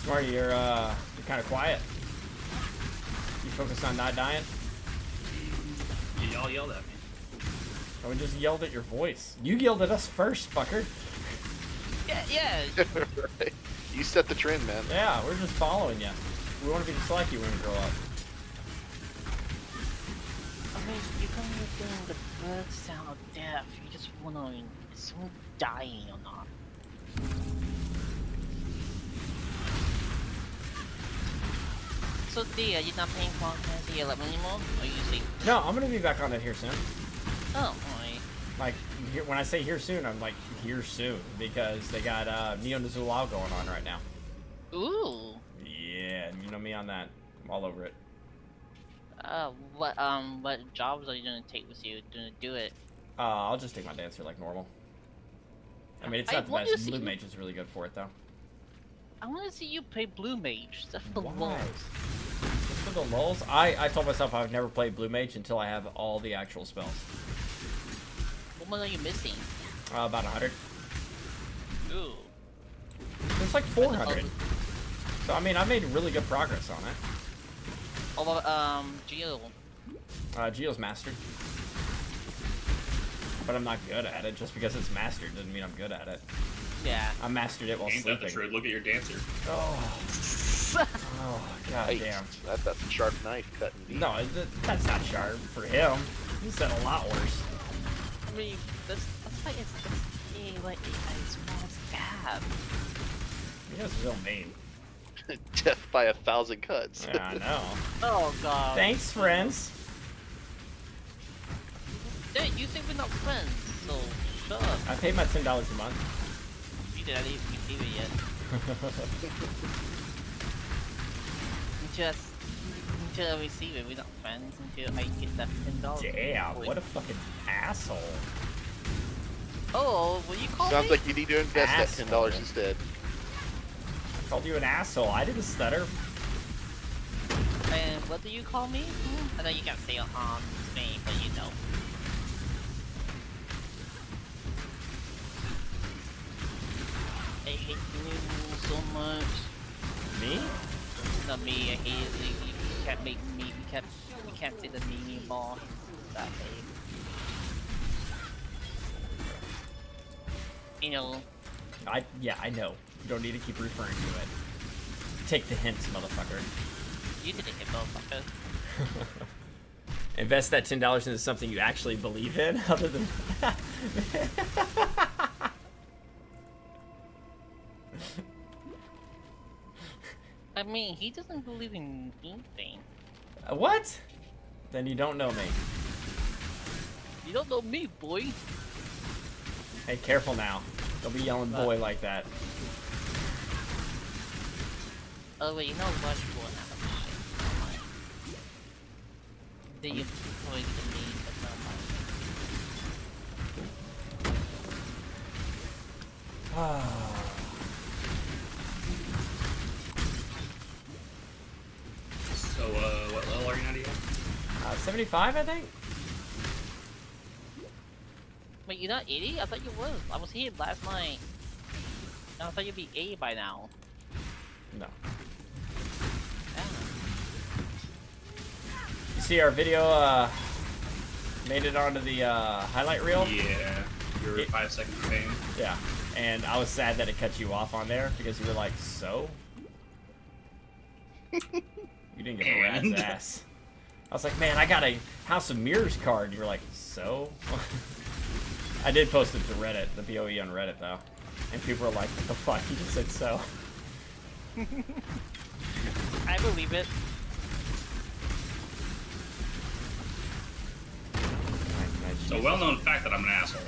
Smarty, you're kind of quiet. You focus on not dying. Y'all yelled at me. Oh, we just yelled at your voice. You yelled at us first, fucker. Yeah. Right. You set the trend, man. Yeah, we're just following you. We want to be just like you when we grow up. I mean, you're going to be doing the bird sound of death. You just wondering, is someone dying or not? So, Dia, you're not playing Final Fantasy 11 anymore? Or you say, No, I'm gonna be back on it here soon. oh, alright. Like, when I say here soon, I'm like here soon because they got Neo Nizulao going on right now. Ooh. Yeah, you know me on that. I'm all over it. What jobs are you gonna take with you to do it? I'll just take my dancer like normal. I mean, it's I not the want best. to see Blue you- Mage is really good for it though. I want to see you play Blue Mage. That's the Why? lulz. Just for the lulz, I told myself I would never play Blue Mage until I have all the actual spells. What one are you missing? About 100. Ooh. There's like 400. So I mean, I made really good progress on it. Geo. Geo's mastered. But I'm not good at it. Just because it's mastered doesn't mean I'm good at it. Yeah. I mastered it while Ain't that the sleeping. truth? Look at your dancer. Oh, god Hey, damn. that's a sharp knife cutting deep. No, that's not sharp for him. He's done a lot worse. I mean, that's like it's like a small stab. He knows his own name. Death by 1,000 cuts. Yeah, I know. Oh god. Thanks, friends. Dude, you think we're not friends, so shut up. I paid my $10 a month. You didn't even receive it yet. Until I receive it, we're not friends until I get that $10. Damn, what a fucking asshole. Oh, what you call Sounds me? like you need to invest that Asshole. $10 instead. I called you an asshole. I didn't stutter. And what do you call me? I know you can't say it on Spain, but you know. I hate you so much. Me? Not me, I hate it. You can't make me, you can't say the me anymore. That way. You know, Yeah, I know. You don't need to keep referring to it. Take the hints, motherfucker. you did it, motherfucker. Invest that $10 into something you actually believe in, other than. I mean, he doesn't believe in anything. What? Then you don't know me. You don't know me, boy. Hey, careful now. Don't be yelling boy like that. Oh wait, you know what? You won't have a shit. Never mind. Then you probably get me, but never mind. So, what level are you now, do you have? 75, I think? Wait, you're not 80? I thought you was. I was here last night. I thought you'd be 80 by now. No. Yeah. You see our video, made it onto the, highlight reel? Yeah. You're It- 5 seconds of fame. Yeah. And I was sad that it cut you off on there, because you were like, so? You didn't get a rat's And? ass. I was like, man, I got a House of Mirrors card. You were like, so? I did post it to Reddit, the BOE on Reddit, though. And people were like, what the fuck? You just said so. I believe it. It's a well-known fact that I'm an asshole.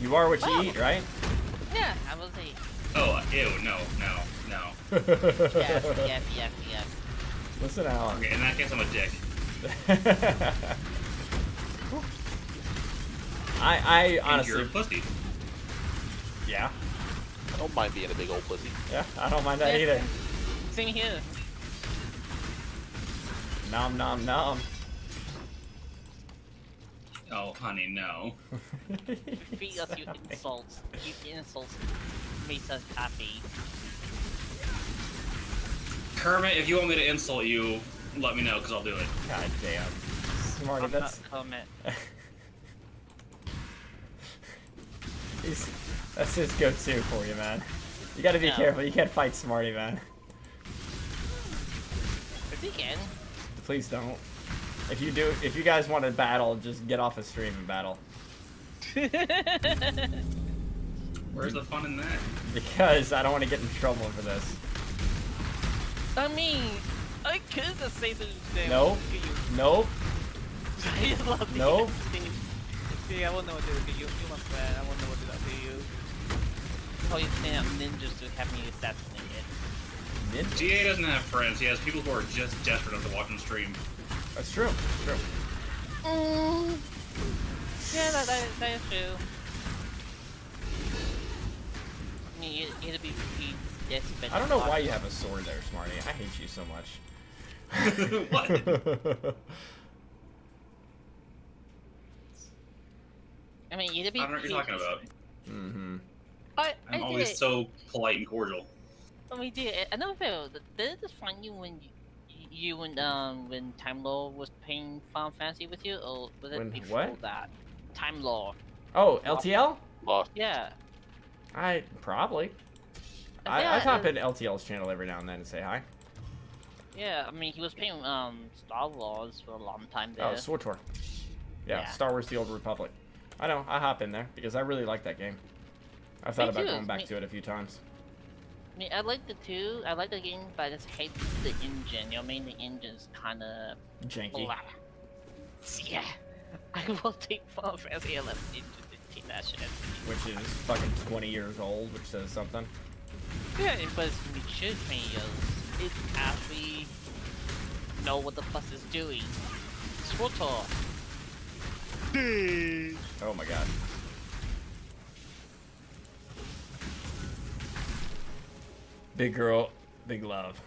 You are what you Wow. eat, right? Yeah, I was a Oh, ew, no. yes. Listen, Alan. Okay, in that case, I'm a dick. I And honestly, you're a pussy. yeah, I don't mind being a big old pussy. yeah, I don't mind that Yeah. either. Same here. Nom nom nom. Oh, honey, no. Feed us you insults. You insults makes us happy. Kermit, if you want me to insult you, let me know, because I'll do it. God damn. Smarty, I'm that's not comment. that's his go-to for you, man. You gotta be Yeah. careful. You can't fight Smarty, man. If you can. Please don't. If you do, if you guys want to battle, just get off a stream and battle. Where's the fun in that? Because I don't want to get in trouble for this. I mean, I could just say something. No. Nope. I love No. See, I won't know what to do to you. You're my friend. I won't know what to do to you. Oh, you saying I'm ninjas to have me assassinated. Ninja. GA doesn't have friends. He has people who are just desperate enough to watch him stream. That's true. That's true. Yeah, that is true. I mean, it'll be pretty desperate. I don't know why you have a sword there, Smarty. I hate you so much. What? I mean, it'll be. I don't know what you're talking about. Mm-hmm. I'm I always did. so polite and cordial. I mean, dude, I know, Phil. They just find you when you when Time Lord was playing Final Fantasy with you, or was it When before what? that? Time Lord. Oh, LTL? Lost. Yeah. I probably. I Yeah, hop in LTL's channel every now and then and say hi. Yeah, I mean he was playing Star Wars for a long time there. Oh, SWTOR. Yeah, Yeah. Star Wars: The Old Republic. I know. I hop in there because I really like that game. I've thought Me about too. going back to it a few times. I mean, I like the two. I like the game, but I just hate the engine. You know, I mean, the engine's kind of Janky. blah. Yeah, I will take Final Fantasy 11 engine to take that shit. Which is fucking 20 years old, which says something. Yeah, but it's gonna be shit me. It actually know what the fuss is doing. SWTOR. Oh my god. Big girl, big love.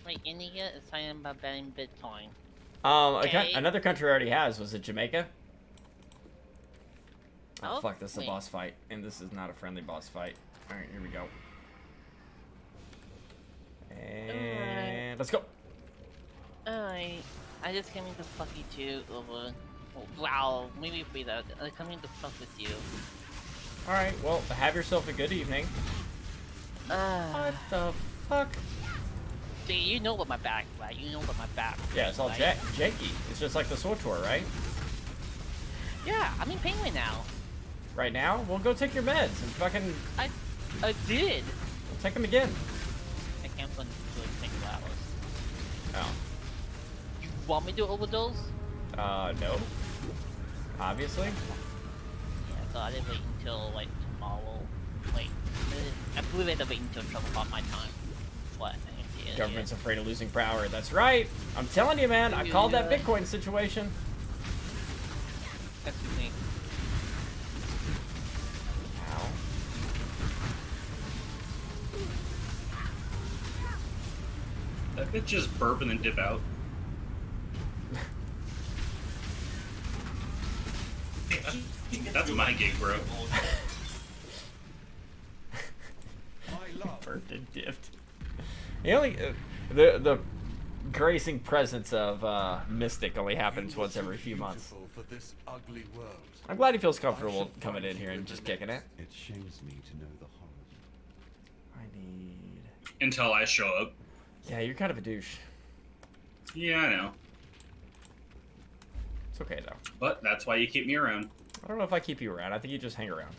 Wait, India is talking about banning Bitcoin. Okay. Another country already has. Was it Jamaica? Oh, Oh, fuck, this is a wait. boss fight. And this is not a friendly boss fight. Alright, here we go. And let's go. Alright, I just came in to fuck you too, over. Oh, wow, maybe free that. I come in to fuck with you. Alright, well, have yourself a good evening. What the fuck? See, you know what my back, right? You know what my back. Yeah, it's all right? janky. It's just like the SWTOR, right? Yeah, I'm in pain right now. Right now? Well, go take your meds and fucking I did. take them again. I can't run for like 6 hours. Oh. You want me to overdose? No. Obviously. Yeah, so I didn't wait until like tomorrow. Wait, I believe I had to wait until 12 o'clock my time. What? Yeah, Government's afraid of losing power. That's right. I'm telling you, man. I called that Yeah. Bitcoin situation. That's the thing. Ow. That bitch just burp and then dip out. That's my gig, bro. Burped and dipped. The only the gracing presence of Mystic only happens once every few months. For this ugly world. I'm glad he feels comfortable coming in here and just kicking it. It shames me to know the horror. I need. Until I show up. Yeah, you're kind of a douche. Yeah, I know. It's okay though. But that's why you keep me around. I don't know if I keep you around. I think you just hang around.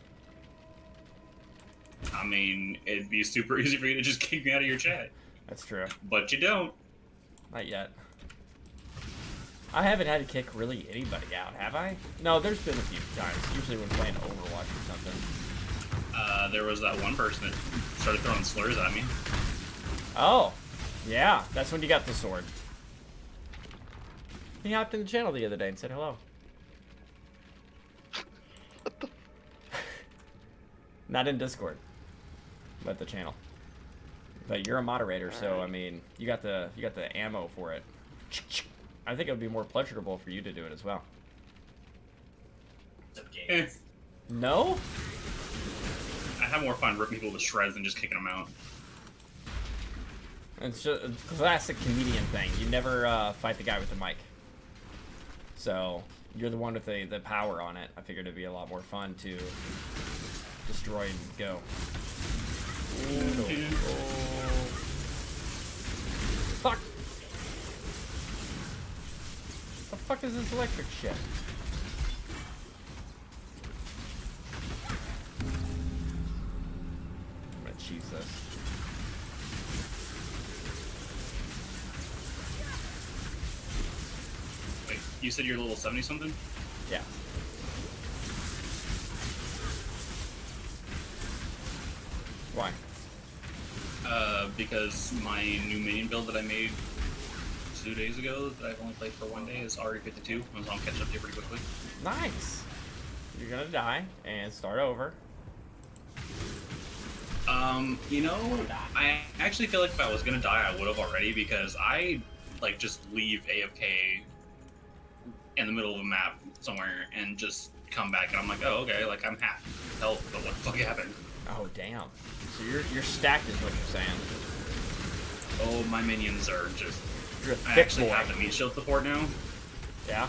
I mean, it'd be super easy for you to just kick me out of your chat. That's true. But you don't. Not yet. I haven't had to kick really anybody out, have I? No, there's been a few times. Usually when playing Overwatch or something. There was that one person that started throwing slurs at me. Oh, yeah. That's when you got the sword. He hopped in the channel the other day and said hello. Not in Discord, but the channel. But you're a moderator, so I mean, you got the ammo for it. I think it would be more pleasurable for you to do it as well. Eh, No? I have more fun ripping people to shreds than just kicking them out. It's just a classic comedian thing. You never fight the guy with the mic. So you're the one with the power on it. I figured it'd be a lot more fun to destroy and go. Fuck! The fuck is this electric shit? I'm gonna cheese this. Wait, you said you're level 70 something? Yeah. Why? Because my new minion build that I made 2 days ago that I've only played for 1 day is already 52. I was on catch up to pretty quickly. Nice. You're gonna die and start over. You know, I actually feel like if I was gonna die, I would have already because I like just leave AFK in the middle of a map somewhere and just come back and I'm like, oh okay, like I'm half health, but what the fuck happened? Oh damn. So you're stacked is what you're saying. Oh, my minions are just. You're a I thick actually boy. have the meat shield support now, Yeah.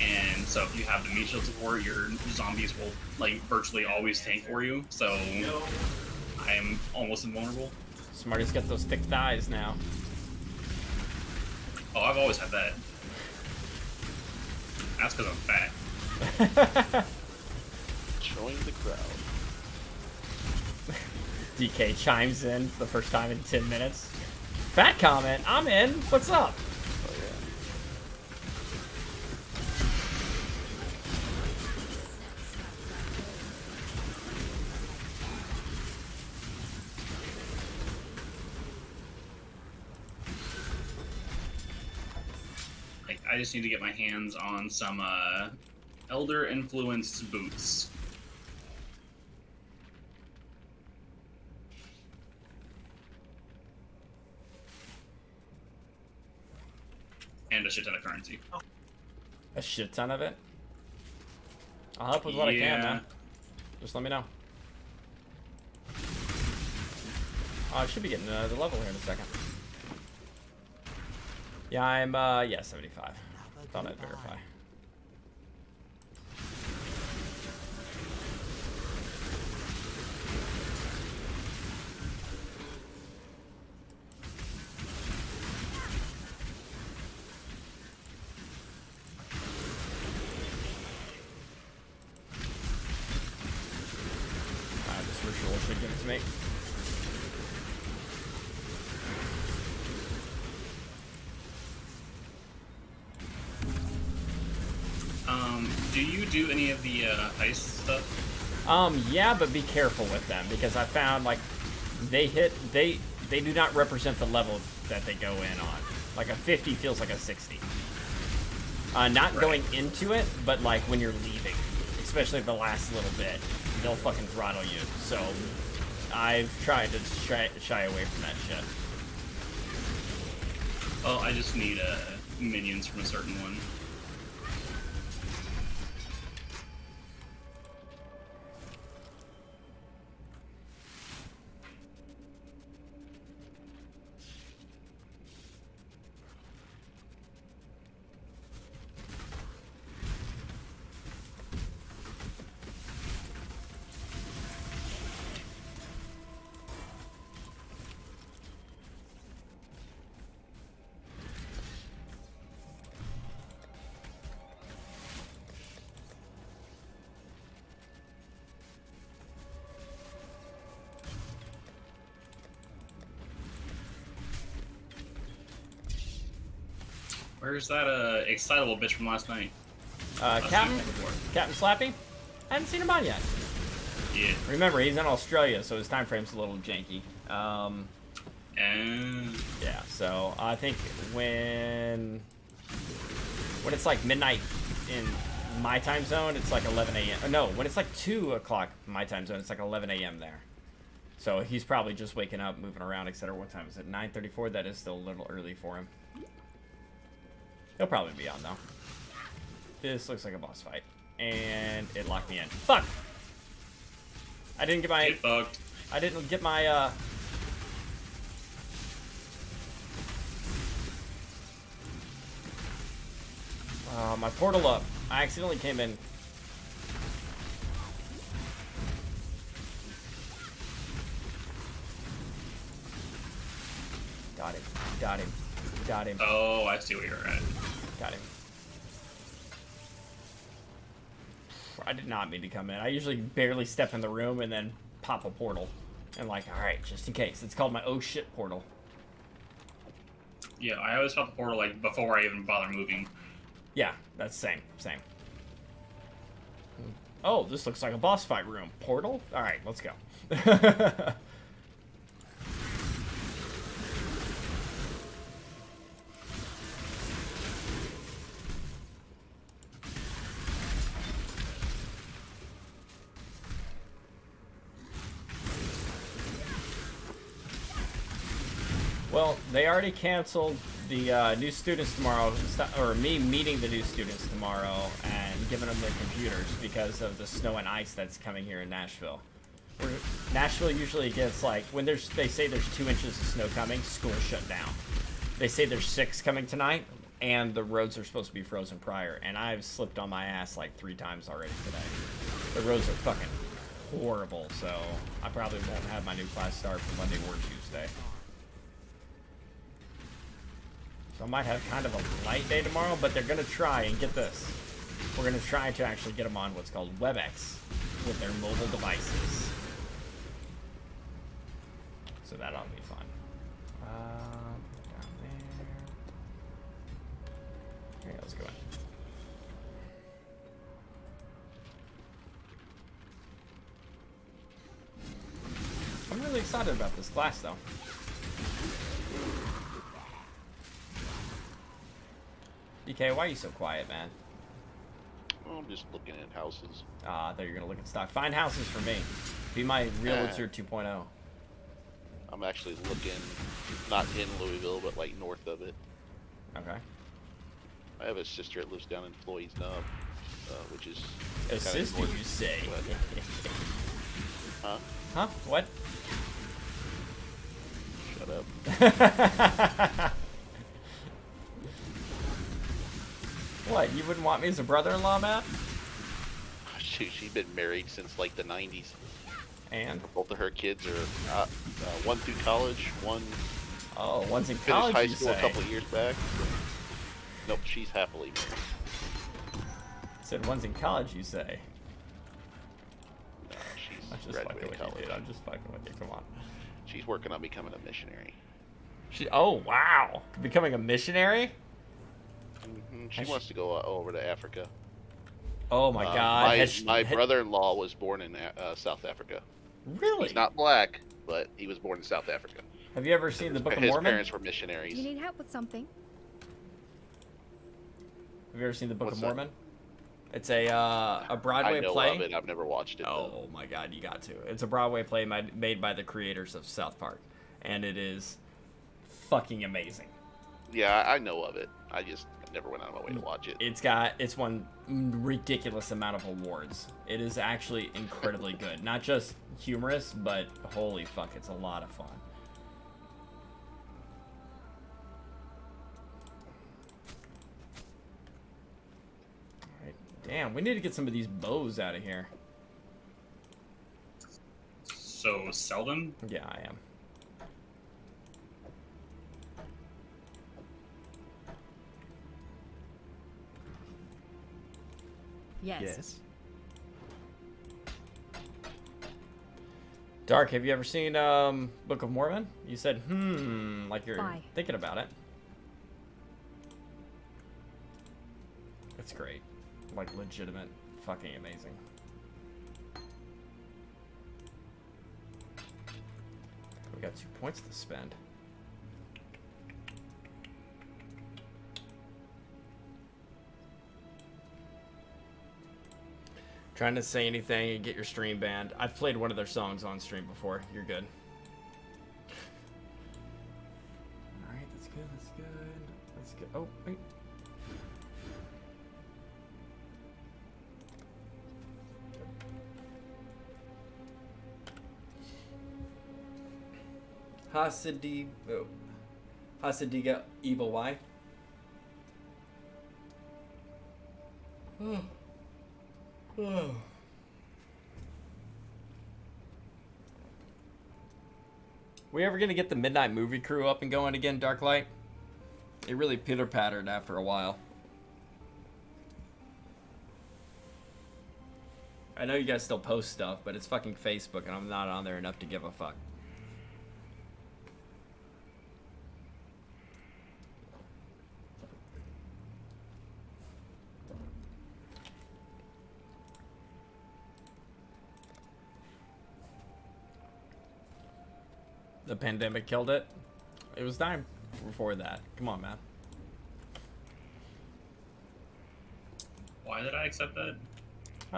and so if you have the meat shield support, your zombies will like virtually always tank for you. So I am almost invulnerable. Smarty's got those thick thighs now. Oh, I've always had that. That's because I'm fat. Join the crowd. DK chimes in for the first time in 10 minutes. Fat comment. I'm in. What's up? Oh yeah. Like, I just need to get my hands on some Elder influenced boots. And a shit ton of currency. A shit ton of it. I'll help with what I can, Yeah. man. Just let me know. Oh, I should be getting the level here in a second. Yeah, I'm, yeah, 75. Thought I'd verify. This ritual should give it to me. Do you do any of the heist stuff? Yeah, but be careful with them because I found like they do not represent the level that they go in on. Like a 50 feels like a 60. Not Right. going into it, but like when you're leaving, especially the last little bit, they'll fucking throttle you. So I've tried to shy away from that shit. Oh, I just need minions from a certain one. Where's that excitable bitch from last night? Last Captain, night before. Captain Slappy, I haven't seen him on yet. Yeah. Remember, he's in Australia, so his time frame's a little janky. And Yeah, so I think when it's like midnight in my time zone, it's like 11 a.m. No, when it's like 2 o'clock my time zone, it's like 11 a.m. there. So he's probably just waking up, moving around, etc. What time is it? 9:34? That is still a little early for him. He'll probably be on, though. This looks like a boss fight. And it locked me in. Fuck! I didn't get my... get fucked. I didn't get my, my portal up. I accidentally came in. Got him. Got him. Got him. Oh, I see where you're at. Got him. I did not mean to come in. I usually barely step in the room and then pop a portal. And like, alright, just in case. It's called my oh shit portal. Yeah, I always felt the portal like before I even bother moving. Yeah, that's same. Same. Oh, this looks like a boss fight room. Portal? Alright, let's go. Well, they already canceled the new students tomorrow, or me meeting the new students tomorrow and giving them their computers because of the snow and ice that's coming here in Nashville. Nashville usually gets like when they say there's 2 inches of snow coming, school's shut down. They say there's 6 coming tonight, and the roads are supposed to be frozen prior. And I've slipped on my ass like 3 times already today. The roads are fucking horrible, so I probably won't have my new class start for Monday or Tuesday. So I might have kind of a light day tomorrow, but they're gonna try and get this. We're gonna try to actually get them on what's called WebEx with their mobile devices. So that ought to be fun. Down there. Okay, let's go in. I'm really excited about this class, though. DK, why are you so quiet, man? Well, I'm just looking at houses. I thought you were gonna look at stock. Find houses for me. Be my realtor 2.0. I'm actually looking, not in Louisville, but like north of it. Okay. I have a sister that lives down in Floyd's Knob, which is A kinda sister, north, you say? but- huh? Huh? What? Shut up. What? You wouldn't want me as a brother-in-law, Matt? She's been married since like the 90s. And? Both of her kids are one through college, one Oh, one's in finished college, high you school say? a couple of years back. Nope, she's happily married. Said one's in college, you say? No, she's I'm just fucking graduated with you, college. dude. I'm just fucking with you. Come on. She's working on becoming a missionary. Oh, wow. Becoming a missionary? She wants to go over to Africa. Oh, my God. My brother-in-law was born in South Africa. Really? He's not black, but he was born in South Africa. Have you ever seen the Book of His Mormon? parents were Do missionaries. you need help with something? Have you ever seen the Book What's of that? Mormon? It's a Broadway I know play. of it. I've never watched it. though. Oh my God, you got to! It's a Broadway play made by the creators of South Park, and it is fucking amazing. Yeah, I know of it. I just never went out of my way to watch it. It's won ridiculous amount of awards. It is actually incredibly good. Not just humorous, but holy fuck, it's a lot of fun. Alright, damn, we need to get some of these bows out of here. So sell them? Yeah, I am. Yes. Dark, have you ever seen Book of Mormon? You said, like you're Why? thinking about it. It's great. Like, legitimate, fucking amazing. We got 2 points to spend. Trying to say anything and get your stream banned. I've played one of their songs on stream before. You're good. Alright, that's good, that's good. That's good. Oh, wait. Hasidiga Evil Y. Oh. We ever gonna get the Midnight Movie Crew up and going again, Darklight? It really pitter-pattered after a while. I know you guys still post stuff, but it's fucking Facebook and I'm not on there enough to give a fuck. The pandemic killed it. It was time before that. Come on, man. Why did I accept that?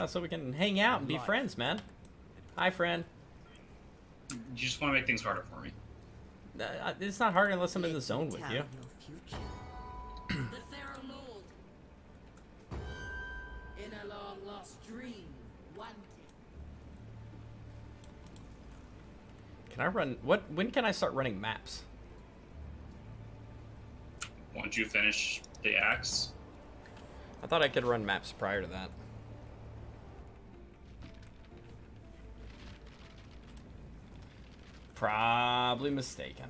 So we can hang out and be friends, man. Hi, friend. You just want to make things harder for me. It's not hard unless I'm in the zone with you. The Pharaoh mold. In a long lost dream, one day. Can I run? When can I start running maps? Once you finish the axe, I thought I could run maps prior to that. Probably mistaken.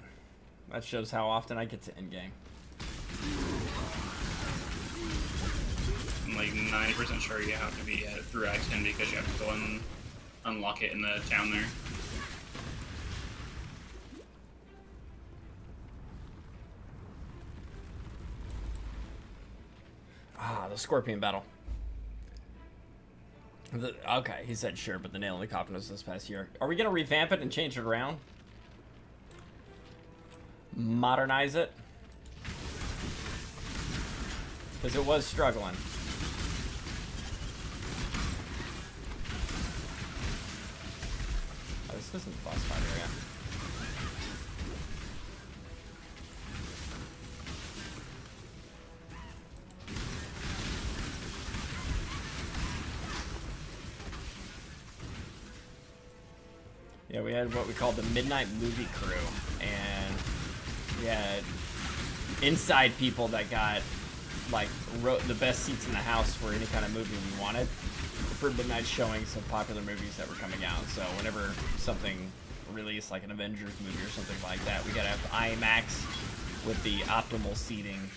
That shows how often I get to endgame. I'm like 90% sure you have to be through Act 10 because you have to go and unlock it in the town there. Ah, the scorpion battle. Okay, he said sure, but the nail in the coffin was this past year. Are we gonna revamp it and change it around? Modernize it? Because it was struggling. Oh, this isn't the boss fight area. Yeah, we had what we called the Midnight Movie Crew, and we had inside people that got like wrote the best seats in the house for any kind of movie we wanted for midnight showings of popular movies that were coming out. So whenever something released, like an Avengers movie or something like that, we gotta have IMAX with the optimal seating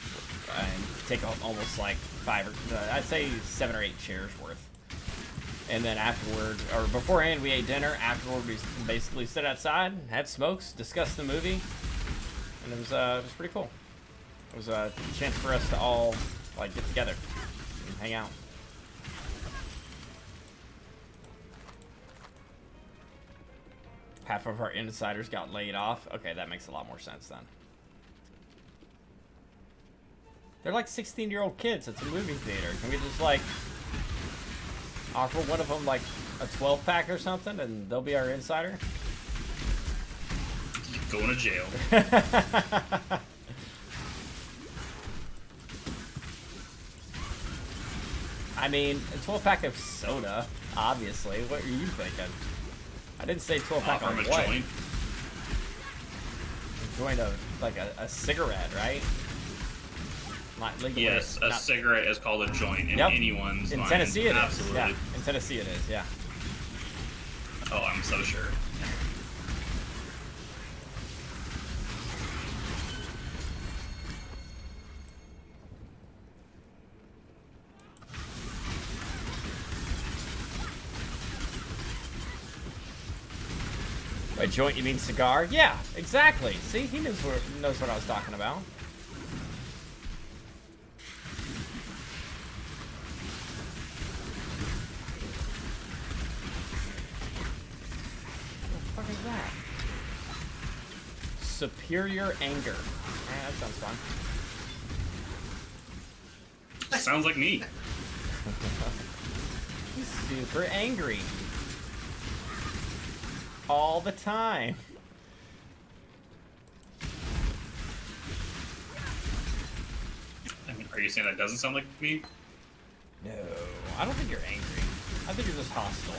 and take almost like I'd say 7 or 8 chairs worth. And then afterward, or beforehand, we ate dinner. Afterward, we basically sit outside, had smokes, discussed the movie, and it was pretty cool. It was a chance for us to all like get together and hang out. Half of our insiders got laid off. Okay, that makes a lot more sense then. They're like 16-year-old kids. It's a movie theater. Can we just like offer one of them like a 12-pack or something, and they'll be our insider? Going to jail. I mean, a 12-pack of soda, obviously. What are you thinking? I didn't say 12-pack Offer of him a what? joint. A joint of, like, a cigarette, right? Not legally. Yes, a cigarette is called a joint in anyone's In mind. Tennessee it is. Absolutely. Yeah, in Tennessee it is, yeah. Oh, I'm so sure. By joint, you mean cigar? Yeah, exactly. See, he knows what I was talking about. What the fuck is that? Superior anger. That sounds fun. Sounds like me. He's super angry. All the time. I mean, are you saying that doesn't sound like me? No, I don't think you're angry. I think you're just hostile.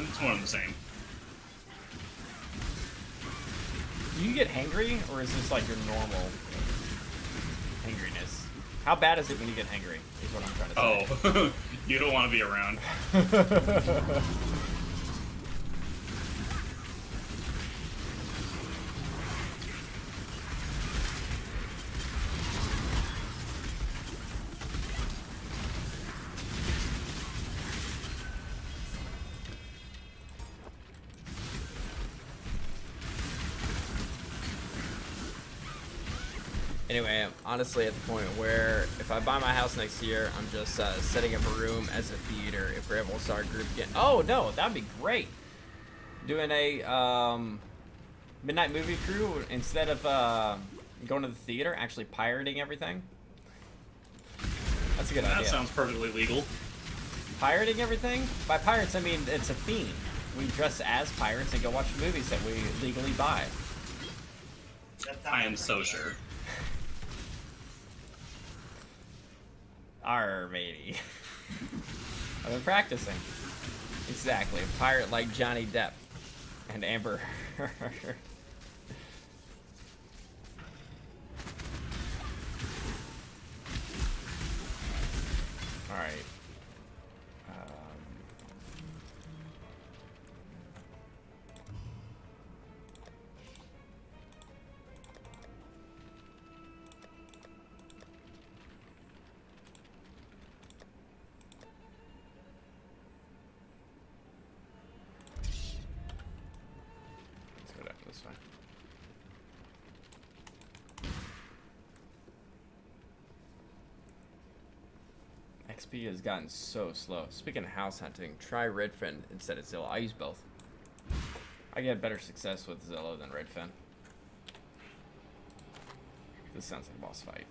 It's one and the same. Do you get hangry, or is this like your normal hangriness? How bad is it when you get hangry, is what I'm trying to say. Oh, you don't want to be around. Anyway, I'm honestly at the point where if I buy my house next year, I'm just setting up a room as a theater if we're able to start a group again. Oh, no, that'd be great. Doing a midnight movie crew instead of going to the theater, actually pirating everything. That's a good idea. That sounds perfectly legal. Pirating everything? By pirates, I mean it's a theme. We dress as pirates and go watch movies that we legally buy. I am so sure. Arr, matey. I've been practicing. Exactly. A pirate like Johnny Depp and Amber. All right. Let's go down this way. XP has gotten so slow. Speaking of house hunting, try Redfin instead of Zillow. I use both. I get better success with Zillow than Redfin. This sounds like a boss fight.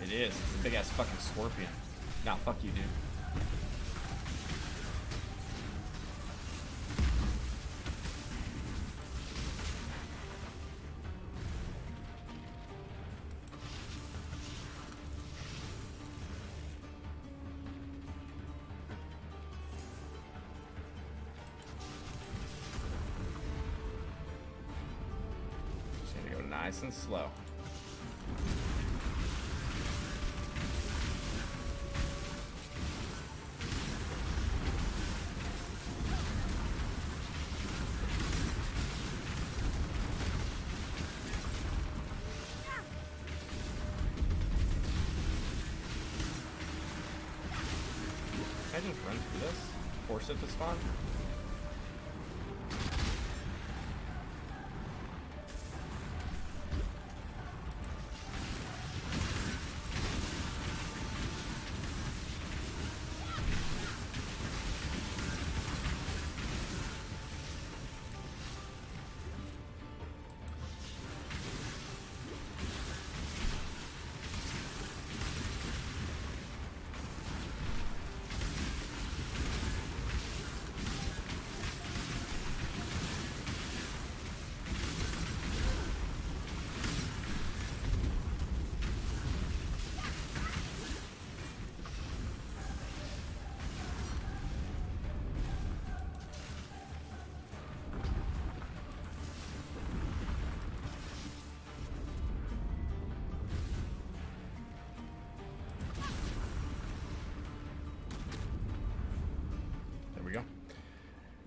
It is. It's a big ass fucking scorpion. Nah, fuck you, dude. Just need to go nice and slow. Can I just run through this? Force it to spawn?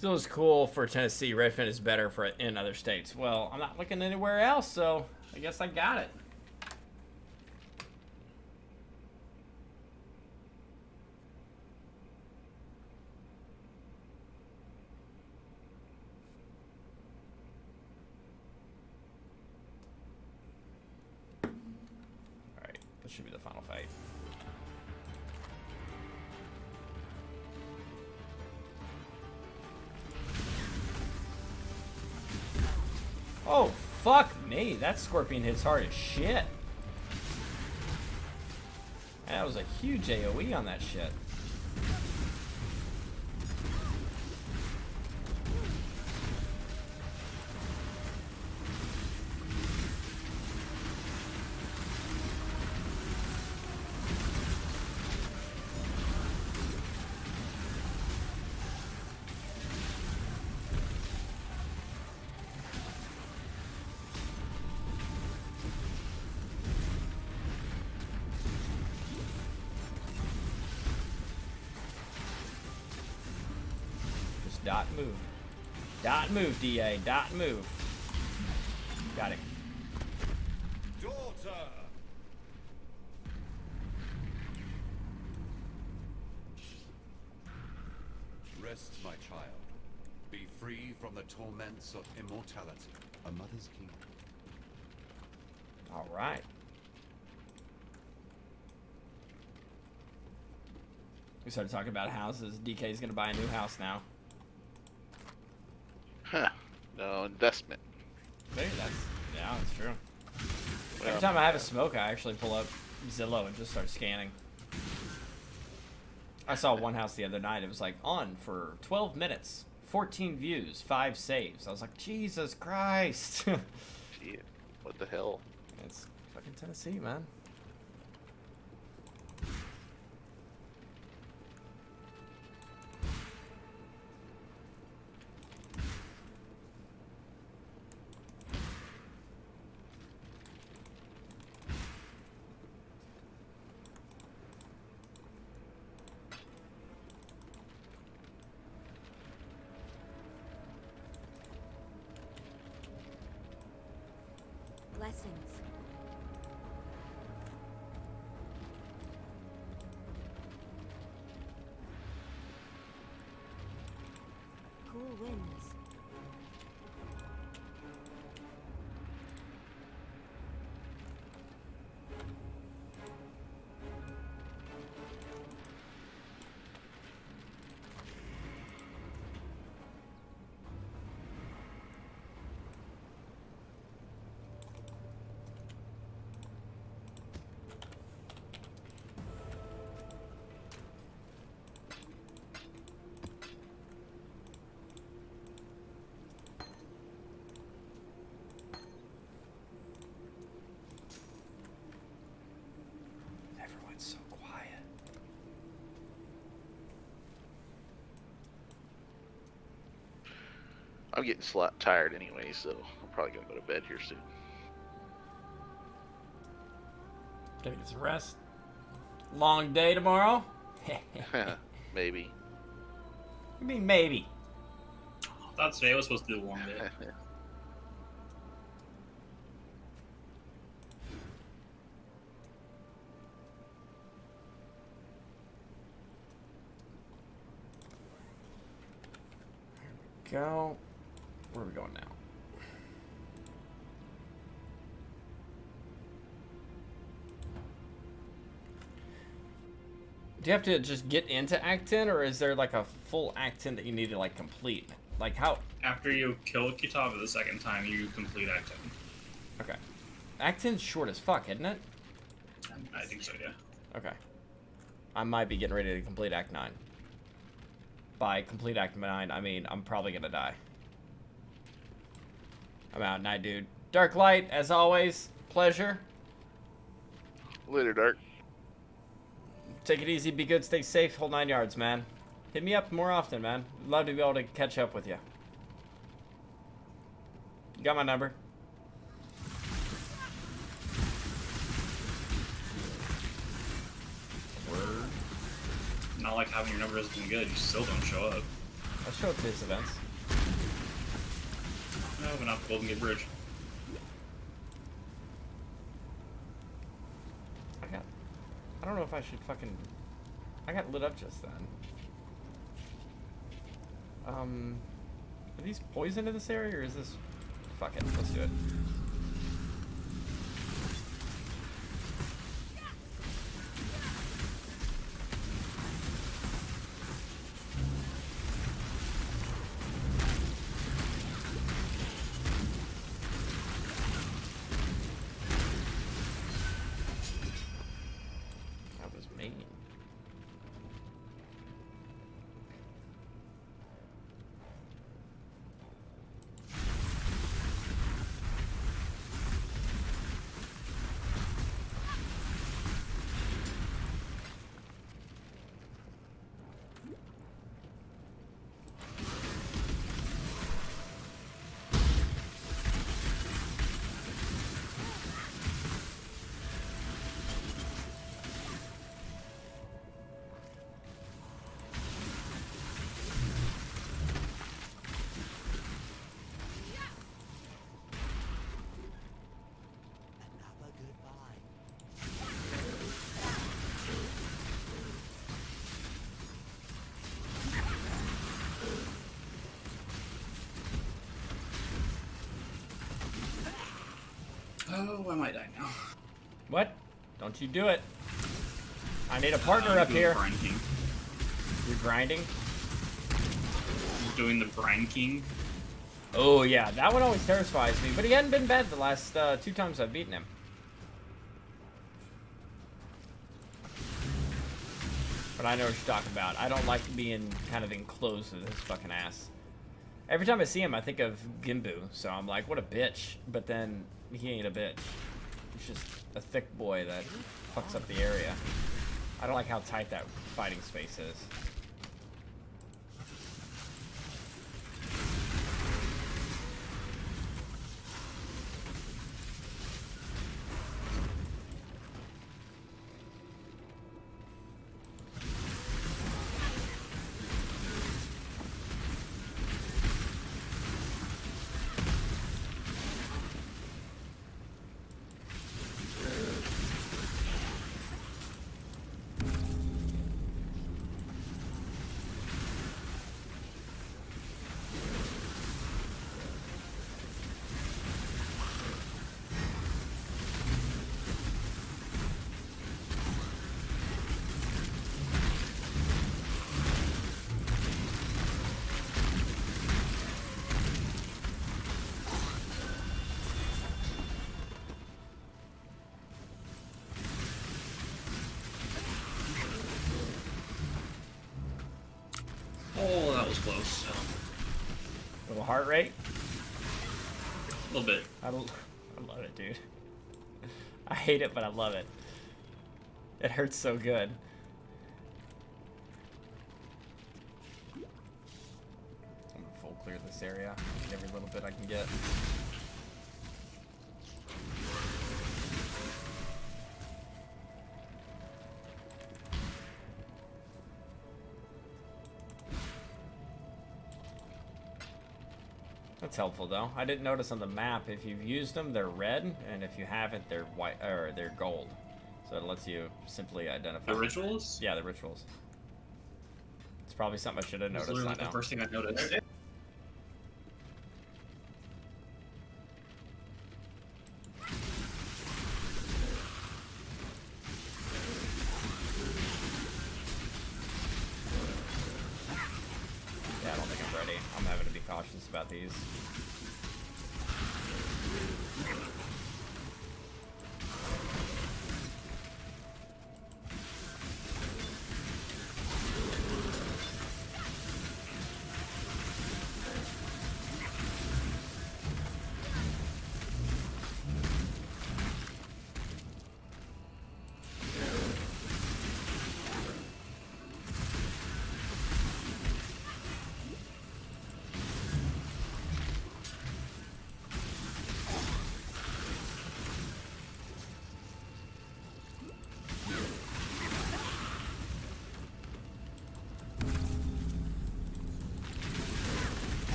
Zillow's cool for Tennessee. Redfin is better for in other states. Well, I'm not looking anywhere else, so I guess I got it. All right, this should be the final fight. Oh, fuck me. That scorpion hits hard as shit. That was a huge AoE on that shit. Dot move. Dot move, DA. Dot move. Got it. Daughter! Rest, my child. Be free from the torments of immortality. A mother's kingdom. All right. We started talking about houses. DK is going to buy a new house now. Huh. No investment. Maybe that's true. Well, Every time I have a smoke, I actually pull up Zillow and just start scanning. I saw one house the other night. It was like on for 12 minutes, 14 views, 5 saves. I was like, Jesus Christ. Gee, what the hell? It's fucking Tennessee, man. blessings. Cool winds. Everyone's so quiet. I'm getting tired anyway, so I'm probably gonna go to bed here soon. Gotta get some rest. Long day tomorrow? Maybe. I mean, maybe. I thought today was supposed to be a long day. Go. Where are we going now? Do you have to just get into Act 10, or is there like a full Act 10 that you need to like complete? Like how? After you kill Kitava the second time, you complete Act 10. Okay. Act 10's short as fuck, isn't it? I think so, yeah. Okay. I might be getting ready to complete Act 9. By complete Act 9, I mean I'm probably gonna die. I'm out, night dude. Dark Light, as always, pleasure. Later, Dark. Take it easy, be good, stay safe, hold 9 yards, man. Hit me up more often, man. Love to be able to catch up with you. You got my number. Word. Not like having your number has been good, you still don't show up. I'll show up to his events. No, but not the Golden Gate Bridge. I don't know if I should fucking... I got lit up just then. Are these poison in this area, or is this... Fuck it, let's do it. That was mean. Oh, I might die now. What? Don't you do it. I need a partner up here. Brine King. You're grinding? Doing the Brine King. Oh yeah, that one always terrifies me, but he hadn't been bad the last 2 times I've beaten him. But I know what you're talking about. I don't like being kind of enclosed with his fucking ass. Every time I see him, I think of Gimbu, so I'm like, what a bitch. But then, he ain't a bitch. He's just a thick boy that fucks up the area. I don't like how tight that fighting space is. was close. Little heart rate. A little bit. I love it, dude. I hate it, but I love it. It hurts so good. I'm gonna full clear this area. Every little bit I can get. That's helpful though. I didn't notice on the map if you've used them, they're red, and if you haven't, they're white or they're gold. So it lets you simply identify The rituals? Yeah, the rituals. It's probably something I should have That's noticed. literally I the know. first thing I noticed. Yeah, I don't think I'm ready. I'm having to be cautious about these.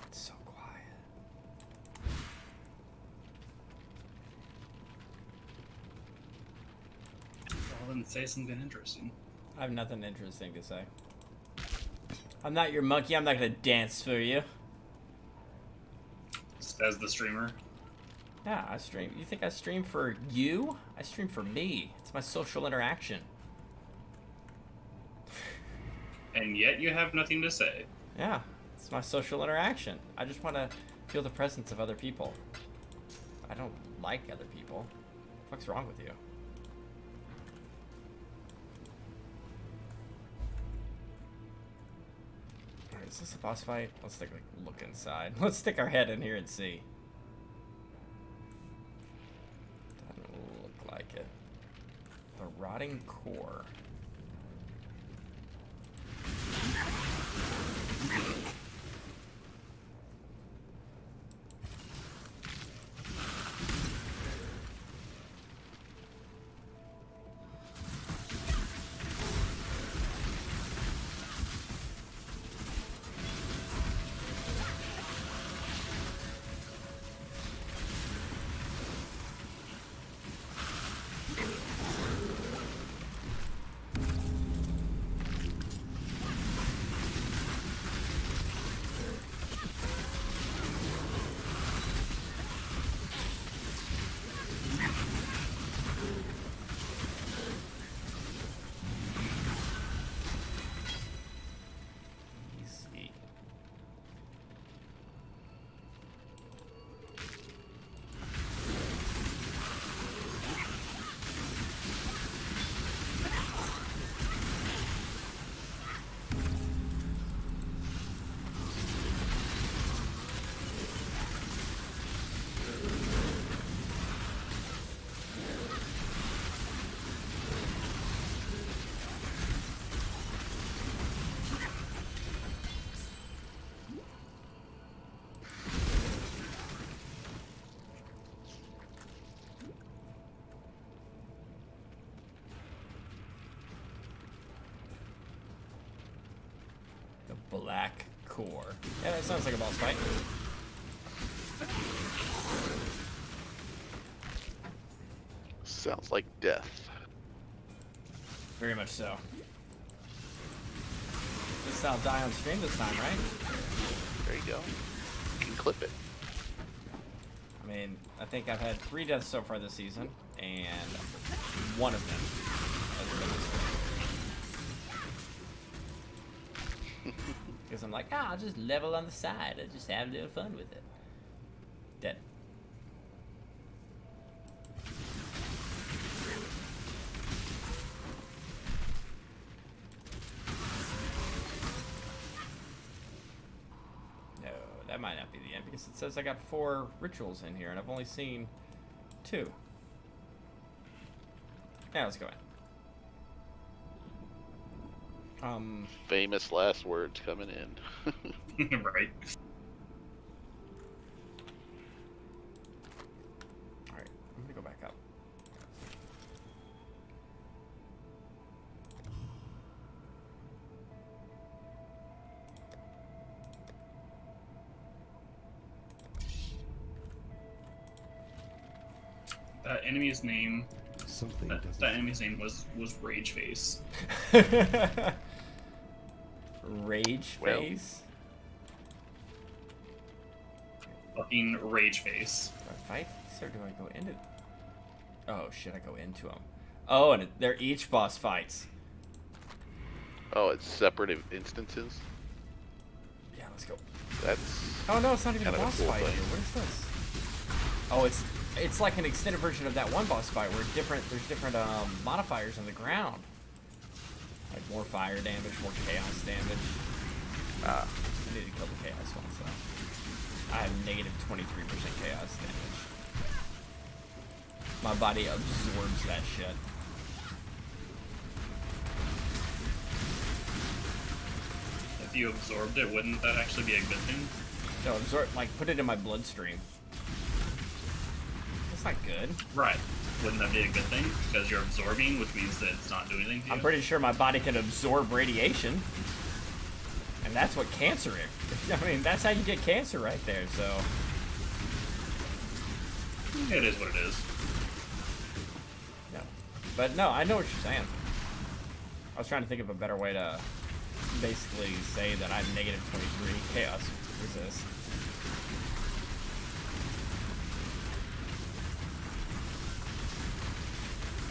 It's so quiet. Well, then say something interesting. I have nothing interesting to say. I'm not your monkey. I'm not gonna dance for you. As the streamer. Yeah, I stream. You think I stream for you? I stream for me. It's my social interaction. And yet you have nothing to say. Yeah, it's my social interaction. I just want to feel the presence of other people. I don't like other people. What the fuck's wrong with you? Alright, is this a boss fight? Let's take a look inside. Let's stick our head in here and see. Doesn't look like it. The rotting core. Black Core. Yeah, that sounds like a boss fight. Sounds like death. Very much so. Guess I'll die on stream this time, right? There you go. You can clip it. I mean, I think I've had 3 deaths so far this season, and one of them has been this way. Because I'm like, I'll just level on the side. I'll just have a little fun with it. Dead. No, that might not be the end, because it says I got 4 rituals in here, and I've only seen 2. Yeah, let's go in. Famous last words coming in. Right. Alright, I'm gonna go back up. That enemy's name. Something That doesn't. enemy's name was Rage Face. Rage Well. phase? Fucking Rage Face. Do I fight these or do I go into? Oh shit, I go into them. Oh, and they're each boss fights. Oh, it's separate instances? Yeah, let's go. That's Oh no, it's not even a kind of a boss cool fight thing. here. What is this? Oh, it's like an extended version of that one boss fight where there's different modifiers on the ground. Like more fire damage, more chaos damage. Ah. I need to kill the chaos one, so I have negative 23% chaos damage. My body absorbs that shit. If you absorbed it, wouldn't that actually be a good thing? No, absorb, like put it in my bloodstream. That's not good. Right. Wouldn't that be a good thing? Because you're absorbing, which means that it's not doing anything to you. I'm pretty sure my body can absorb radiation. And that's what cancer is. I mean, that's how you get cancer right there, so. It is what it is. No. But no, I know what you're saying. I was trying to think of a better way to basically say that I'm negative 23 chaos resist.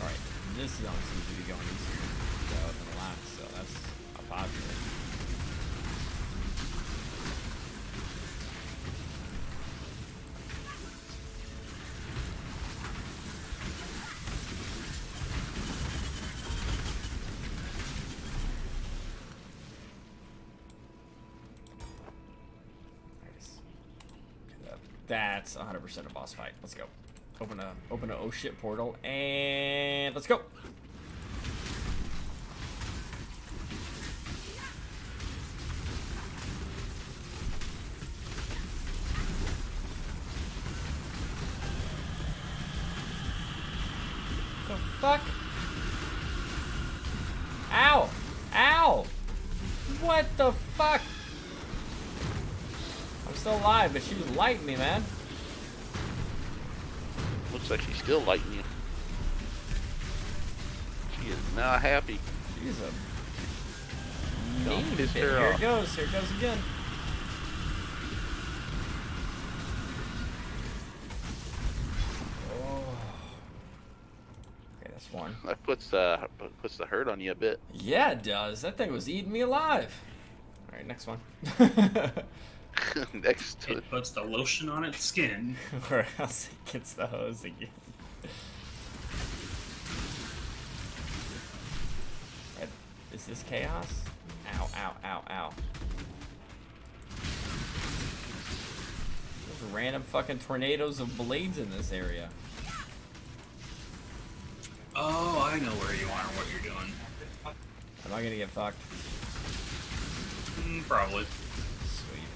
Alright, this zone seems to be going easier than the last, so that's a positive. That's 100% a boss fight. Let's go. Open a oh shit portal and let's go. The fuck? Ow! Ow! What the fuck? I'm still alive, but she was lighting me, man. Looks like she's still lighting you. She is not happy. She's a Don't mean piss bitch. her Here off. it goes. Here it goes again. Oh. Okay, that's one. That puts the hurt on you a bit. Yeah, it does. That thing was eating me alive. All right, next one. Next to It puts the lotion on its skin. Or else it gets the hose again. Is this chaos? Ow, ow, ow, ow. There's random fucking tornadoes of blades in this area. Oh, I know where you are and what you're doing. Am I gonna get fucked? Probably. Sweet.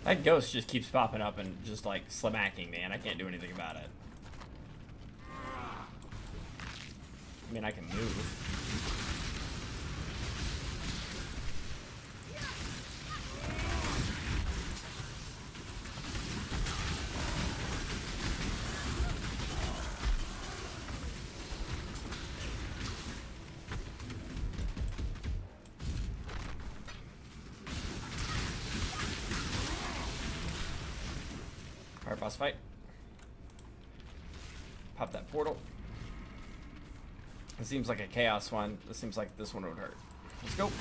That ghost just keeps popping up and just like smacking me, and I can't do anything about it. I mean, I can move. Alright, boss fight. Pop that portal. It seems like a chaos one. It seems like this one would hurt. Let's go.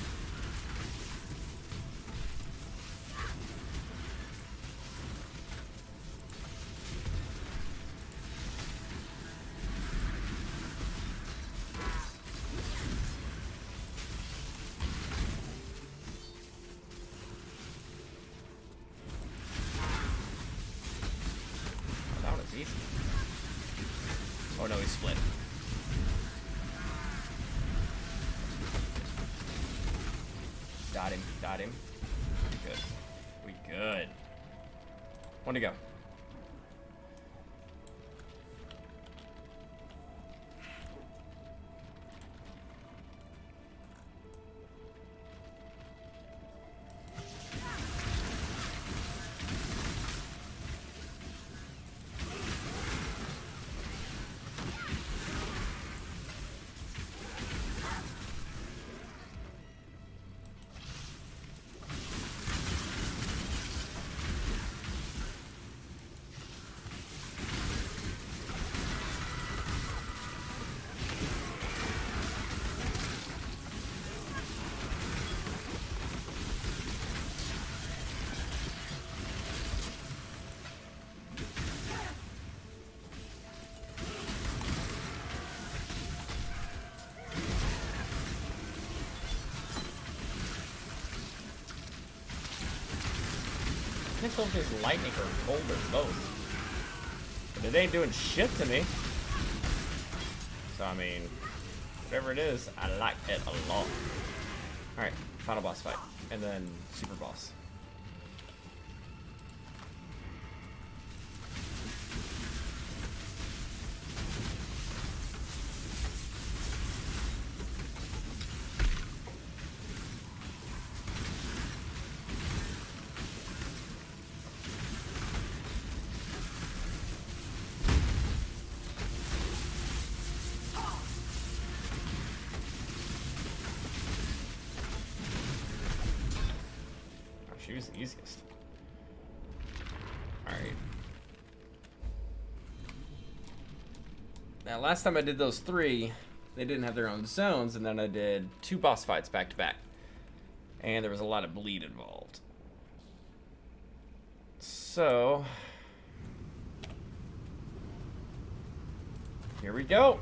That one is easy. Oh no, he split. Got him. We good. We good. One to go. I can't tell if there's lightning or cold or both. But it ain't doing shit to me. So, I mean, whatever it is, I like it a lot. Alright, final boss fight. And then super boss. She was the easiest. Alright. Now, last time I did those 3, they didn't have their own zones, and then I did 2 boss fights back to back. And there was a lot of bleed involved. So, here we go.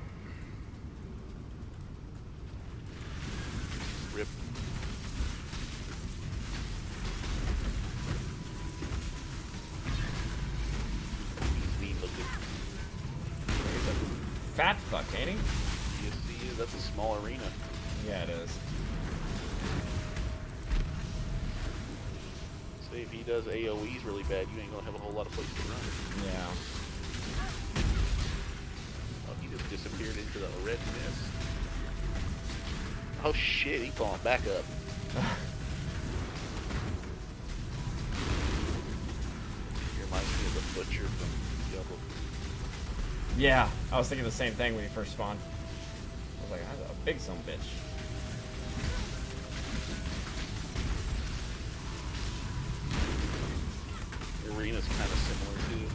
Rip. Mean looking. He's a fat fuck, ain't he? Yes, he is. That's a small arena. Yeah, it is. Say if he does AoEs really bad, you ain't gonna have a whole lot of places to run. Yeah. Oh, he just disappeared into the red mist. Oh shit, he's falling back up. He reminds me of the butcher from Diablo. Yeah, I was thinking the same thing when he first spawned. I was like, that's a big son of a bitch. The arena's kind of similar too.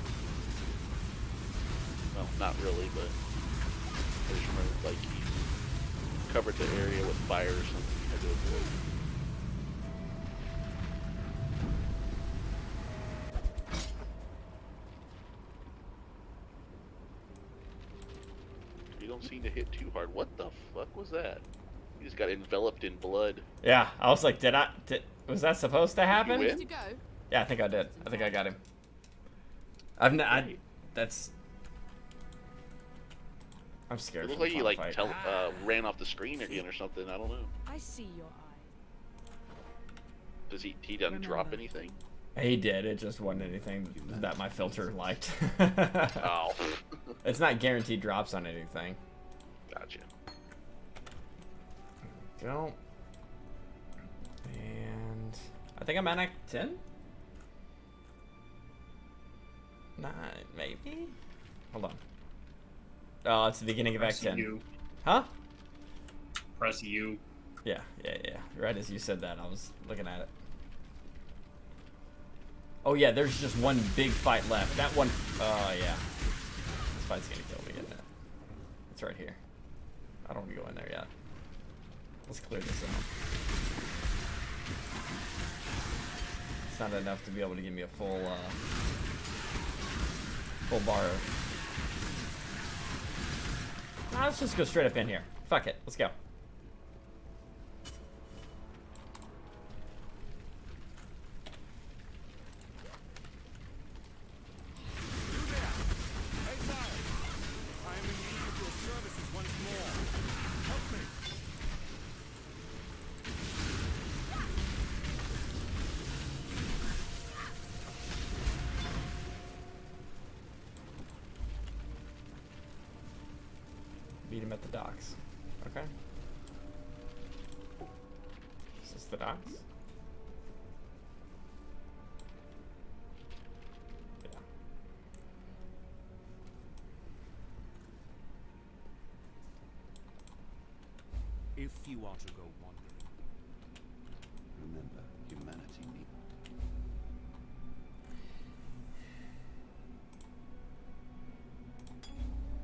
Well, not really, but I just remember like he covered the area with fire or something you had to avoid. You don't seem to hit too hard. What the fuck was that? He just got enveloped in blood. Yeah, I was like, was that supposed to happen? win? To go. Yeah, I think I did. I think I got him. I'm scared. It looked for like the he like final fight. ran off the screen again or something. I don't know. I see your eye. Does he doesn't drop anything? He did. It just wasn't anything that my filter liked. Oh. It's not guaranteed drops on anything. Gotcha. Go. And I think I'm at Act 10? 9, maybe? Hold on. Oh, it's the beginning of Act 10. U. Huh? Press U. Yeah. Right as you said that, I was looking at it. Oh yeah, there's just one big fight left. That one, yeah. This fight's gonna kill me, isn't it? It's right here. I don't want to go in there yet. Let's clear this out. It's not enough to be able to give me a full bar of... Nah, let's just go straight up in here. Fuck it, let's go. Meet him at the docks. Okay. Is this the docks? Yeah. If you are to go wandering, remember humanity needs.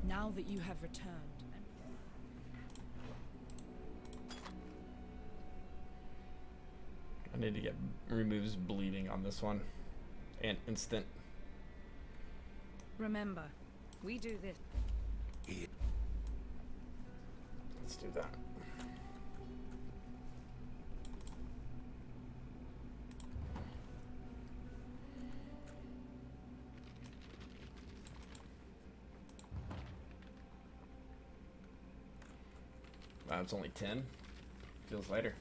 Now that you have returned. I need to get removes bleeding on this one. And instant. Remember, we do this. Let's do that. Wow, it's only 10. Feels later.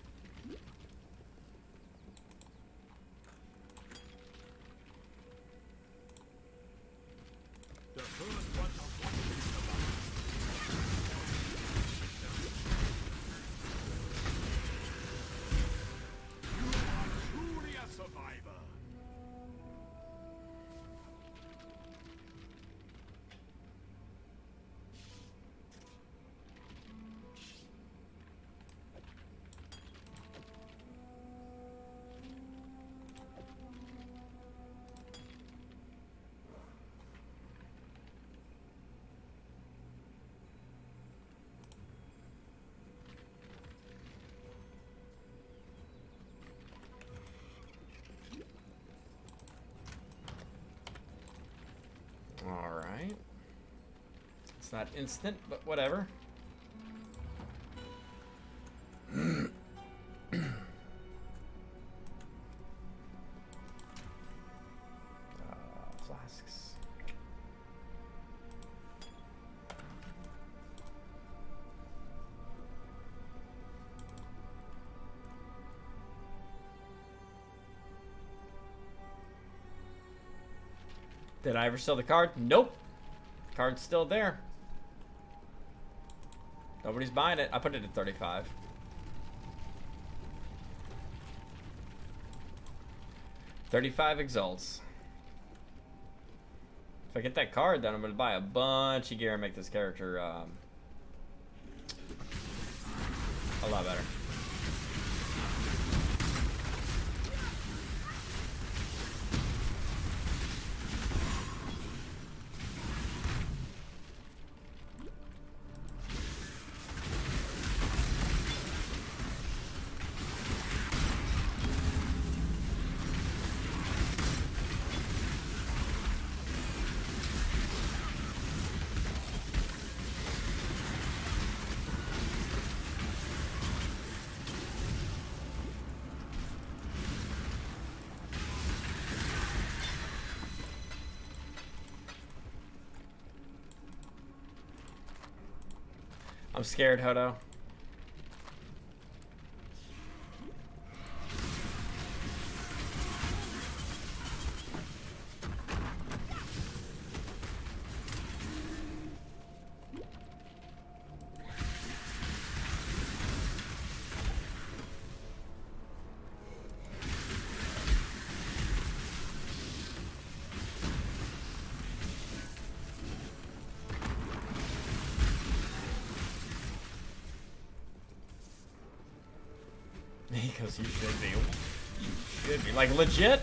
Alright. It's not instant, but whatever. Flasks. Did I ever sell the card? Nope. Card's still there. Nobody's buying it. I put it at 35. $35 exalts. If I get that card, then I'm gonna buy a bunch of gear and make this character a lot better. I'm scared, Hodo. He goes, you should be. You should be. Like, legit?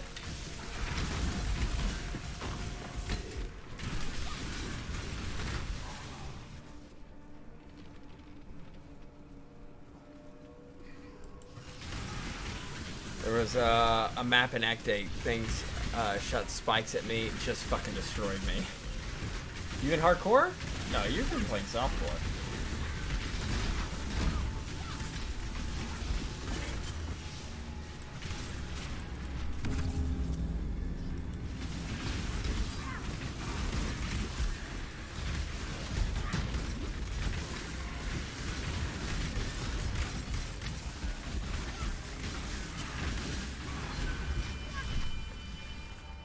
There was a map in Act 8. Things shot spikes at me. Just fucking destroyed me. You in hardcore? No, you've been playing softcore.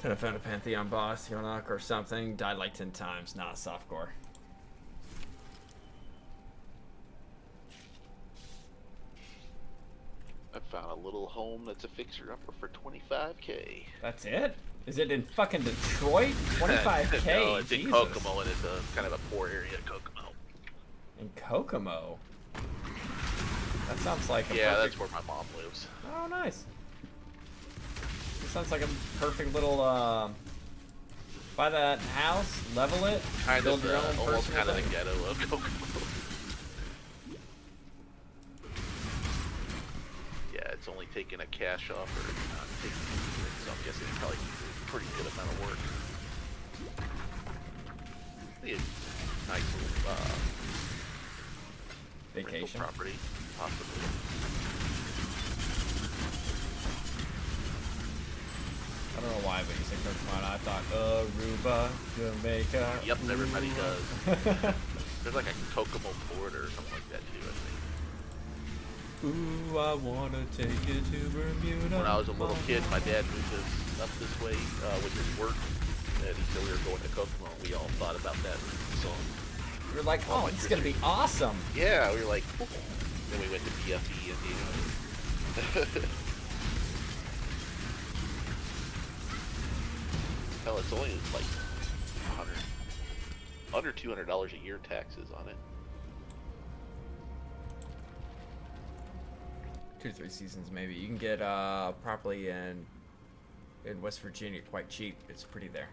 Then I found a Pantheon boss, Yonok or something. Died like 10 times. Not softcore. I found a little home that's a fixer-upper for $25K. That's it? Is it in fucking Detroit? 25K? No, it's Jesus. in Kokomo, and it's a kind of a poor area in Kokomo. In Kokomo? That sounds like a Yeah, perfect... that's where my mom lives. Oh, nice. It sounds like a perfect little, buy that house, level it, Kind build of your own almost personal kind of the thing. ghetto of Kokomo. Yeah, it's only taking a cash offer, not taking it, so I'm guessing it's probably a pretty good amount of work. Be a nice little Vacation. rental property, possibly. I don't know why, but you said Kokomo, I thought Aruba, Jamaica. Yep, everybody Aruba. does. There's like a Kokomo port or something like that too, I think. Ooh, I wanna take you to Bermuda. When I was a little kid, my dad moved us up this way with his work, and he said we were going to Kokomo. And we all thought about that song. You're like, oh, it's gonna be awesome. Yeah, we were like, cool. Then we went to BFE and hell, it's only like under $200 a year taxes on it. 2 to 3 seasons maybe. You can get properly in West Virginia quite cheap. It's pretty there.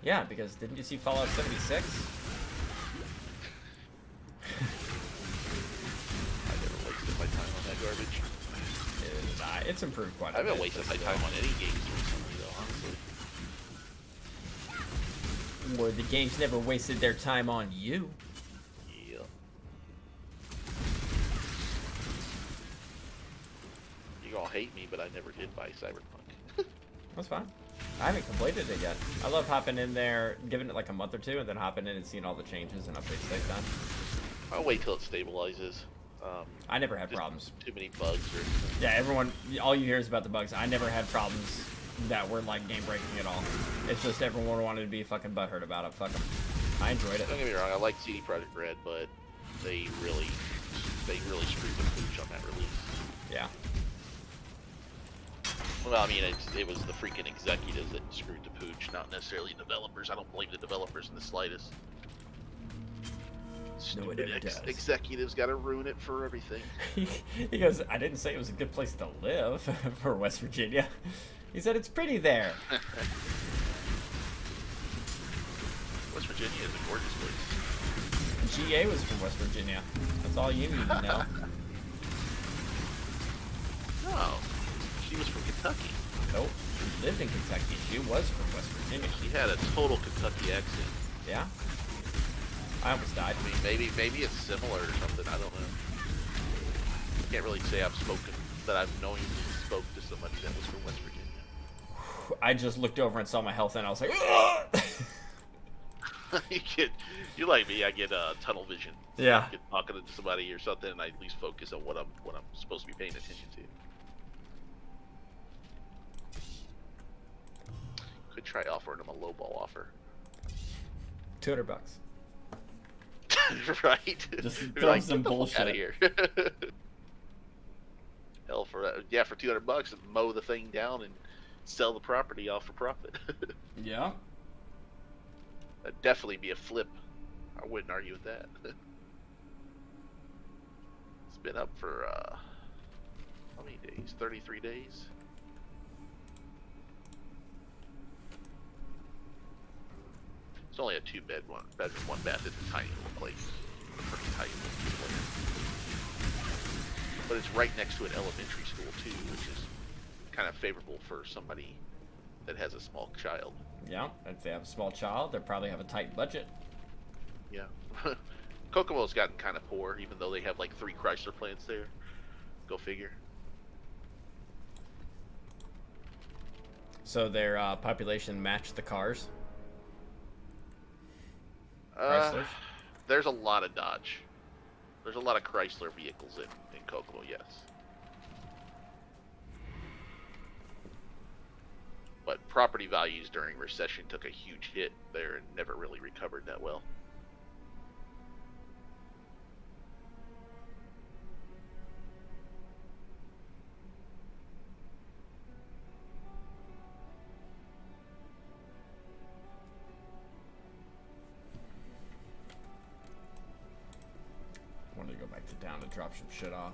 Yeah, because didn't you see Fallout 76? I never wasted my time on that garbage. It's improved quite a I bit. haven't wasted my time on any games recently, though, honestly. Or the games never wasted their time on you. Yeah. You all hate me, but I never did buy Cyberpunk. That's fine. I haven't completed it yet. I love hopping in there, giving it like a month or two, and then hopping in and seeing all the changes and updates they've done. I'll wait till it stabilizes. I never had Just problems. Too many bugs or Yeah, everyone, all you hear is about the bugs. I never had problems that were like game breaking at all. It's just everyone wanted to be fucking butthurt about it. Fuck them. I enjoyed it. Don't get me wrong, I like CD Projekt Red, but they really screwed the pooch on that release. Yeah. Well, I mean, it was the freaking executives that screwed the pooch, not necessarily developers. I don't blame the developers in the slightest. No one Stupid ever does. executives got to ruin it for everything. He goes, I didn't say it was a good place to live for West Virginia. He said it's pretty there. West Virginia is a gorgeous place. GA was from West Virginia. That's all you need to know. No, she was from Kentucky. Nope. She lived in Kentucky. She was from West Virginia. She had a total Kentucky accent. Yeah. I almost died. I mean, maybe it's similar or something. I don't know. I can't really say I've knowingly spoke to somebody that was from West Virginia. I just looked over and saw my health, and I was like, You're like me. I get tunnel vision. Yeah. I get talking to somebody or something, and I at least focus on what I'm supposed to be paying attention to. Could try offering them a lowball offer. $200. Right? Just Be throw like, some "Get the fuck bullshit outta here." Hell, for $200, and mow the thing down and sell the property off for profit. Yeah. That'd definitely be a flip. I wouldn't argue with that. It's been up for many days? 33 days. It's only a 2-bed, 1-bedroom, 1-bath. It's a tiny little place. A pretty tiny little place. But it's right next to an elementary school too, which is kind of favorable for somebody that has a small child. Yeah, if they have a small child, they probably have a tight budget. Yeah. Kokomo's gotten kind of poor, even though they have like 3 Chrysler plants there. Go figure. So their population matched the cars. There's a lot of Dodge. There's a lot of Chrysler vehicles in Kokomo, yes. But property values during recession took a huge hit there and never really recovered that well. I wanted to go back to down to drop some shit off.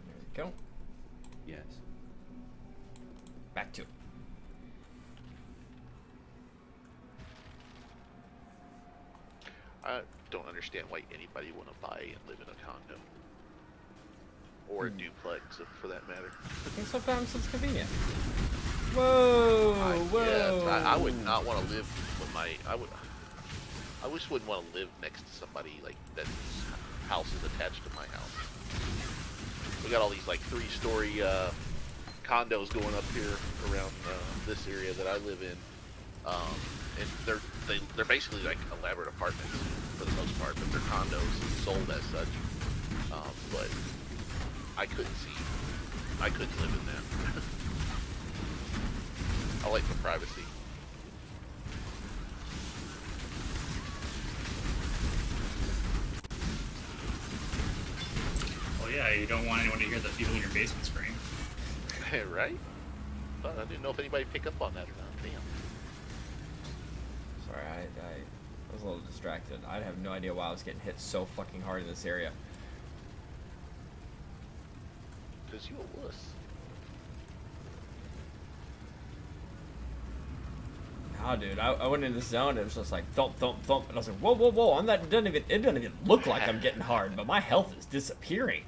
There we go. Yes. Back to it. I don't understand why anybody want to buy and live in a condo. Or a duplex, for that matter. I think sometimes it's convenient. Whoa! Whoa! I would not want to live with my. I just wouldn't want to live next to somebody like that house is attached to my house. We got all these like 3-story condos going up here around this area that I live in, and they're basically like elaborate apartments for the most part, but they're condos sold as such. But I couldn't live in them. I like the privacy. Well, yeah, you don't want anyone to hear the people in your basement scream. Right? But I didn't know if anybody picked up on that or not. Damn. Sorry, I was a little distracted. I have no idea why I was getting hit so fucking hard in this area. Because you a wuss. Nah, dude, I went into the zone and it was just like thump, thump, thump, and I was like, whoa, whoa, whoa! It doesn't even look like I'm getting hard, but my health is disappearing.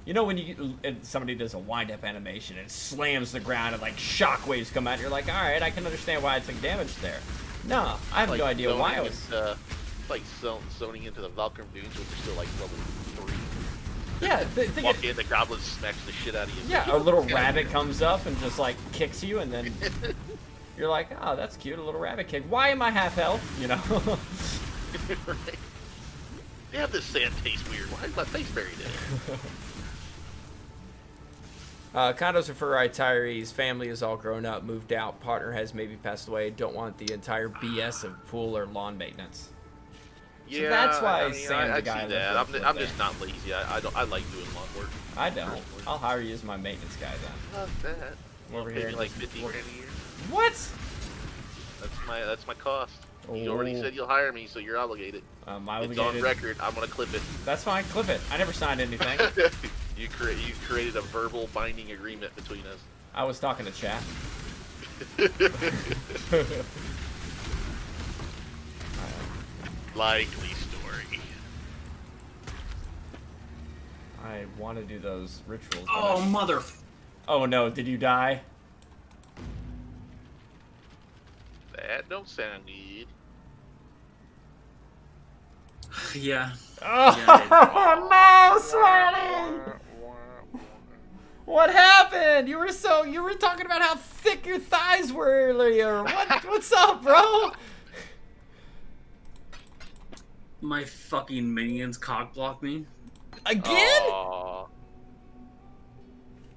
You know when somebody does a wind-up animation and it slams the ground and like shockwaves come out, you're like, all right, I can understand why I took damage there. No, I have no idea why I was. Like zoning into the Valkyrie dunes, which are still like level 3. Yeah, walk in, the goblin smacks the shit out of you. Yeah, a little rabbit comes up and just like kicks you, and then you're like, oh, that's cute, a little rabbit kick. Why am I half health? You know. Right. They have this sand taste weird. Why is my face buried in it? Condos are for retirees. Family is all grown up, moved out. Partner has maybe passed away. Don't want the entire BS of pool or lawn maintenance. Yeah, so that's why I Sam, the guy, see that. I'm just not lazy. I like doing lawn work. I don't. I'll hire you as my maintenance guy then. Fuck that. Over here, like 50 grand a year. What? That's my cost. You already said you'll hire me, so you're obligated. It's on record. I'm gonna clip it. That's fine. Clip it. I never signed anything. You created a verbal binding agreement between us. I was talking to chat. Likely story. I want to do those rituals. Oh, mother. Oh no! Did you die? That don't sound good. Yeah. Oh no, Smiley! What happened? You were talking about how thick your thighs were earlier. What's up, bro? My fucking minions cock block me. Again?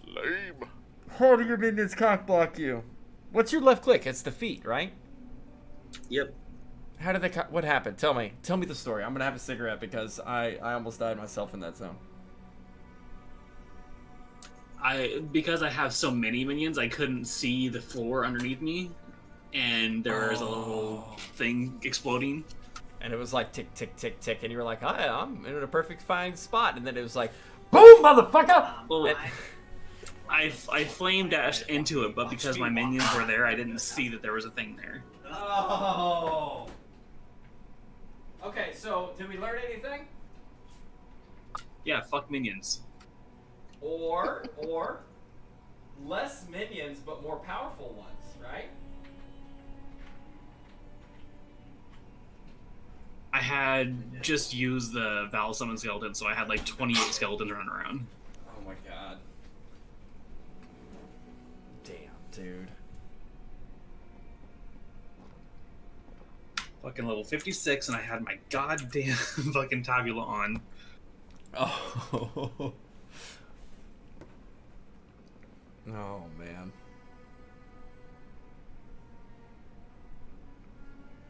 Lame. How do your minions cock block you? What's your left click? It's the feet, right? Yep. How did they? What happened? Tell me the story. I'm gonna have a cigarette because I almost died myself in that zone. because I have so many minions, I couldn't see the floor underneath me, and there was a little thing exploding. And it was like tick, tick, tick, tick, and you were like, "Hi, I'm in a perfect fine spot," and then it was like, "Boom, motherfucker!" Well, And- I flame dashed into it, but because my minions were there, I didn't see that there was a thing there. Oh. Okay, so did we learn anything? Yeah, fuck minions. Or less minions but more powerful ones, right? I had just used the Val Summon Skeleton, so I had like 28 skeletons running around. Oh my god. Damn, dude. Fucking level 56, and I had my goddamn fucking tabula on. Oh. Oh man.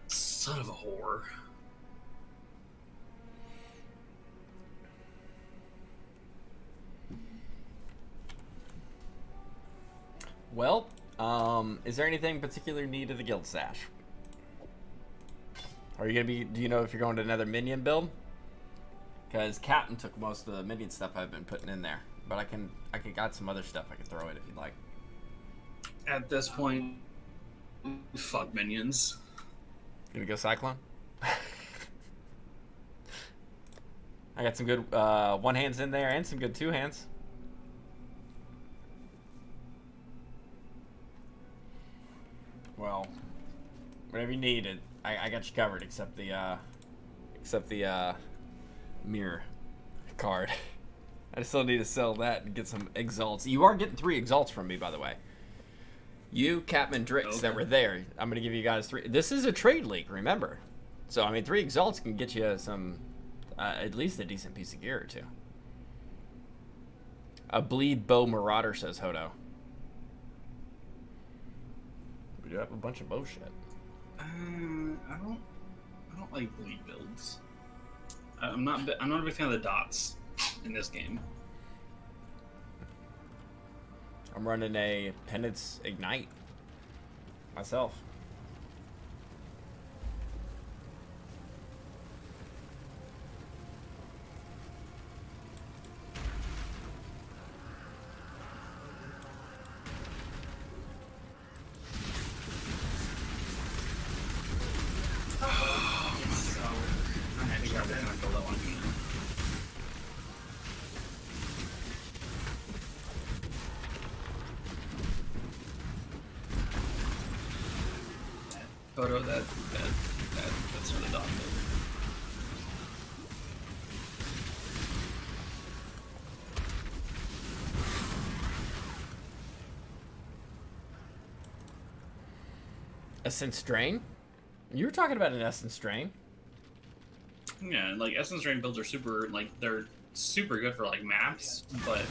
Son of a whore. Well, is there anything particular need of the guild stash? Are you gonna be? Do you know if you're going to another minion build? Because Captain took most of the minion stuff I've been putting in there, but I got some other stuff I can throw in if you'd like. At this point, fuck minions. Gonna go Cyclone? I got some good one hands in there and some good two hands. Well, whatever you need, I got you covered, except the mirror card. I still need to sell that and get some exalts. You are getting 3 exalts from me, by the way. You, Captain Drix, that were there. I'm gonna give you guys 3. This is a trade league, remember? So I mean, 3 exalts can get you some, at least a decent piece of gear or 2. A bleed bow marauder, says Hodo. We do have a bunch of bow shit. I don't like bleed builds. I'm not a big fan of the dots in this game. I'm running a Penance Ignite myself. I think I'm gonna go low on me. Photo that's for the dog build. Essence Drain? You were talking about an Essence Drain. Yeah, like Essence Drain builds are super, like, they're super good for like maps, but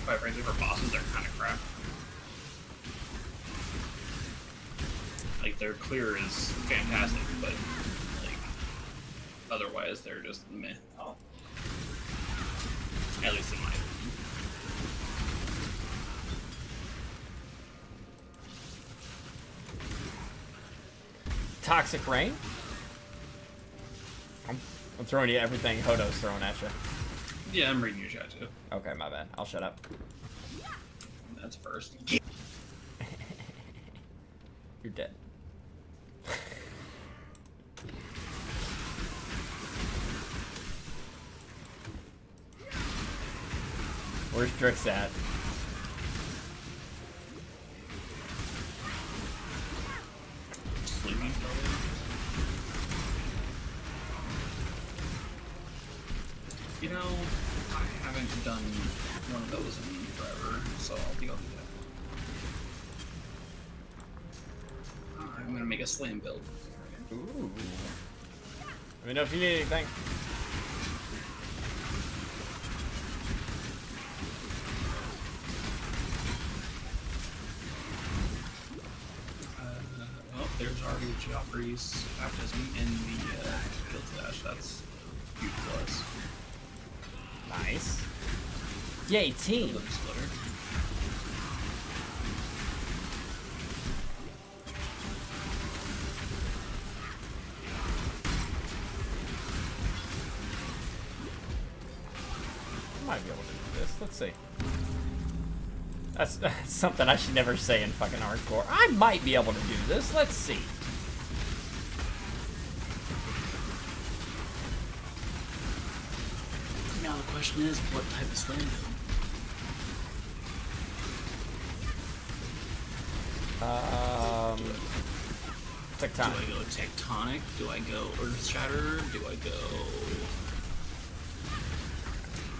quite frankly for bosses they're kind of crap. Like their clear is fantastic, but like otherwise they're just meh. Oh. At least in my opinion. Toxic Rain? I'm throwing you everything Hodo's throwing at you. Yeah, I'm reading your chat too. Okay, my bad. I'll shut up. That's first. You're dead. Where's Drix at? Sleeping probably. You know, I haven't done one of those in forever, so I think I'll do that. I'm gonna make a slam build. Ooh. Let me know if you need anything. Well, there's already Joffrey's baptism in the guild stash. That's huge plus. Nice. Yay, team. Flip splitter. might be able to do this. Let's see. That's something I should never say in fucking hardcore. I might be able to do this. Let's see. Now the question is, what type of slam though? Tectonic. Do I go Tectonic? Do I go Earth Shatter? Do I go...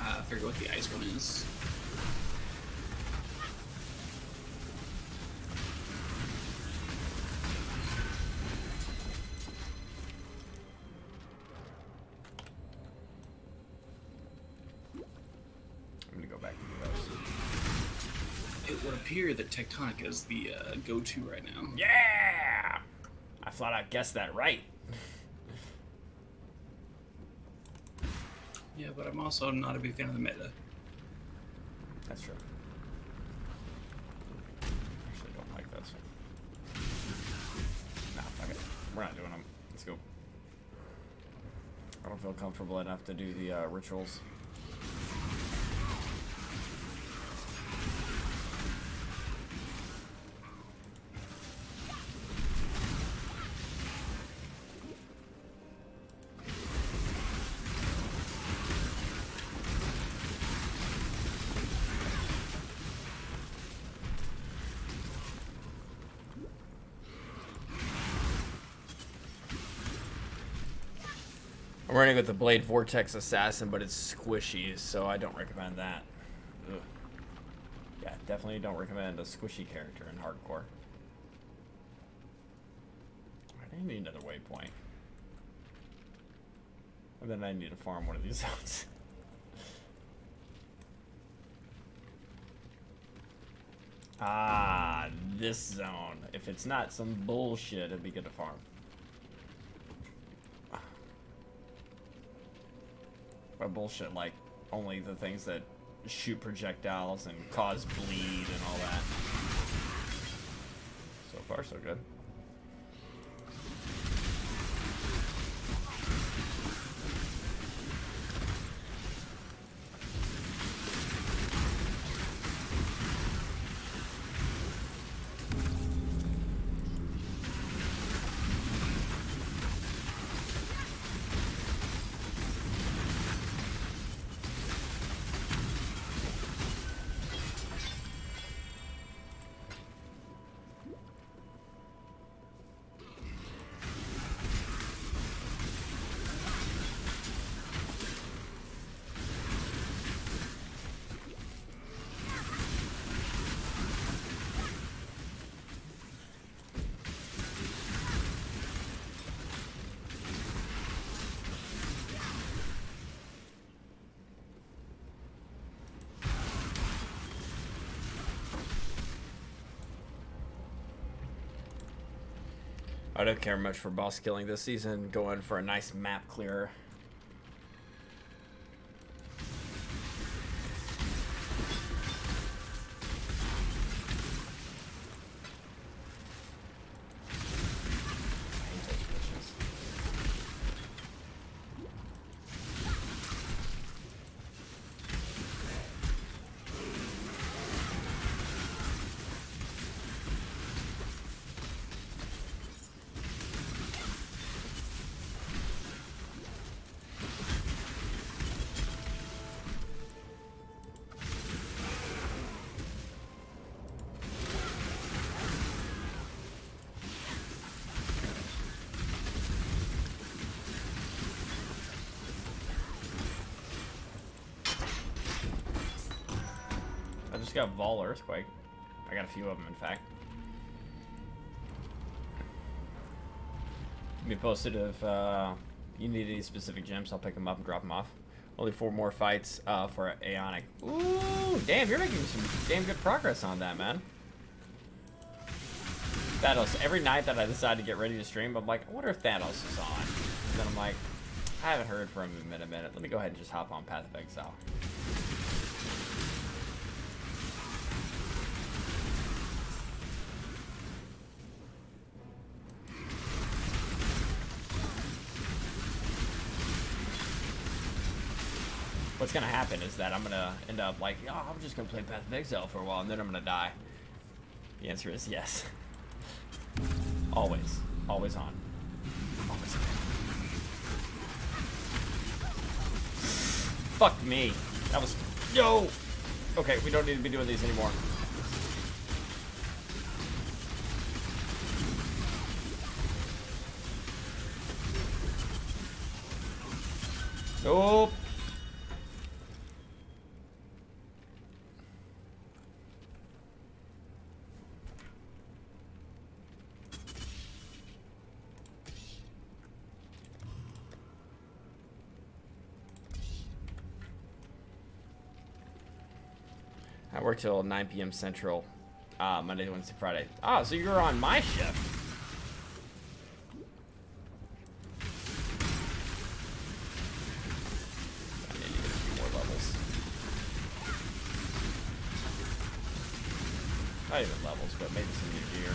I figure what the ice one is. I'm gonna go back to those. It would appear that Tectonic is the go-to right now. Yeah! I thought I guessed that right. Yeah, but I'm also not a big fan of the meta. That's true. Actually, don't like this. Nah, fuck it. We're not doing them. Let's go. I don't feel comfortable enough to do the rituals. I'm running with the Blade Vortex Assassin, but it's squishy, so I don't recommend that. Ugh. Yeah, definitely don't recommend a squishy character in hardcore. I need another waypoint. And then I need to farm one of these zones. Ah, this zone. If it's not some bullshit, it'd be good to farm. By bullshit, like only the things that shoot projectiles and cause bleed and all that. So far, so good. I don't care much for boss killing this season. Going for a nice map clearer. I just got Vol Earthquake. I got a few of them, in fact. Keep me posted if you need any specific gems. I'll pick them up and drop them off. Only 4 more fights for Aeonic. Ooh, damn, you're making some damn good progress on that, man. Thanos, every night that I decide to get ready to stream, I'm like, I wonder if Thanos is on. And then I'm like, I haven't heard from him in a minute. Let me go ahead and just hop on Path of Exile. what's gonna happen is that I'm gonna end up like, oh, I'm just gonna play Path of Exile for a while, and then I'm gonna die. The answer is yes. Always. Always on. Always on. Fuck me. That was... Yo! Okay, we don't need to be doing these anymore. Nope. I work till 9 p.m. Central, Monday, Wednesday, Friday. Ah, so you're on my shift. I need to get a few more levels. Not even levels, but maybe some new gear.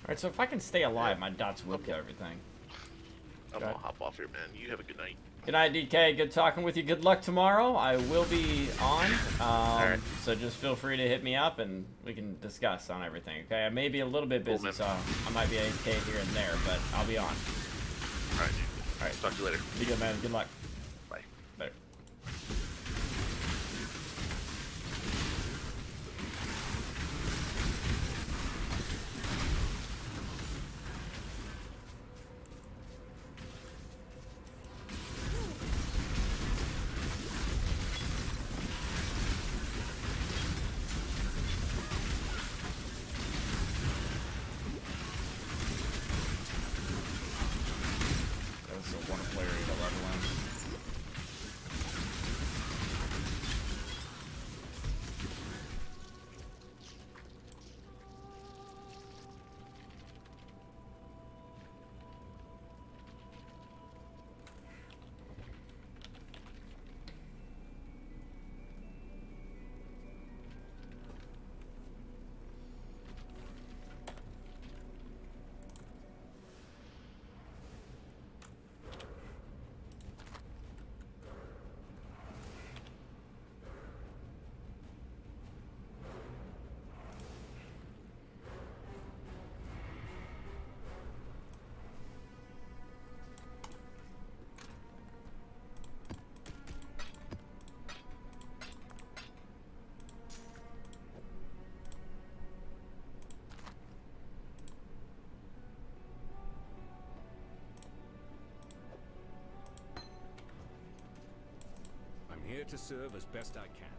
Alright, so if I can stay alive, my dots will kill everything. I'm gonna hop off here, man. You have a good night. Good night, DK. Good talking with you. Good luck tomorrow. I will be on. Alright. So just feel free to hit me up and we can discuss on everything, okay? I may be a little bit busy, man. so I might be AFK here and there, but I'll be on. Alright, dude. Alright, talk to you later. Be good, man. Good luck. Bye. Later. That was a wonderful area to level in. I'm here to serve as best I can.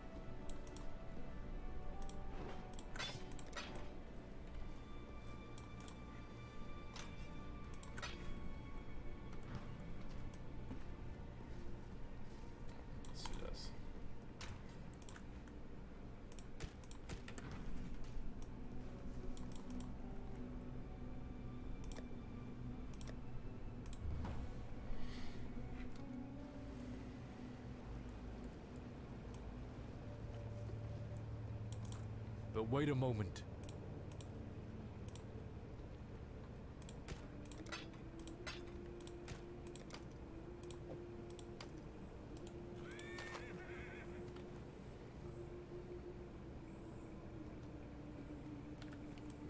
Let's do this. But wait a moment.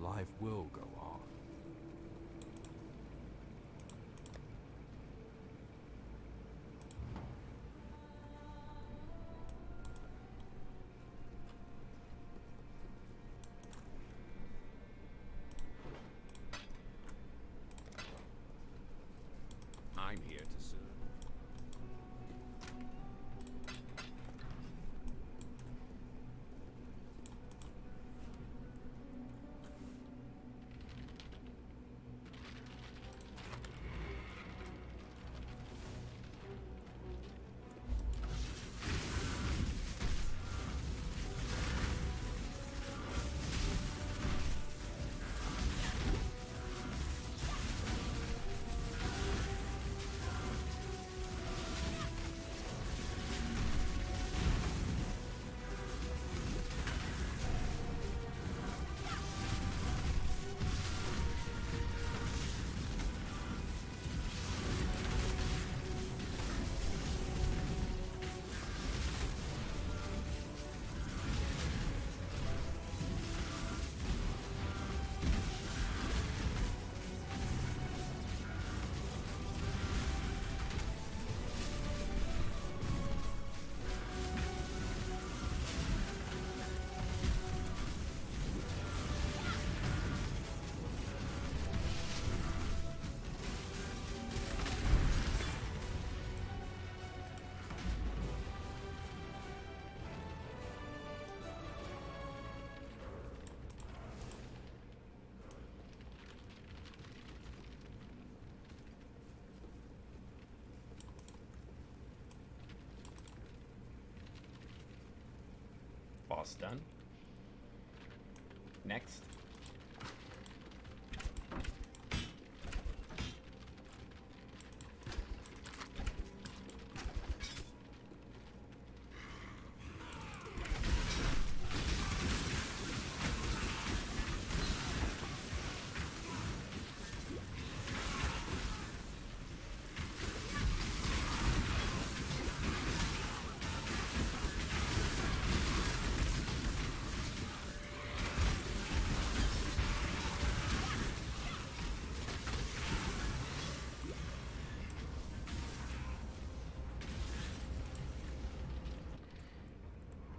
Life will go on. I'm here to serve. Boss done. Next.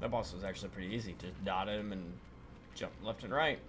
That boss was actually pretty easy. Just dot him and jump left and right.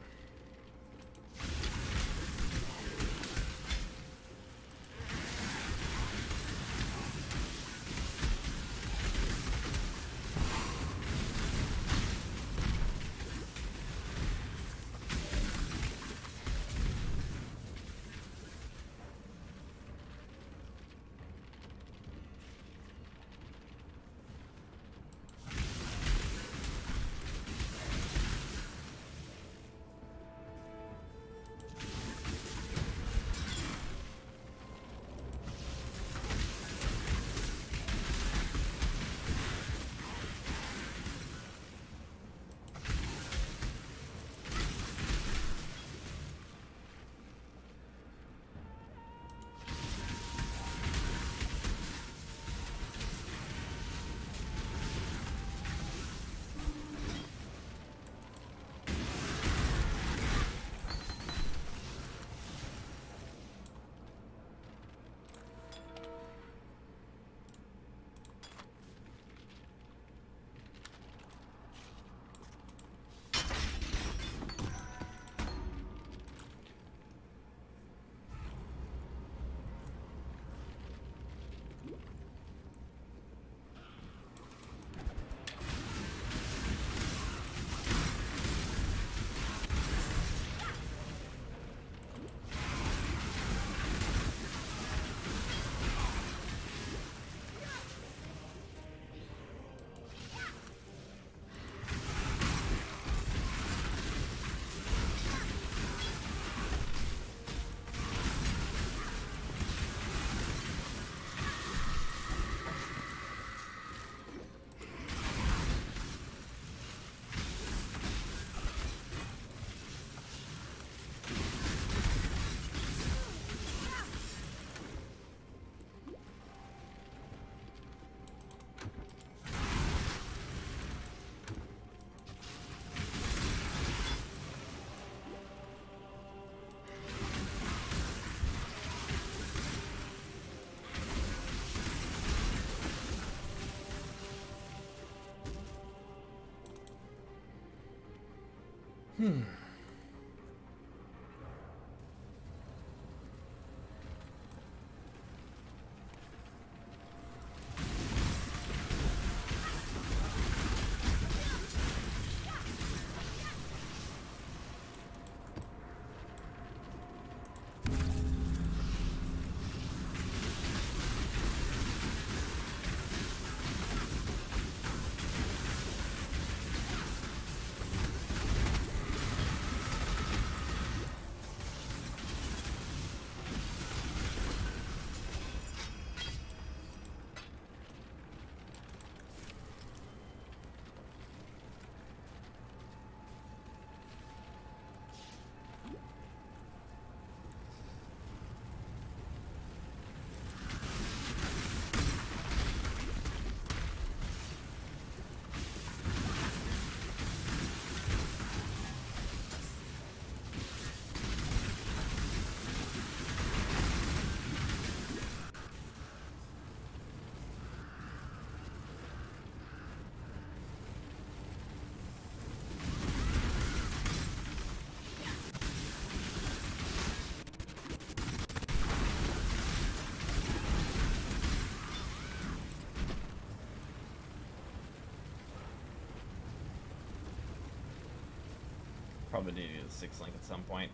Probably need a 6 link at some point.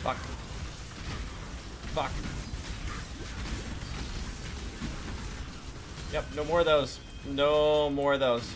Fuck. Fuck. Yep, no more of those. No more of those.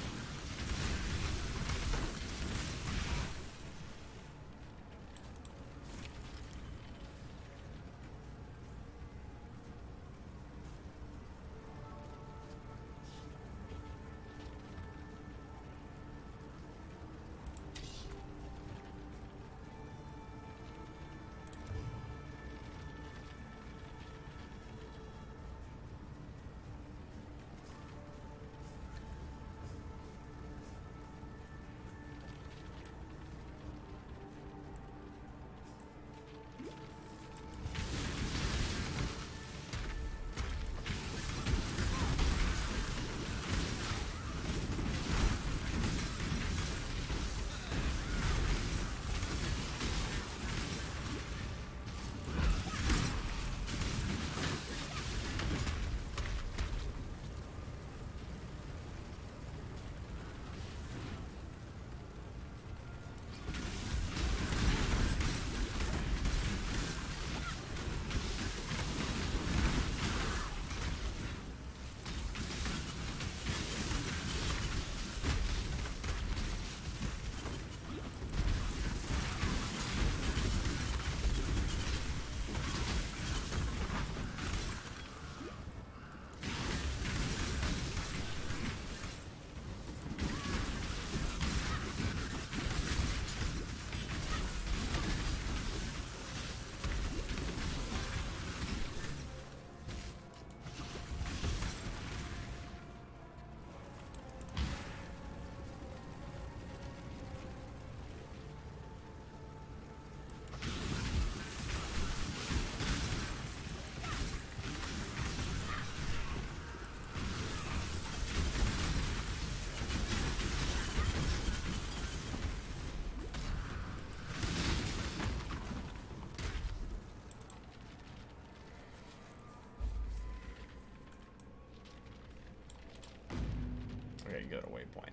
Okay, go to waypoint.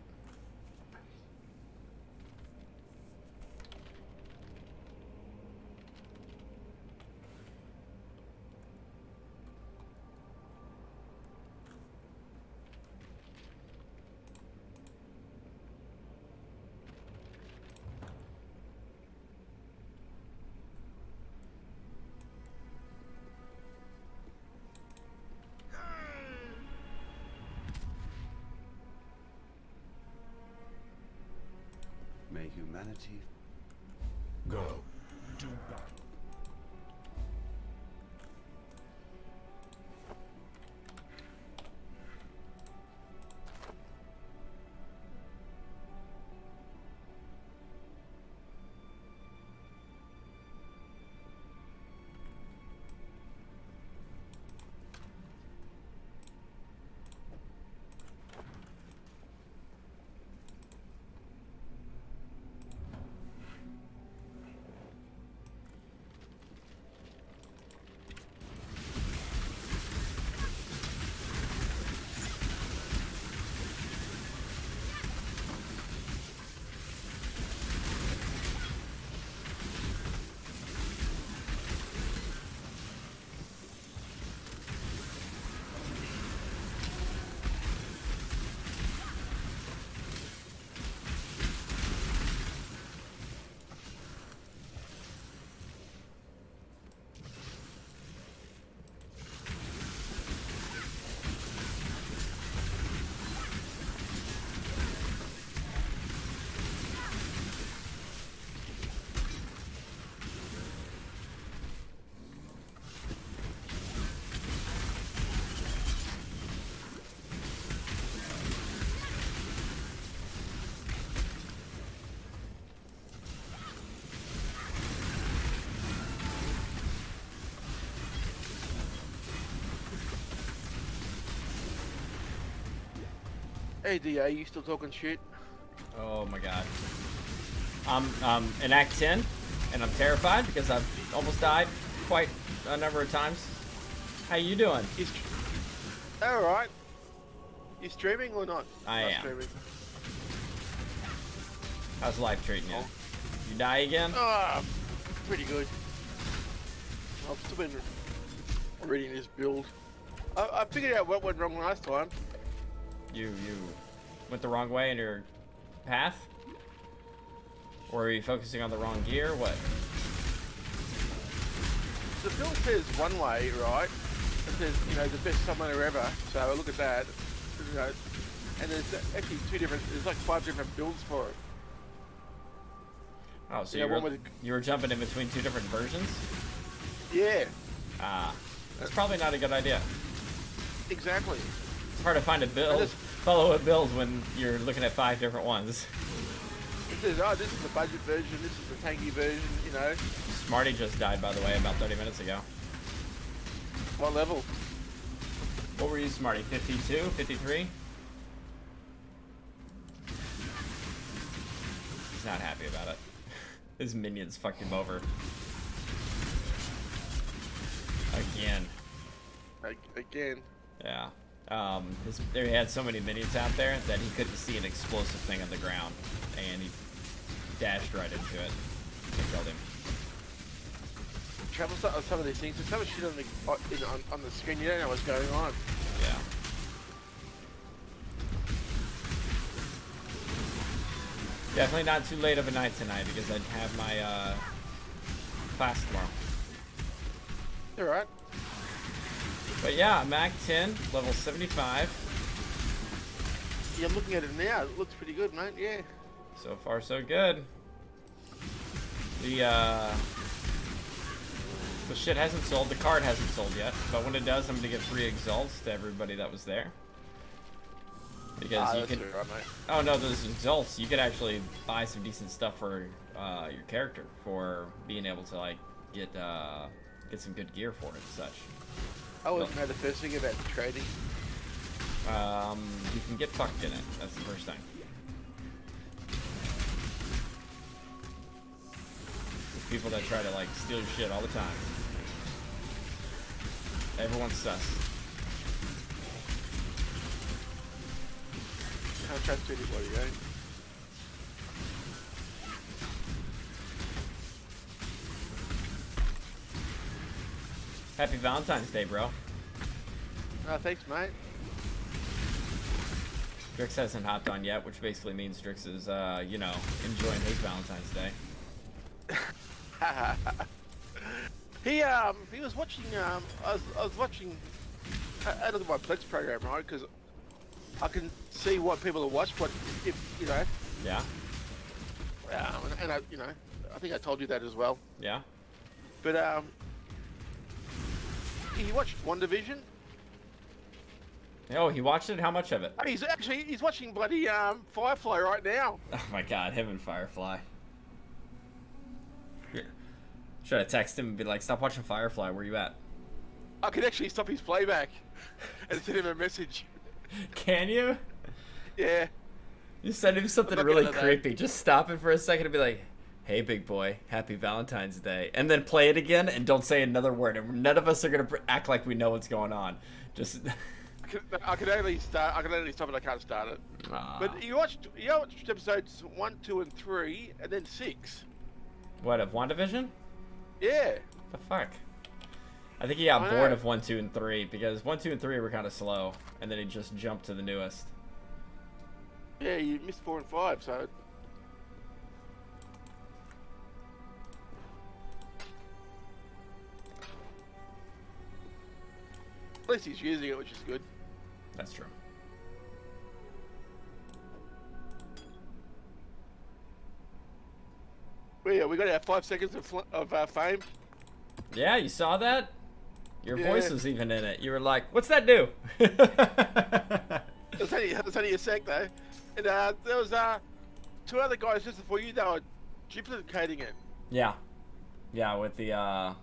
May humanity Go. Do battle. Hey DA, you still talking shit? Oh my god. I'm in Act 10, and I'm terrified because I've almost died quite a number of times. How you doing? Alright. You streaming or not? I Not am. Streaming. How's life treating you? You die again? Ah, pretty good. I've still been reading this build. I figured out what went wrong last time. You went the wrong way in your path? Or are you focusing on the wrong gear? What? The build says one way, right? It says, you know, the best summoner ever. So I look at that, you know, and there's actually there's like 5 different builds for it. Oh, so Yeah, you, were, one with you were jumping in between 2 different versions? Yeah, Ah, that's probably not a good idea. exactly. It's hard to find a build, follow a build when you're looking at 5 different ones. It says, oh, this is the budget version, this is the tanky version, you know. Smarty just died, by the way, about 30 minutes ago. What level? What were you, Smarty? 52? 53? He's not happy about it. His minions fucked him over. Again. Again. Yeah. They had so many minions out there that he couldn't see an explosive thing on the ground. And he dashed right into it and killed him. Travel some of these things, there's so much shit on the screen, you don't know what's going on. Yeah. Definitely not too late of a night tonight because I'd have my class tomorrow. Alright. But yeah, Mac 10, level 75. Yeah, I'm looking at it now, it looks pretty good, mate, yeah. So far, so good. The shit hasn't sold, the card hasn't sold yet, but when it does, I'm gonna give free exalts to everybody that was there. Because you can. Right, mate. Oh no, those exalts, you could actually buy some decent stuff for your character for being able to like get some good gear for it and such. I wouldn't know the first thing about trading. You can get fucked in it. That's the first thing. There's people that try to like steal your shit all the time. Everyone's sus. Can't trust anybody, eh? Happy Valentine's Day, bro. Thanks, mate. Drix hasn't hopped on yet, which basically means Drix is, you know, enjoying his Valentine's Day. He was watching, I was watching, I look at my Pledge program, right, because I can see what people have watched, what, if, you know. Yeah. And I, you know, I think I told you that as well. Yeah. But, he watched WandaVision. Oh, he watched it? How much of it? He's watching bloody, Firefly right now. Oh my god, him and Firefly. Should I text him and be like, stop watching Firefly, where you at? I can actually stop his playback and send him a message. Can you? Yeah. You send him something I'm not really gonna lie. creepy. Just stop it for a second and be like, hey, big boy, happy Valentine's Day. And then play it again and don't say another word. And none of us are going to act like we know what's going on. Just... I can only stop it, I can't start it. But you watched episodes 1, 2, and 3, and then 6. What, of WandaVision? Yeah. The fuck? I think he got I bored know. of 1, 2, and 3 because 1, 2, and 3 were kind of slow. And then he just jumped to the newest. Yeah, you missed 4 and 5, so... At least he's using it, which is good. That's true. Well, yeah, we got our 5 seconds of fame. Yeah, you saw that? Your Yeah. voice was even in it. You were like, what's that do? It's only a sec, though. And there was 2 other guys just before you, they were duplicating it. Yeah. Yeah, with the, yeah,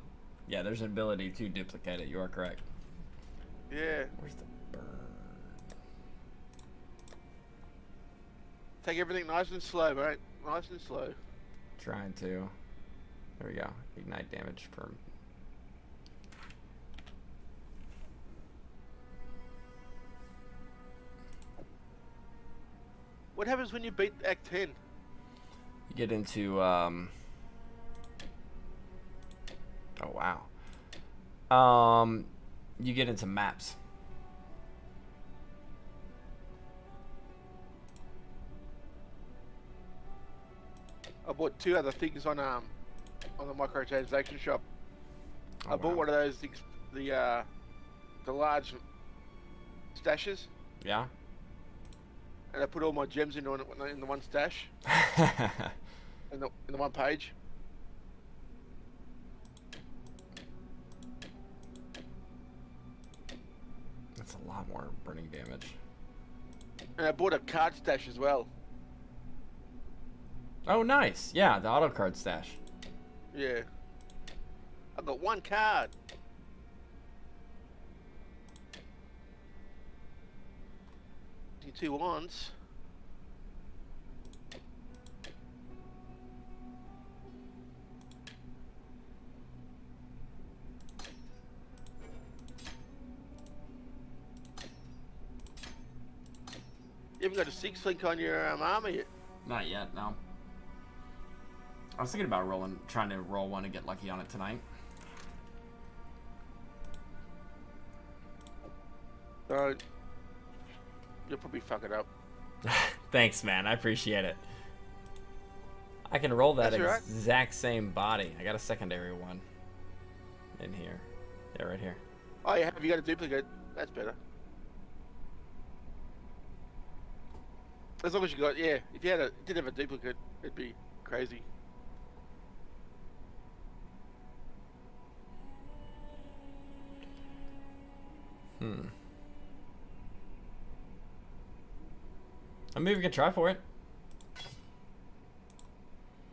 there's an ability to duplicate it. You are correct. Yeah. Where's the bird? Take everything nice and slow, mate. Nice and slow. Trying to. There we go. Ignite damage per... What happens when you beat Act 10? You get into, oh, wow. You get into maps. I bought 2 other things on the microtransaction shop. Oh, I bought wow. one of those things, the large stashes, Yeah. and I put all my gems in the one stash, in the one page. That's a lot more burning damage. And I bought a card stash as well. Oh, nice. Yeah, the auto card stash. Yeah. I got 1 card. Do 2 wands. You haven't got a 6 link on your armor yet. Not yet, no. I was thinking about trying to roll one and get lucky on it tonight. You'll probably fuck it up. Thanks, man. I appreciate it. I can roll that That's all right. exact same body. I got a secondary one in here. Yeah, right here. Oh, yeah, have you got a duplicate? That's better. As long as you got, yeah, if you did have a duplicate, it'd be crazy. I mean, we can try for it.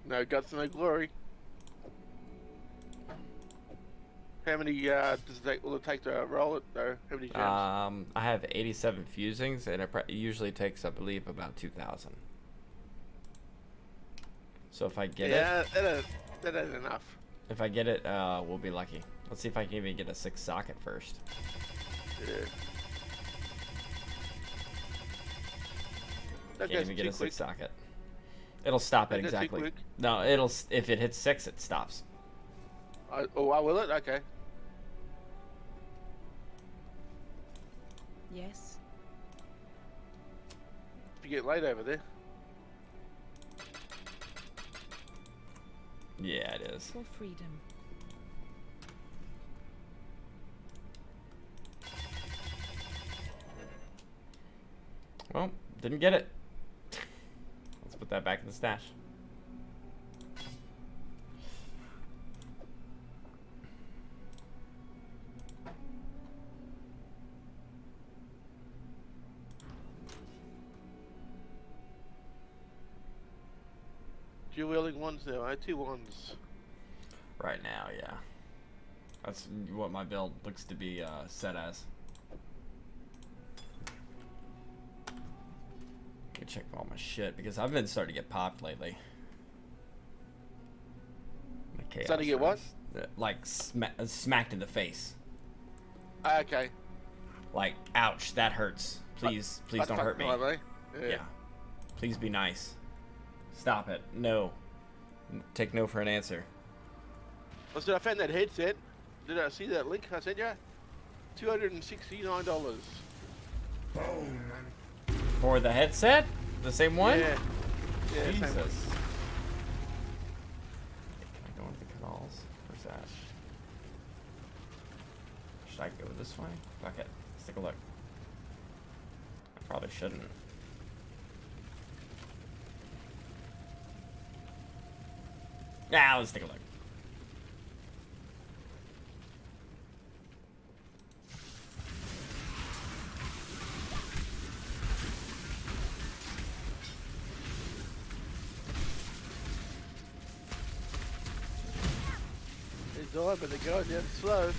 No guts, no glory. How many will it take to roll it though? How many gems? I have 87 fusings, and it usually takes, I believe, about 2,000. So if I get it, that ain't enough. if I get it, we'll be lucky. Let's see if I can even get a 6 socket first. Yeah. Can't even get a 6 socket. It'll stop it Don't go too exactly. quick. No, if it hits 6, it stops. Will it? Okay. Yes. If you get late over there. Yeah, it is. For freedom. Well, didn't get it. Let's put that back in the stash. Dual wielding ones now, 2 wands. Right now, yeah. That's what my build looks to be set as. Let me check all my shit because I've been starting to get popped lately. My chaos Starting to get what? runs, like smacked in the face. Okay. Like, ouch, that hurts. Please don't hurt me. Right, Yeah. Please be nice. Stop it. No. Take no for an answer. Listen, I found that headset. Did I see that link I sent you? $269. For the headset? The same one? Yeah. Yeah, Jesus. same one. Can I go into the canals? Where's that? Should I go this way? Fuck it. Let's take a look. I probably shouldn't. Nah, let's take a look. They die, but they're going down slow.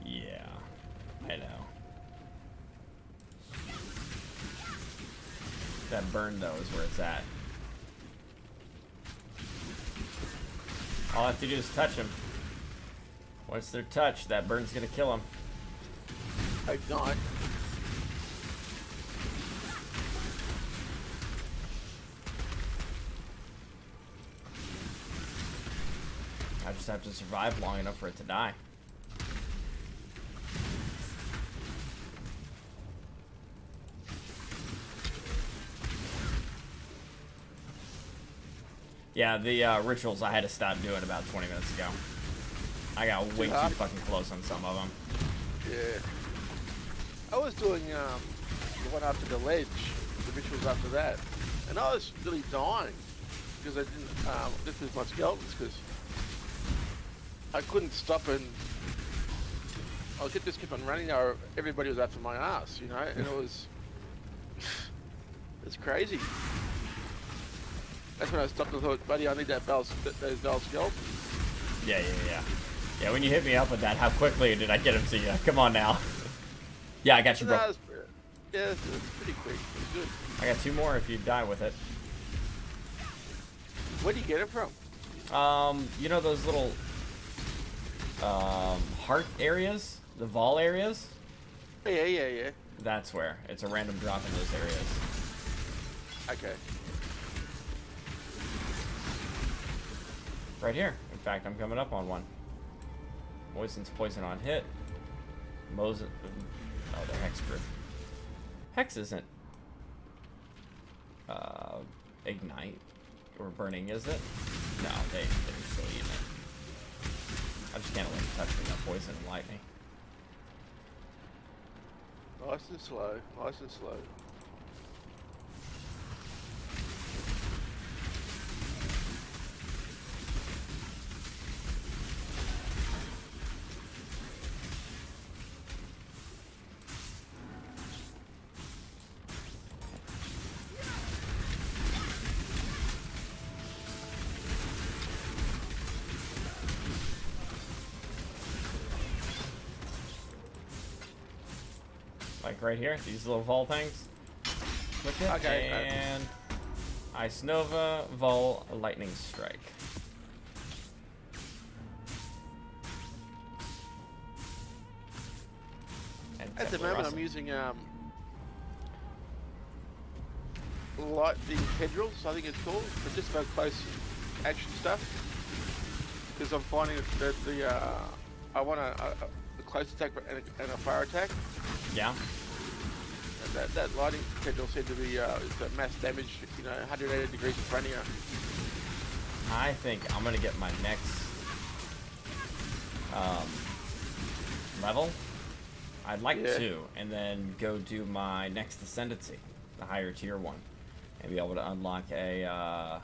Yeah, I know. That burn, though, is where it's at. All I have to do is touch them. Once they're touched, that burn's gonna kill them. Hope not. I just have to survive long enough for it to die. Yeah, the rituals I had to stop doing about 20 minutes ago. I got way too fucking close on some of them. Yeah. I was doing the one after the ledge, the rituals after that, and I was really dying because I didn't lift as much skeletons because I couldn't stop and I just kept on running. Everybody was after my ass, you know, and it was it's crazy. That's when I stopped and thought, buddy, I need those bell skeletons. Yeah. Yeah, when you hit me up with that, how quickly did I get him to you? Come on now. Yeah, I got you, bro. It's pretty quick. It's good. I got 2 more if you die with it. Where do you get it from? You know those little heart areas? The Vol areas? Yeah. That's where. It's a random drop in those areas. Okay. Right here. In fact, I'm coming up on one. Moistens poison on hit. Moses. Oh, they're hexproof. Hex isn't ignite or burning, is it? No, they're still eating it. I just can't let them touch me. No poison and lightning. Nice and slow. Nice and slow. Like right here, these little Vol things. Click it, Okay, and Ice Nova, Vol, Lightning Strike. And At the Templar moment, Rustle. I'm using lightning tendrils, I think it's called, but just for close action stuff. Because I'm finding that I want a close attack and a fire attack. Yeah. And that lightning tendril seemed to be mass damage, 180 degrees in front of you. I think I'm gonna get my next level. I'd like to, and then go do my next ascendancy, the higher tier one, and be able to unlock a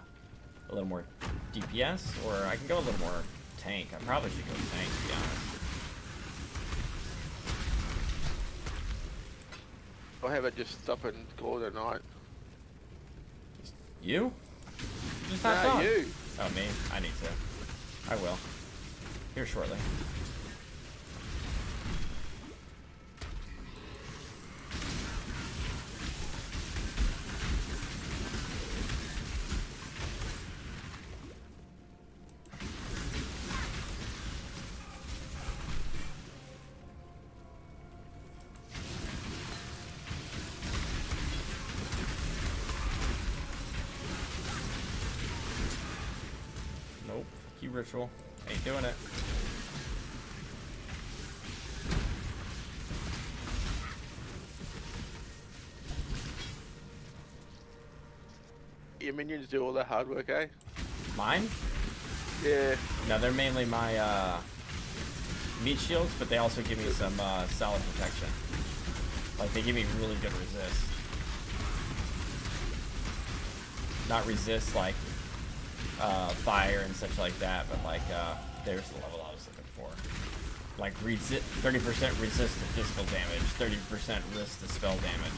little more DPS, or I can go a little more tank. I probably should go tank, to be honest. Or have it just stop and call it a night. You? Just have fun. you. Oh, me? I need to. I will. Here shortly. Nope. Key ritual. Ain't doing it. Your minions do all the hard work, eh? Mine? Yeah. No, they're mainly my meat shields, but they also give me some solid protection. Like, they give me really good resist. Not resist like fire and such like that, but like there's the level I was looking for. Like 30% resist to physical damage, 30% resist to spell damage.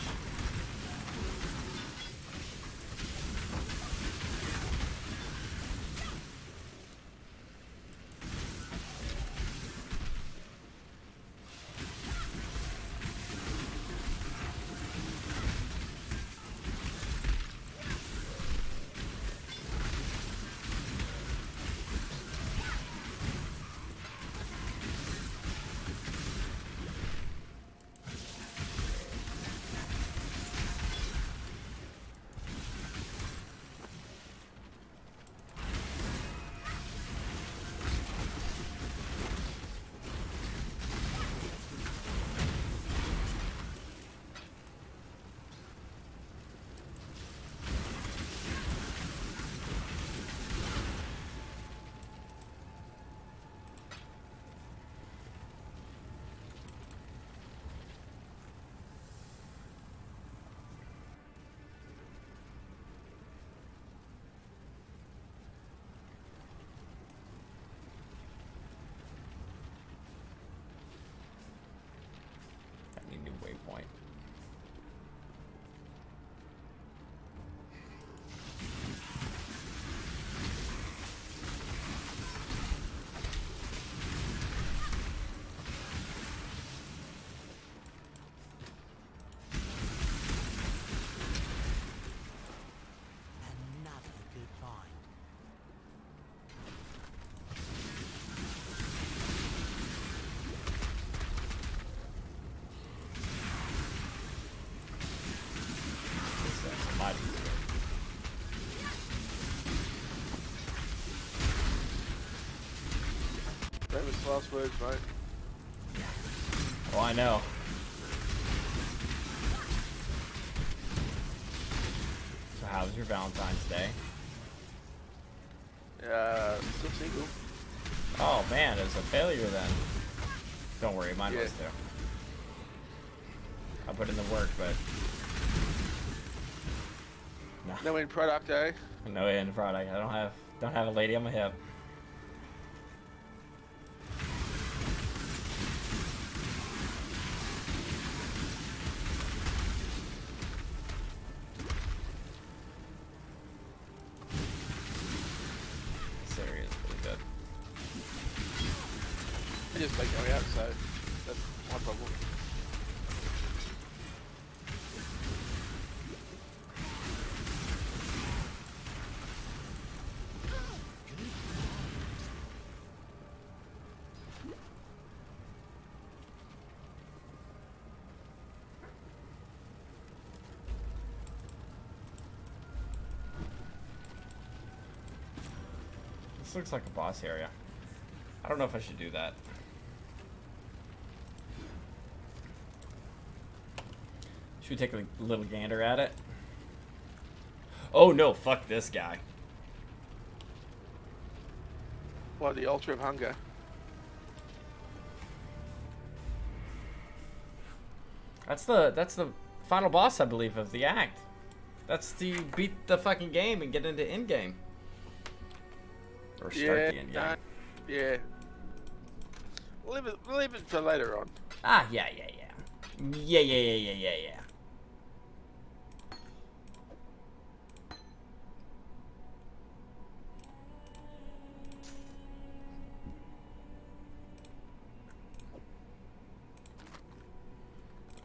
Last words, mate. Oh, I know. So how was your Valentine's Day? Still single. Oh man, it was a failure then. Don't worry, mine was too. I put in the work, but No end product, eh? no end product. I don't have a lady on my hip. This area is really good. I just like going out, so that's my problem. This looks like a boss area. I don't know if I should do that. Should we take a little gander at it? Oh no, fuck this guy. Well, the Altar of Hunger. That's the final boss, I believe, of the act. That's to beat the fucking game and get into end game. Or start the end game. Yeah. Leave it for later on. Ah, yeah. Yeah.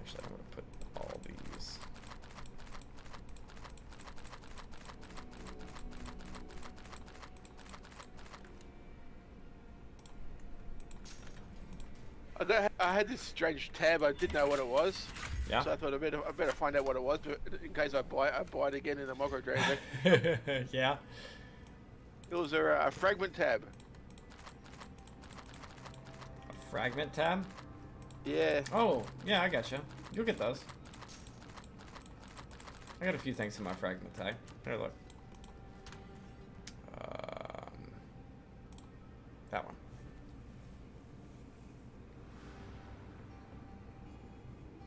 Actually, I'm gonna put all these. I had this strange tab. I didn't know what it was. Yeah. So I thought I better find out what it was, but in case I buy it again in the Micro Dragon. Yeah. It was a fragment tab. A fragment tab? Yeah. Oh, yeah, I gotcha. You'll get those. I got a few things in my fragment tag. Here, look. That one.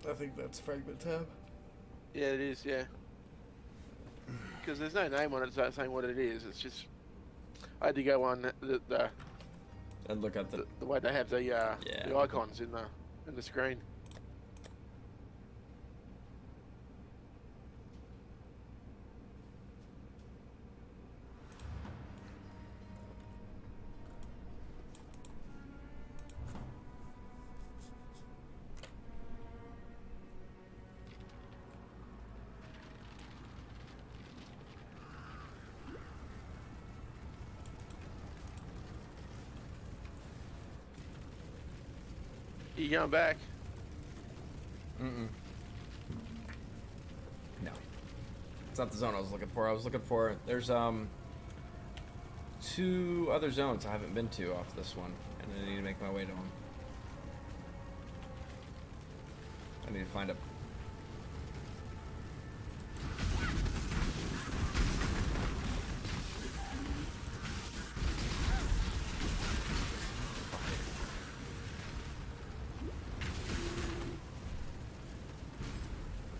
I think that's fragment tab. Yeah, it is. Yeah. Because there's no name on it saying what it is. It's just I had to go on the and look at the way they have the icons in the screen. You going back? Mm-mm. No. It's not the zone I was looking for. I was looking for... There's, 2 other zones I haven't been to off this one. And I need to make my way to them. I need to find a...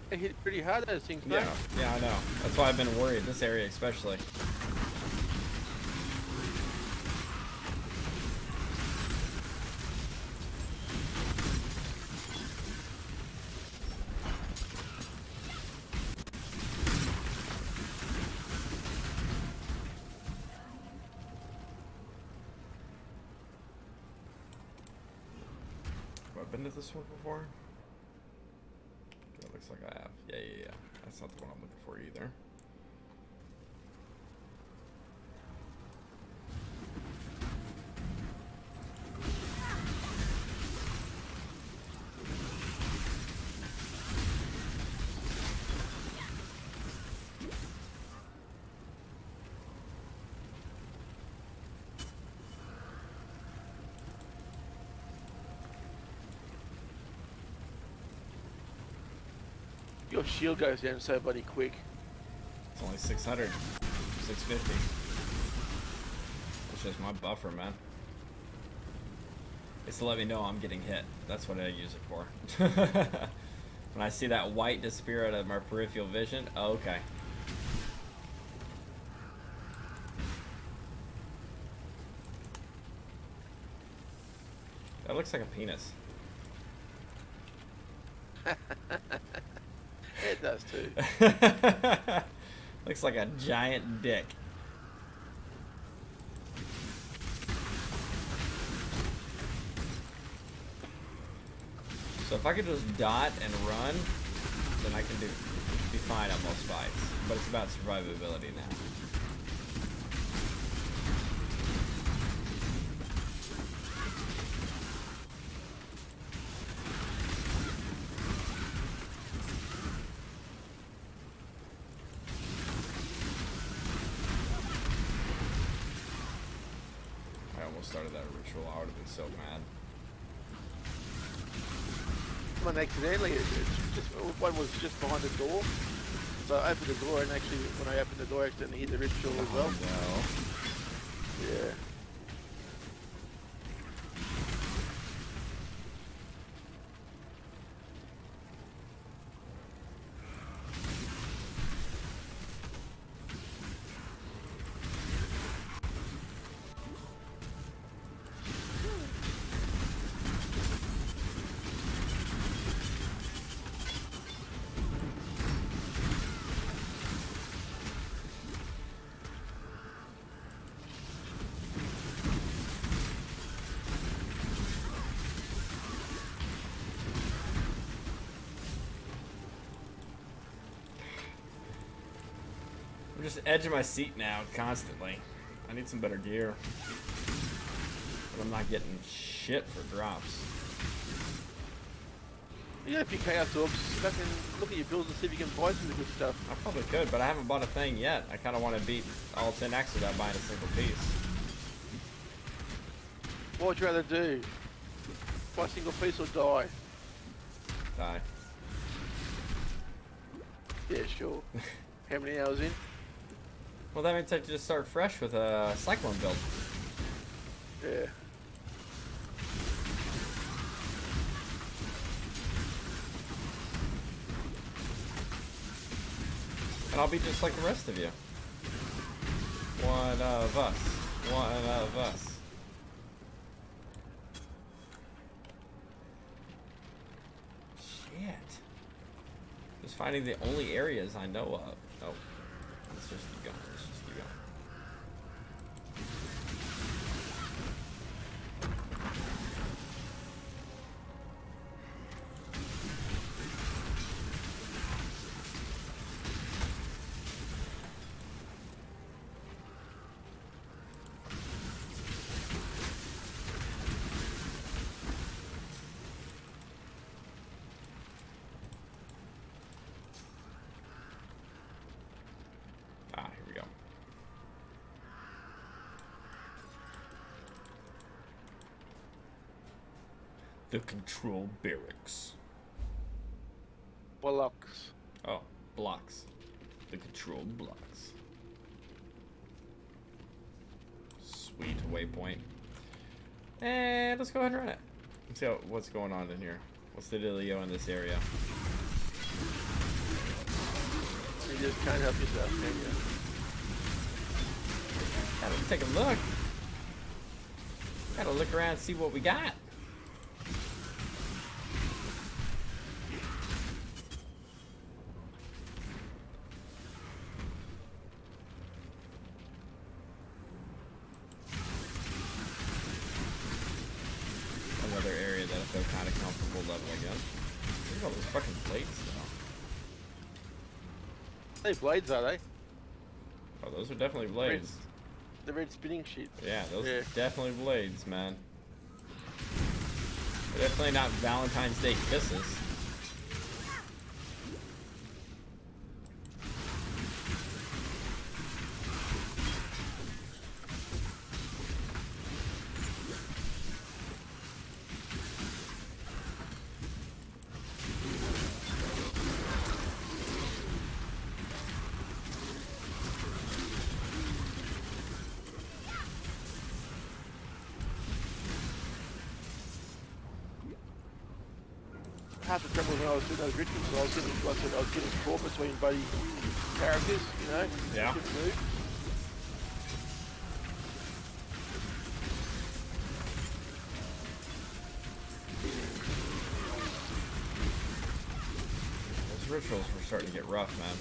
They hit pretty hard, those things, mate. Yeah, I know. That's why I've been worried, this area especially. Have I been to this one before? It looks like I have. Yeah. That's not the one I'm looking for either. Your shield goes down so bloody quick. It's only 600, 650. It's just my buffer, man. It's to let me know I'm getting hit. That's what I use it for. When I see that white disappear out of my peripheral vision, oh, okay. That looks like a penis. It does too. Looks like a giant dick. So if I could just dot and run, then I can be fine on most fights. But it's about survivability now. I almost started that ritual. I would have been so mad. One accidentally, it's just one was just behind the door. So I opened the door, and actually, when I opened the door, I accidentally hit the ritual as well. No. Yeah. I'm just edging my seat now constantly. I need some better gear. But I'm not getting shit for drops. You got a few chaos orbs. Fucking look at your builds and see if you can buy some of the good stuff. I probably could, but I haven't bought a thing yet. I kind of want to beat all 10 X without buying a single piece. What would you rather do? Buy a single piece or die? Die. Yeah, sure. How many hours in? Well, that means I have to just start fresh with a Cyclone build. Yeah. And I'll be just like the rest of you. One of us. One of us. Shit. Just finding the only areas I know of. Oh. Let's just keep going. Let's just keep going. Ah, here we go. The control barracks. Blocks. Oh, blocks. The control blocks. Sweet waypoint. And let's go ahead and run it. Let's see what's going on in here. What's the dealio in this area? You just can't help yourself, can you? Gotta take a look. Gotta look around and see what we got. Another area that I feel kind of comfortable leveling in. Look at all those fucking blades, though. They blades, are they? Oh, those are definitely blades. The red spinning shit. Yeah, those are definitely blades, man. They're definitely not Valentine's Day kisses. half the trouble when I was doing those rituals. I was getting, like I said, I was getting caught between buddy characters. You know. Yeah. Couldn't move. Those rituals were starting to get rough, man.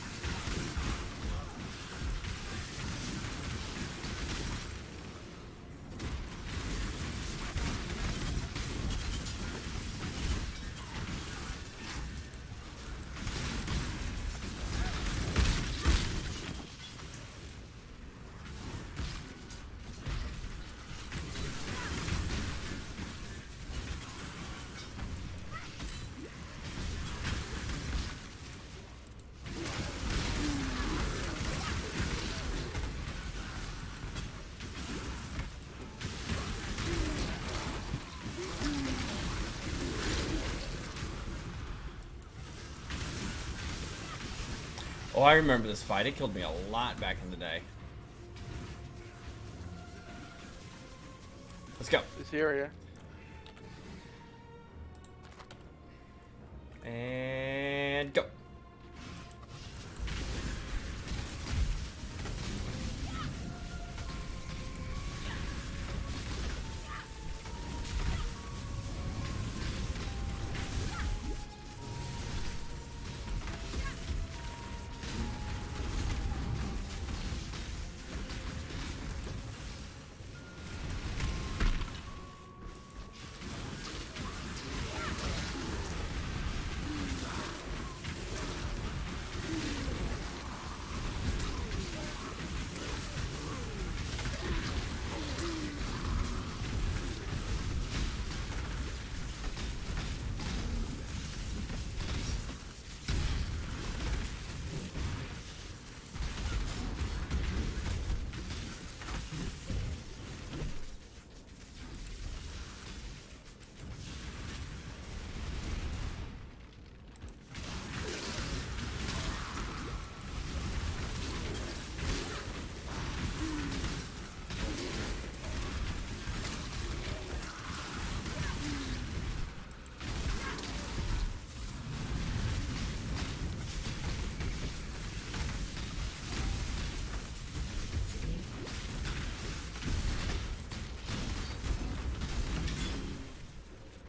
Oh, I remember this fight. It killed me a lot back in the day. Let's go. This area. And go.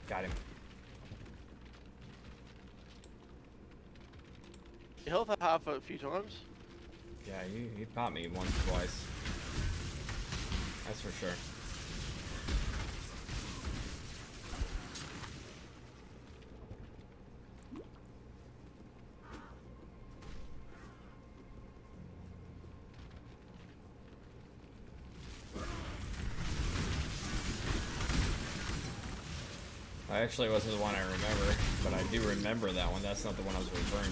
Got him. Your health at half a few times. Yeah, you popped me once, twice. That's for sure. Actually wasn't the one I remember, but I do remember that one. That's not the one I was referring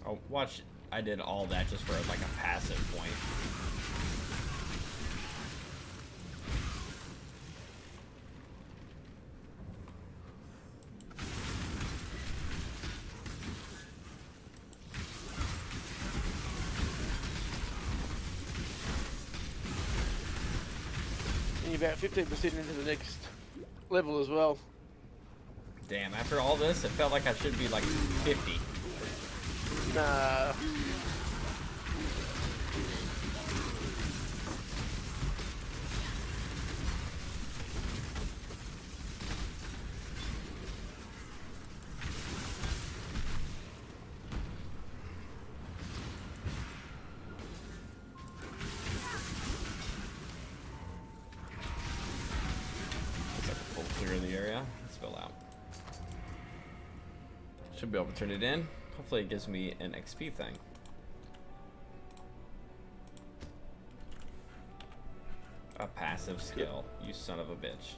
to. Oh, watch. I did all that just for like a passive point. About 15% into the next level as well. Damn, after all this, it felt like I should be like 50. Nah. Clear the area. Let's fill out. Should be able to turn it in. Hopefully it gives me an XP thing. A passive skill. You son of a bitch.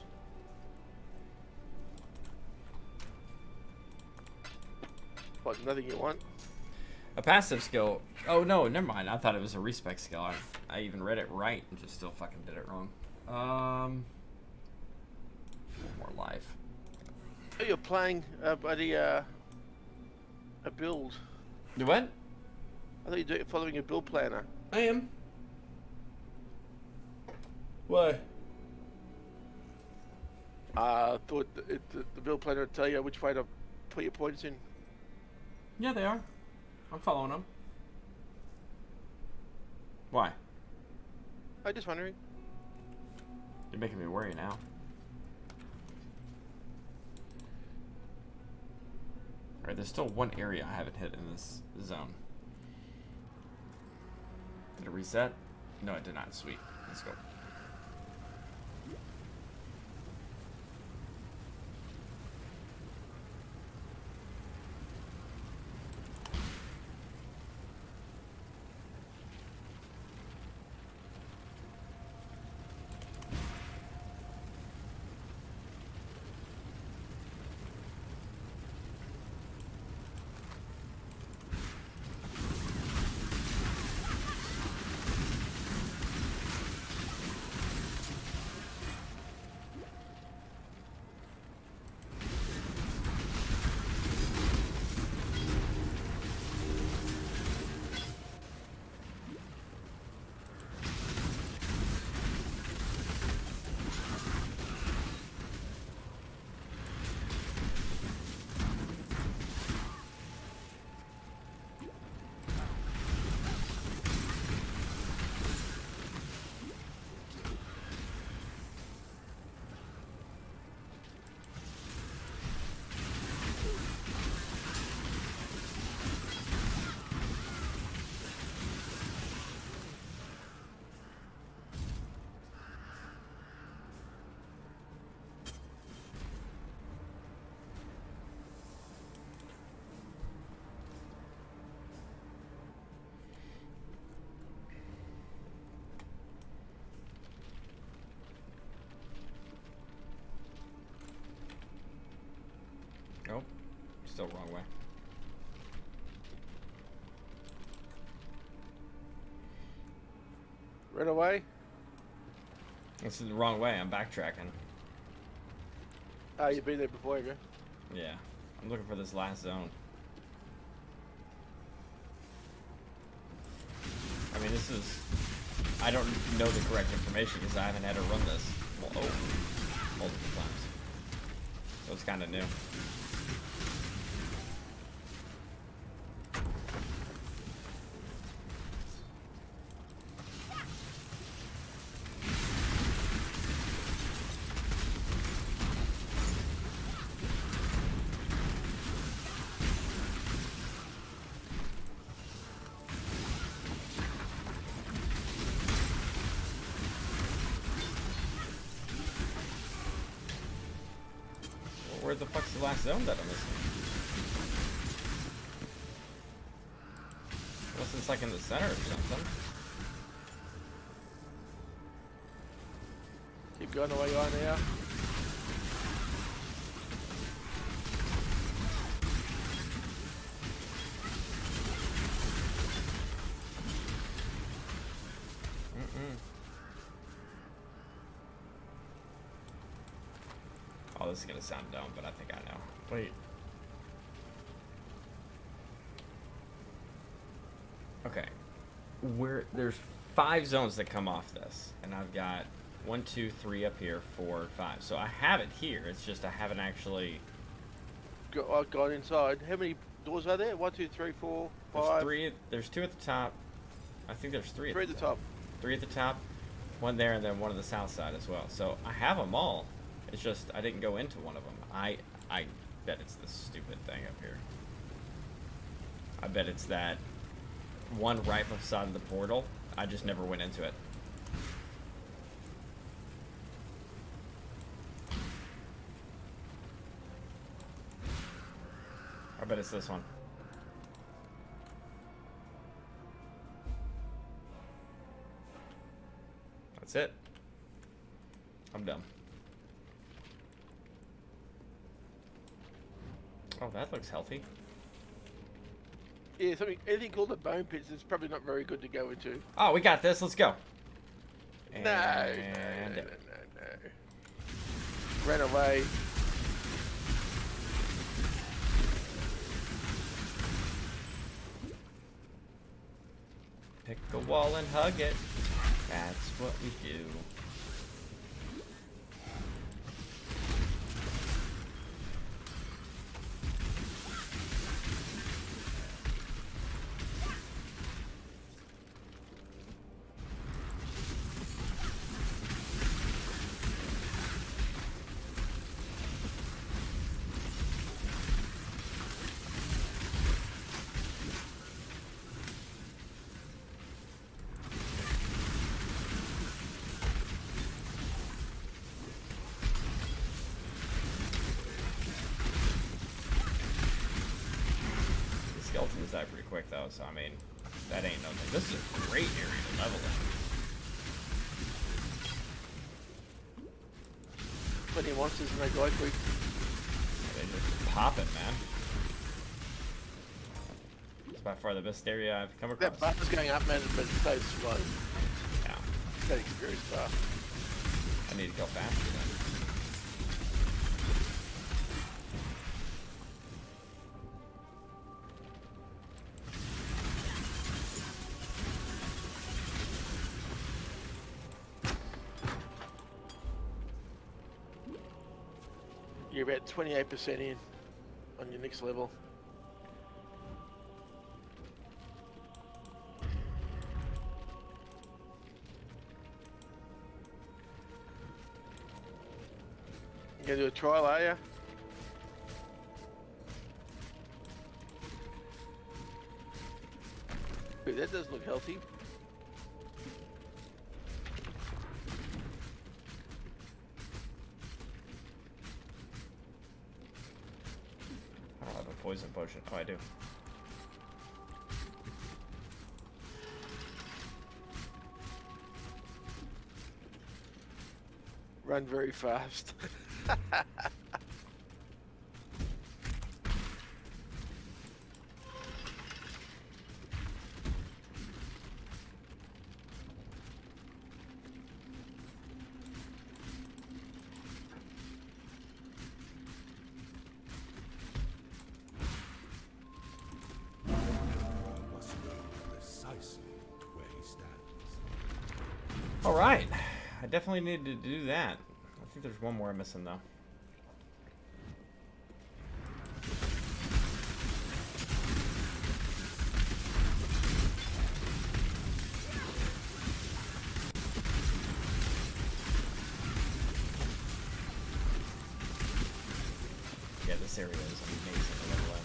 What, nothing you want? A passive skill. Oh no, never mind. I thought it was a respec skill. I even read it right and just still fucking did it wrong. More life. Oh, you're playing buddy, a build. You what? I thought you were following a build planner. I am. What? I thought the bill planner would tell you which way to put your points in. Yeah, they are. I'm following them. Why? I'm just wondering. You're making me worry now. Alright, there's still one area I haven't hit in this zone. Did it reset? No, it did not. Sweet. Let's go. Nope. Still wrong way. Right away? This is the wrong way. I'm backtracking. Oh, you've been there before, have you? Yeah. I'm looking for this last zone. I mean, this is... I don't know the correct information because I haven't had to run this multiple times. So it's kind of new. Where the fuck's the last zone that I'm missing? Unless it's like in the center or something. Keep going the way you are now. Oh, this is gonna sound dumb, but I think I know. Wait. Okay. There's 5 zones that come off this, and I've got 1, 2, 3 up here, 4, 5. So I have it here. It's just I haven't actually. Gone inside. How many doors are there? 1, 2, 3, 4, 5. There's 3. There's 2 at the top. I think there's 3. 3 at the top. 3 at the top. 1 there, and then 1 on the south side as well. So I have them all. It's just I didn't go into one of them. I bet it's this stupid thing up here. I bet it's that one right beside the portal. I just never went into it. I bet it's this one. That's it. I'm done. Oh, that looks healthy. Yeah, anything called the bone pits is probably not very good to go into. Oh, we got this. Let's go. No. Ran away. Pick a wall and hug it. That's what we do. skeletons die pretty quick though, so I mean, that ain't no thing. This is a great area to level in. Plenty of monsters and they die quick. They just pop it, man. It's by far the best area I've come across. That button's going up, man, but it's so slow. Yeah. That experience bar. I need to go faster then. You're about 28% in on your next level. You gonna do a trial, are you? Ooh, that does look healthy. I don't have a poison potion. Oh, I do. Run very fast. Must know precisely where he stands. All right. I definitely need to do that. I think there's one more I'm missing though. Yeah, this area is amazing to level in.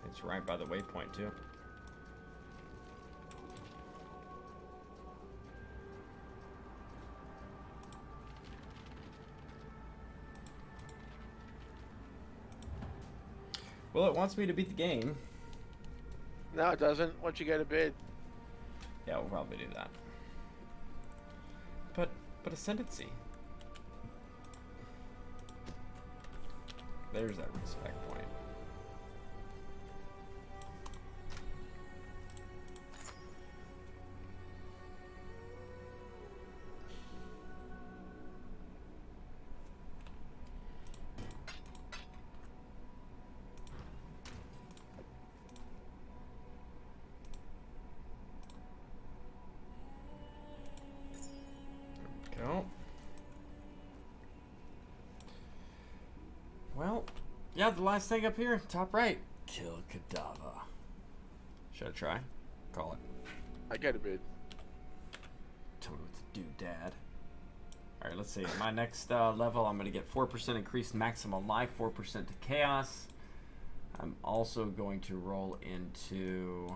It's right by the waypoint too. Well, it wants me to beat the game. No, it doesn't. Once you go to bed. Yeah, we'll probably do that. But Ascendancy. There's that respect point. Go. Well, yeah, the last thing up here, top right. Kill Kadava. Should I try? Call it. I go to bed. Tell me what to do, Dad. Alright, let's see. My next level, I'm going to get 4% increased maximum life, 4% to chaos. I'm also going to roll into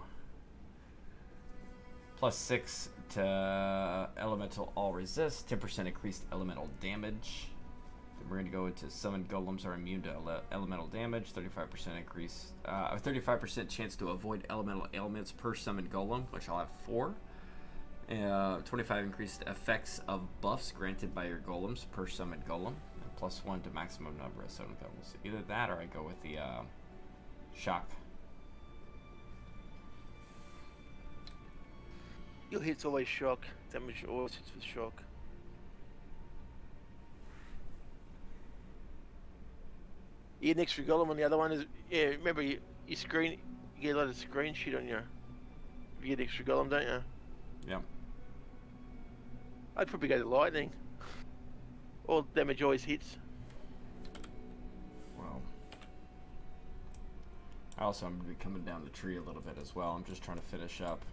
+6 to elemental all resist, 10% increased elemental damage. Then we're going to go into summon golems are immune to elemental damage, 35% increase, a 35% chance to avoid elemental ailments per summoned golem, which I'll have 4. 25 increased effects of buffs granted by your golems per summoned golem, and +1 to maximum number of summoned golems. Either that or I go with the shock. Your hit's always shock. Damage always hits with shock. Your next golem on the other one is, yeah, remember your screen, you get a lot of screen shit on your, you get extra golem, don't you? Yep. I'd probably go to lightning. All damage always hits. Well, I also am going to be coming down the tree a little bit as well. I'm just trying to finish up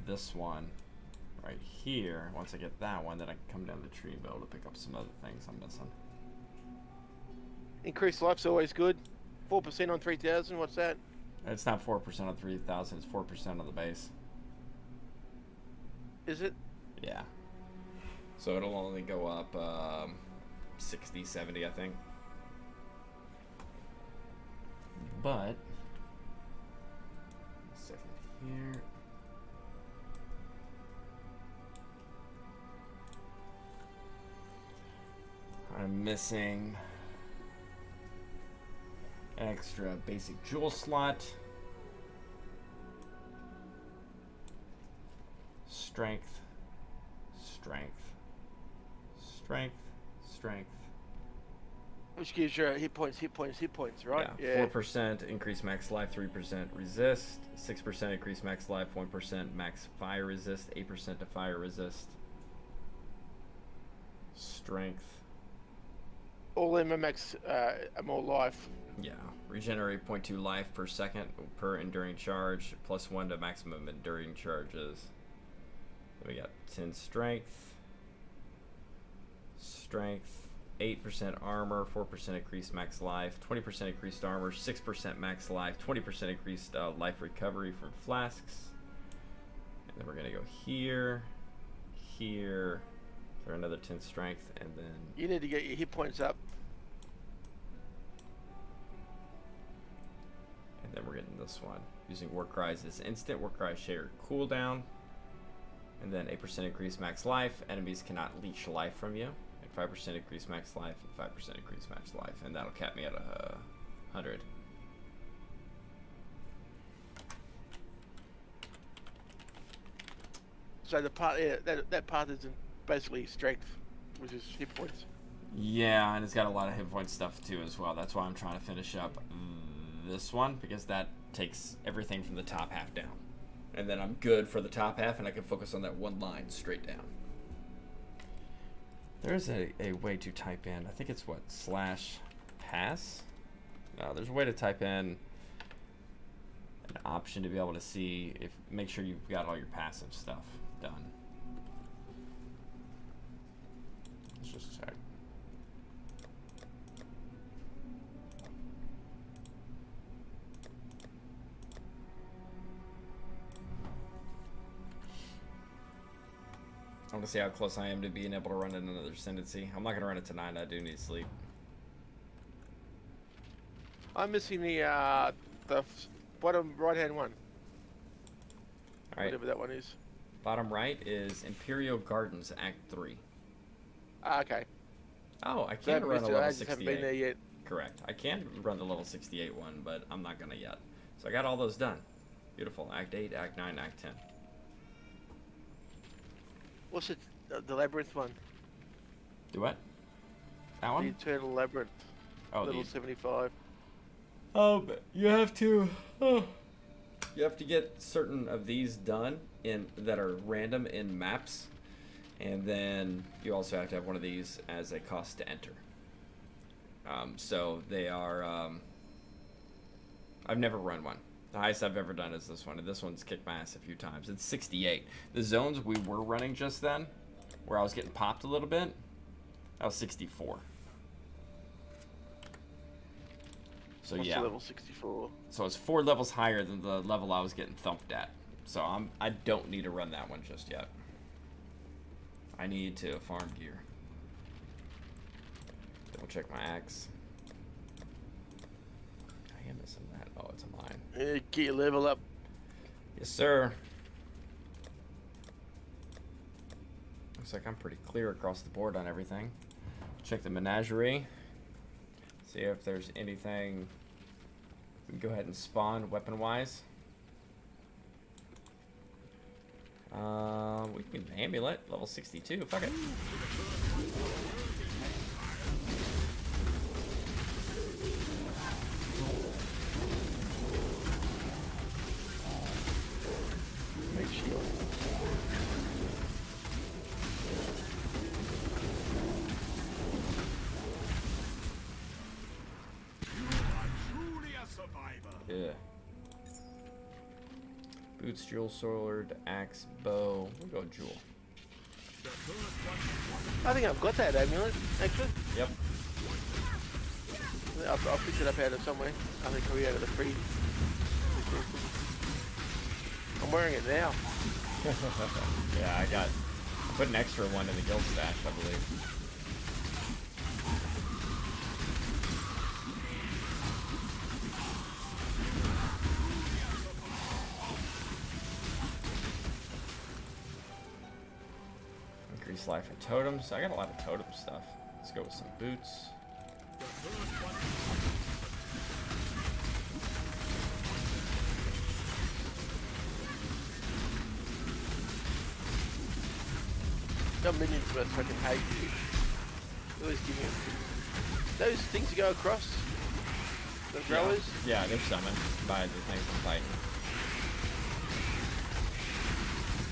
this one right here. Once I get that one, then I can come down the tree and be able to pick up some other things I'm missing. Increased life's always good. 4% on 3,000. What's that? It's not 4% on 3,000. It's 4% on the base. Is it? Yeah. So it'll only go up 60, 70, I think. But a second here. I'm missing an extra basic jewel slot. Strength, strength, strength, strength. Which gives you hit points, right? Yeah. 4% increase max life, 3% resist, 6% increase max life, 1% max fire resist, 8% to fire resist. Strength. All them max more life. Yeah. Regenerate 0.2 life per second per enduring charge, +1 to maximum enduring charges. Then we got 10 strength. Strength. 8% armor, 4% increased max life, 20% increased armor, 6% max life, 20% increased life recovery from flasks. And then we're going to go here, here, for another 10 strength, and then... You need to get your hit points up. And then we're getting this one. Using War Cries is instant. War Cry share cooldown. And then 8% increased max life. Enemies cannot leech life from you. 5% increase max life and 5% increase max life, and that'll cap me at 100. So the part, yeah, that path is basically strength, which is hit points. Yeah, and it's got a lot of hit point stuff too as well. That's why I'm trying to finish up this one, because that takes everything from the top half down, and then I'm good for the top half, and I can focus on that one line straight down. There's a way to type in, I think it's what, /pass? No, there's a way to type in an option to be able to see if, make sure you've got all your passive stuff done. Let's just check. I want to see how close I am to being able to run in another Ascendancy. I'm not going to run it tonight. I do need sleep. I'm missing the bottom right-hand one. All right. Whatever that one is. Bottom right is Imperial Gardens Act 3. Okay. Oh, I So can run a level I just haven't 68. been there yet. Correct. I can run the level 68 one, but I'm not going to yet. So I got all those done. Beautiful. Act 8, Act 9, Act 10. What's it? The labyrinth one. Do what? That The one? Eternal Labyrinth. Oh, level 75. You have to... You have to get certain of these done that are random in maps. And then you also have to have one of these as a cost to enter. So they are... I've never run one. The highest I've ever done is this one, and this one's kicked my ass a few times. It's 68. The zones we were running just then, where I was getting popped a little bit, that was 64. So What's yeah. level 64? So it's 4 levels higher than the level I was getting thumped at. So I don't need to run that one just yet. I need to farm gear. Double check my axe. I am missing that. Oh, it's a mine. Yeah, get your level up. Yes, sir. Looks like I'm pretty clear across the board on everything. Check the menagerie. See if there's anything we can go ahead and spawn weapon-wise. We can amulet, level 62. Fuck it. Make shield. Truly a survivor. Yeah. Boots, jewel, sword, axe, bow. We'll go jewel. I think I've got that amulet, actually. Yep. I'll pick it up out of somewhere. I think I'll be out of the free. I'm wearing it now. Yeah, I put an extra one in the guild stash, I believe. Increase life and totems. I got a lot of totem stuff. Let's go with some boots. Got minions, but I fucking hate you. Always give me those things you go across. The growers. Yeah, they're summoned by the things I'm fighting.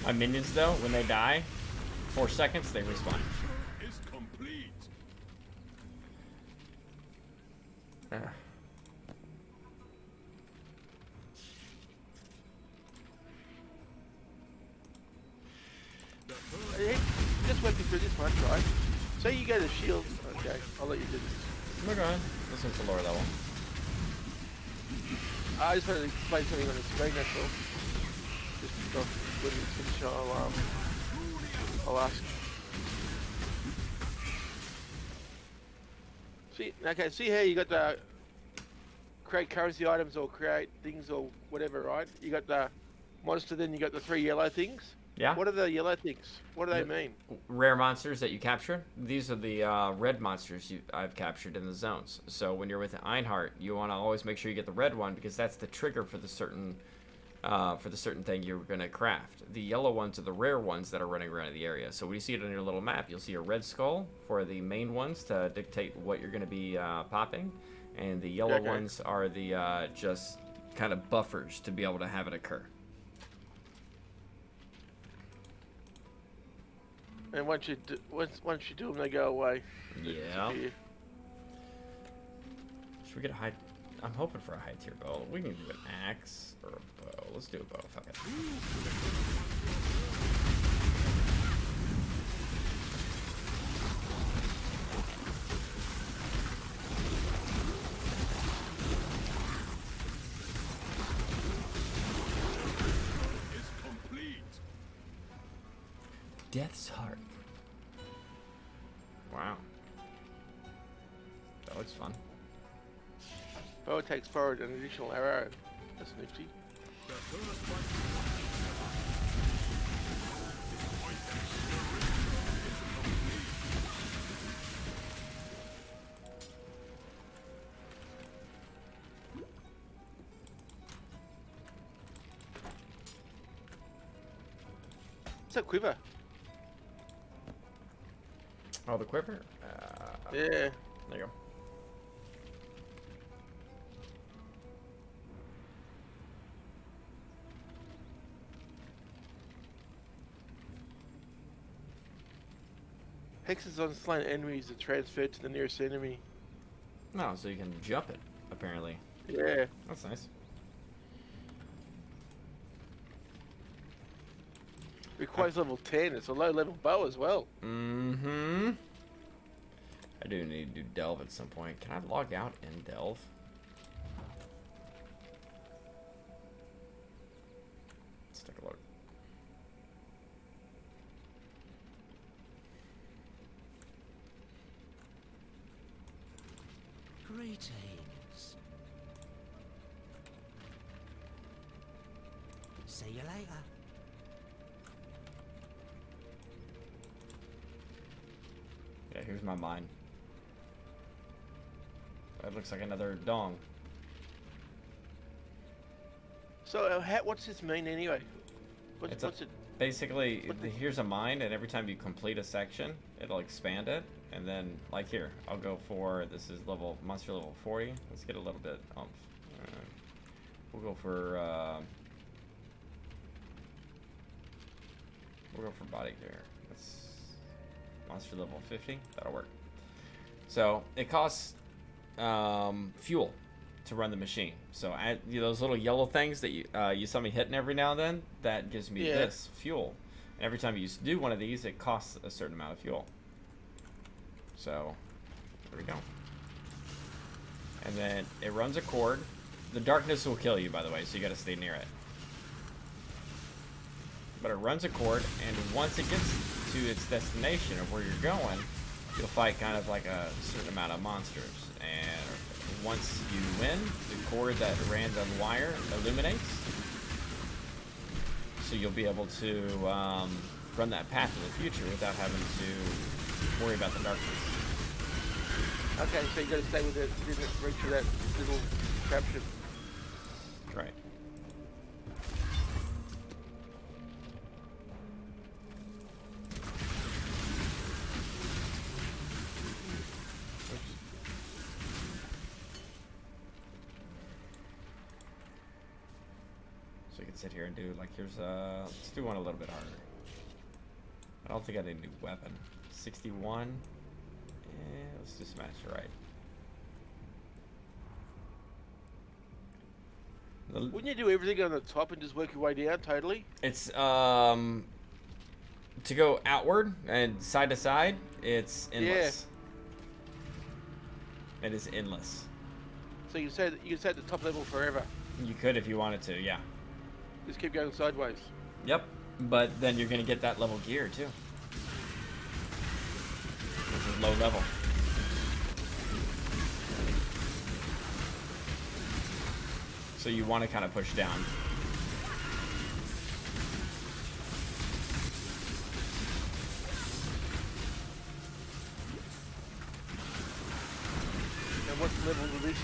My minions, though, when they die, 4 seconds, they respawn. Is complete. Hey, just working through this much, right? So you go to shield. Okay, I'll let you do this. Oh my god, this one's a lower level. I just wanted to play something on the screen, that's all. Just when it's finished, I'll ask. See, okay, see here you got the create currency items or create things or whatever, right? You got the monster, then you got the 3 yellow things. Yeah. What are the yellow things? What do they mean? Rare monsters that you capture. These are the red monsters I've captured in the zones. So when you're with Einhart, you want to always make sure you get the red one because that's the trigger for the certain thing you're going to craft. The yellow ones are the rare ones that are running around the area. So when you see it on your little map, you'll see a red skull for the main ones to dictate what you're going to be popping, and the yellow ones are the just kind of buffers to be able to have it occur. And once you do them, they go away. Yeah. Should we get a high? I'm hoping for a high tier bow. We can do an axe or a bow. Let's do a bow. Fuck it. Death's Heart. Wow. That looks fun. Bow takes forward an additional arrow. That's nifty. It's a quiver. Oh, the quiver? Yeah. There you go. Hexes on slain enemies are transferred to the nearest enemy. No, so you can jump it, apparently. Yeah. That's nice. Requires level 10. It's a low level bow as well. Mm-hmm. I do need to do Delve at some point. Can I log out and Delve? Let's take a look. Greetings. See you later. Yeah, here's my mine. That looks like another dong. So, what's this mean anyway? What's it? Basically, here's a mine, and every time you complete a section, it'll expand it. And then, like here, I'll go for, this is monster level 40. Let's get a little bit oomph. We'll go for, body gear. That's monster level 50. That'll work. So, it costs fuel. to run the machine. So those little yellow things that you saw me hitting every now and then, that gives me this fuel. And every time you do one of these, it costs a certain amount of fuel. So there we go. And then it runs a cord. The darkness will kill you, by the way, so you got to stay near it. But it runs a cord, and once it gets to its destination of where you're going, you'll fight kind of like a certain amount of monsters. And once you win, the cord that ran on the wire illuminates. So you'll be able to run that path in the future without having to worry about the darkness. Okay, so you got to stay with it, didn't reach for that little caption. Right. So you can sit here and do, like, here's let's do one a little bit harder. I don't think I need a new weapon. 61. Let's just smash it right. Wouldn't you do everything on the top and just work your way down totally? It's to go outward and side to side, it's endless. Yeah. It is endless. So you can stay at the top level forever. You could if you wanted to, yeah. Just keep going sideways. Yep. But then you're gonna get that level gear too. This is low level. So you want to kind of push down. And what level does this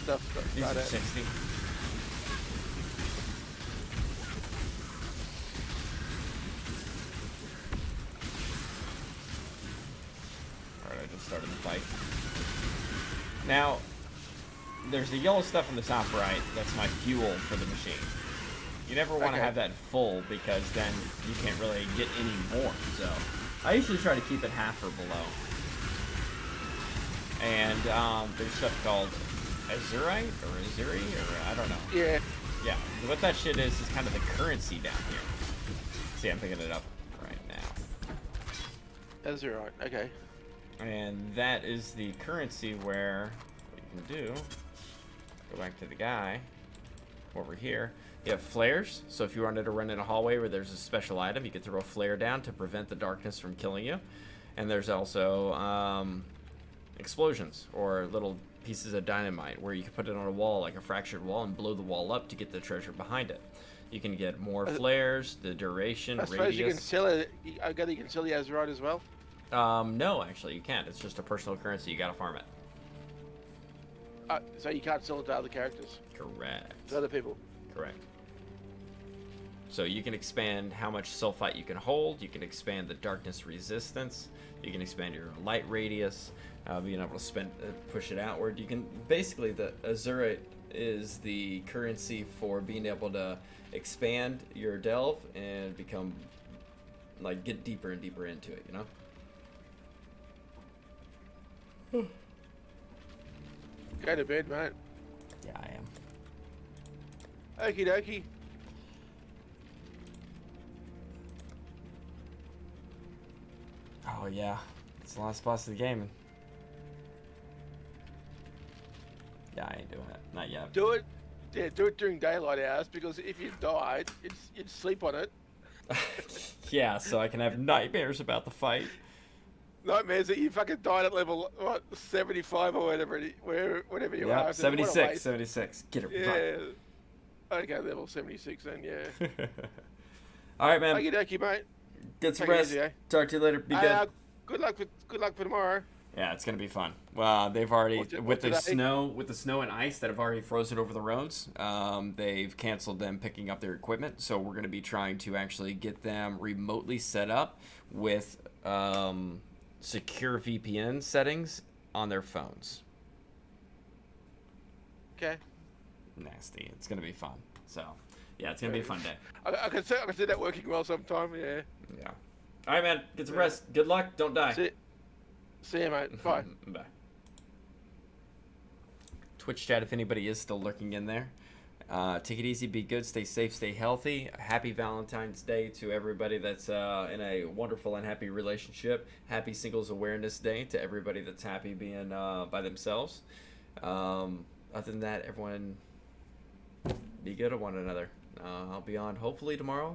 stuff start These are at? 60. Alright, I just started the fight. Now, there's the yellow stuff in the top right, that's my fuel for the machine. You never want to have that full because then you can't really get any more. So I usually try to keep it half or below. And there's stuff called Azurite or Azuri or I don't know. Yeah. Yeah, what that shit is kind of the currency down here. See, I'm picking it up right now. Azurite, okay. And that is the currency where what you can do. Go back to the guy over here. You have flares, so if you wanted to run in a hallway where there's a special item, you could throw a flare down to prevent the darkness from killing you. And there's also explosions or little pieces of dynamite where you can put it on a wall like a fractured wall and blow the wall up to get the treasure behind it. You can get more flares, the duration, I suppose radius. you can sell it. I got you can sell the Azurite as well. No, actually you can't. It's just a personal currency. You gotta farm it. So you can't sell it to other characters? Correct. To other people? Correct. So you can expand how much sulfite you can hold, you can expand the darkness resistance, you can expand your light radius, being able to push it outward. You can, basically the Azurite is the currency for being able to expand your delve and become, like, get deeper and deeper into it, you know? Go to bed, mate. Yeah, I am. Okie dokie. Oh yeah, it's the last boss of the game. Yeah, I ain't doing it. Not yet. Do it. Yeah, do it during daylight hours because if you died, you'd sleep on it. Yeah, so I can have nightmares about the fight. Nightmares that you fucking died at level, what, 75 or whatever, whatever you are. 76, 76. Get it right. Yeah. Okay, level 76 then, yeah. All right, man. Okie dokie, mate. Get some Take it rest. easy, eh? Talk to you later. Be good. Good luck for tomorrow. Yeah, it's gonna be fun. Well, they've already with the today? snow and ice that have already frozen over the roads. They've canceled them picking up their equipment, so we're gonna be trying to actually get them remotely set up with secure VPN settings on their phones. Okay. Nasty. It's gonna be fun. So, yeah, it's gonna be a fun day. I can see that working well sometime. Yeah. Yeah. All right, man. Get some rest. Good luck. Don't die. See you, mate. Bye. Bye. Twitch chat if anybody is still lurking in there. Take it easy, be good, stay safe, stay healthy. Happy Valentine's Day to everybody that's in a wonderful and happy relationship. Happy Singles Awareness Day to everybody that's happy being by themselves. Other than that, everyone be good to one another. I'll be on hopefully tomorrow.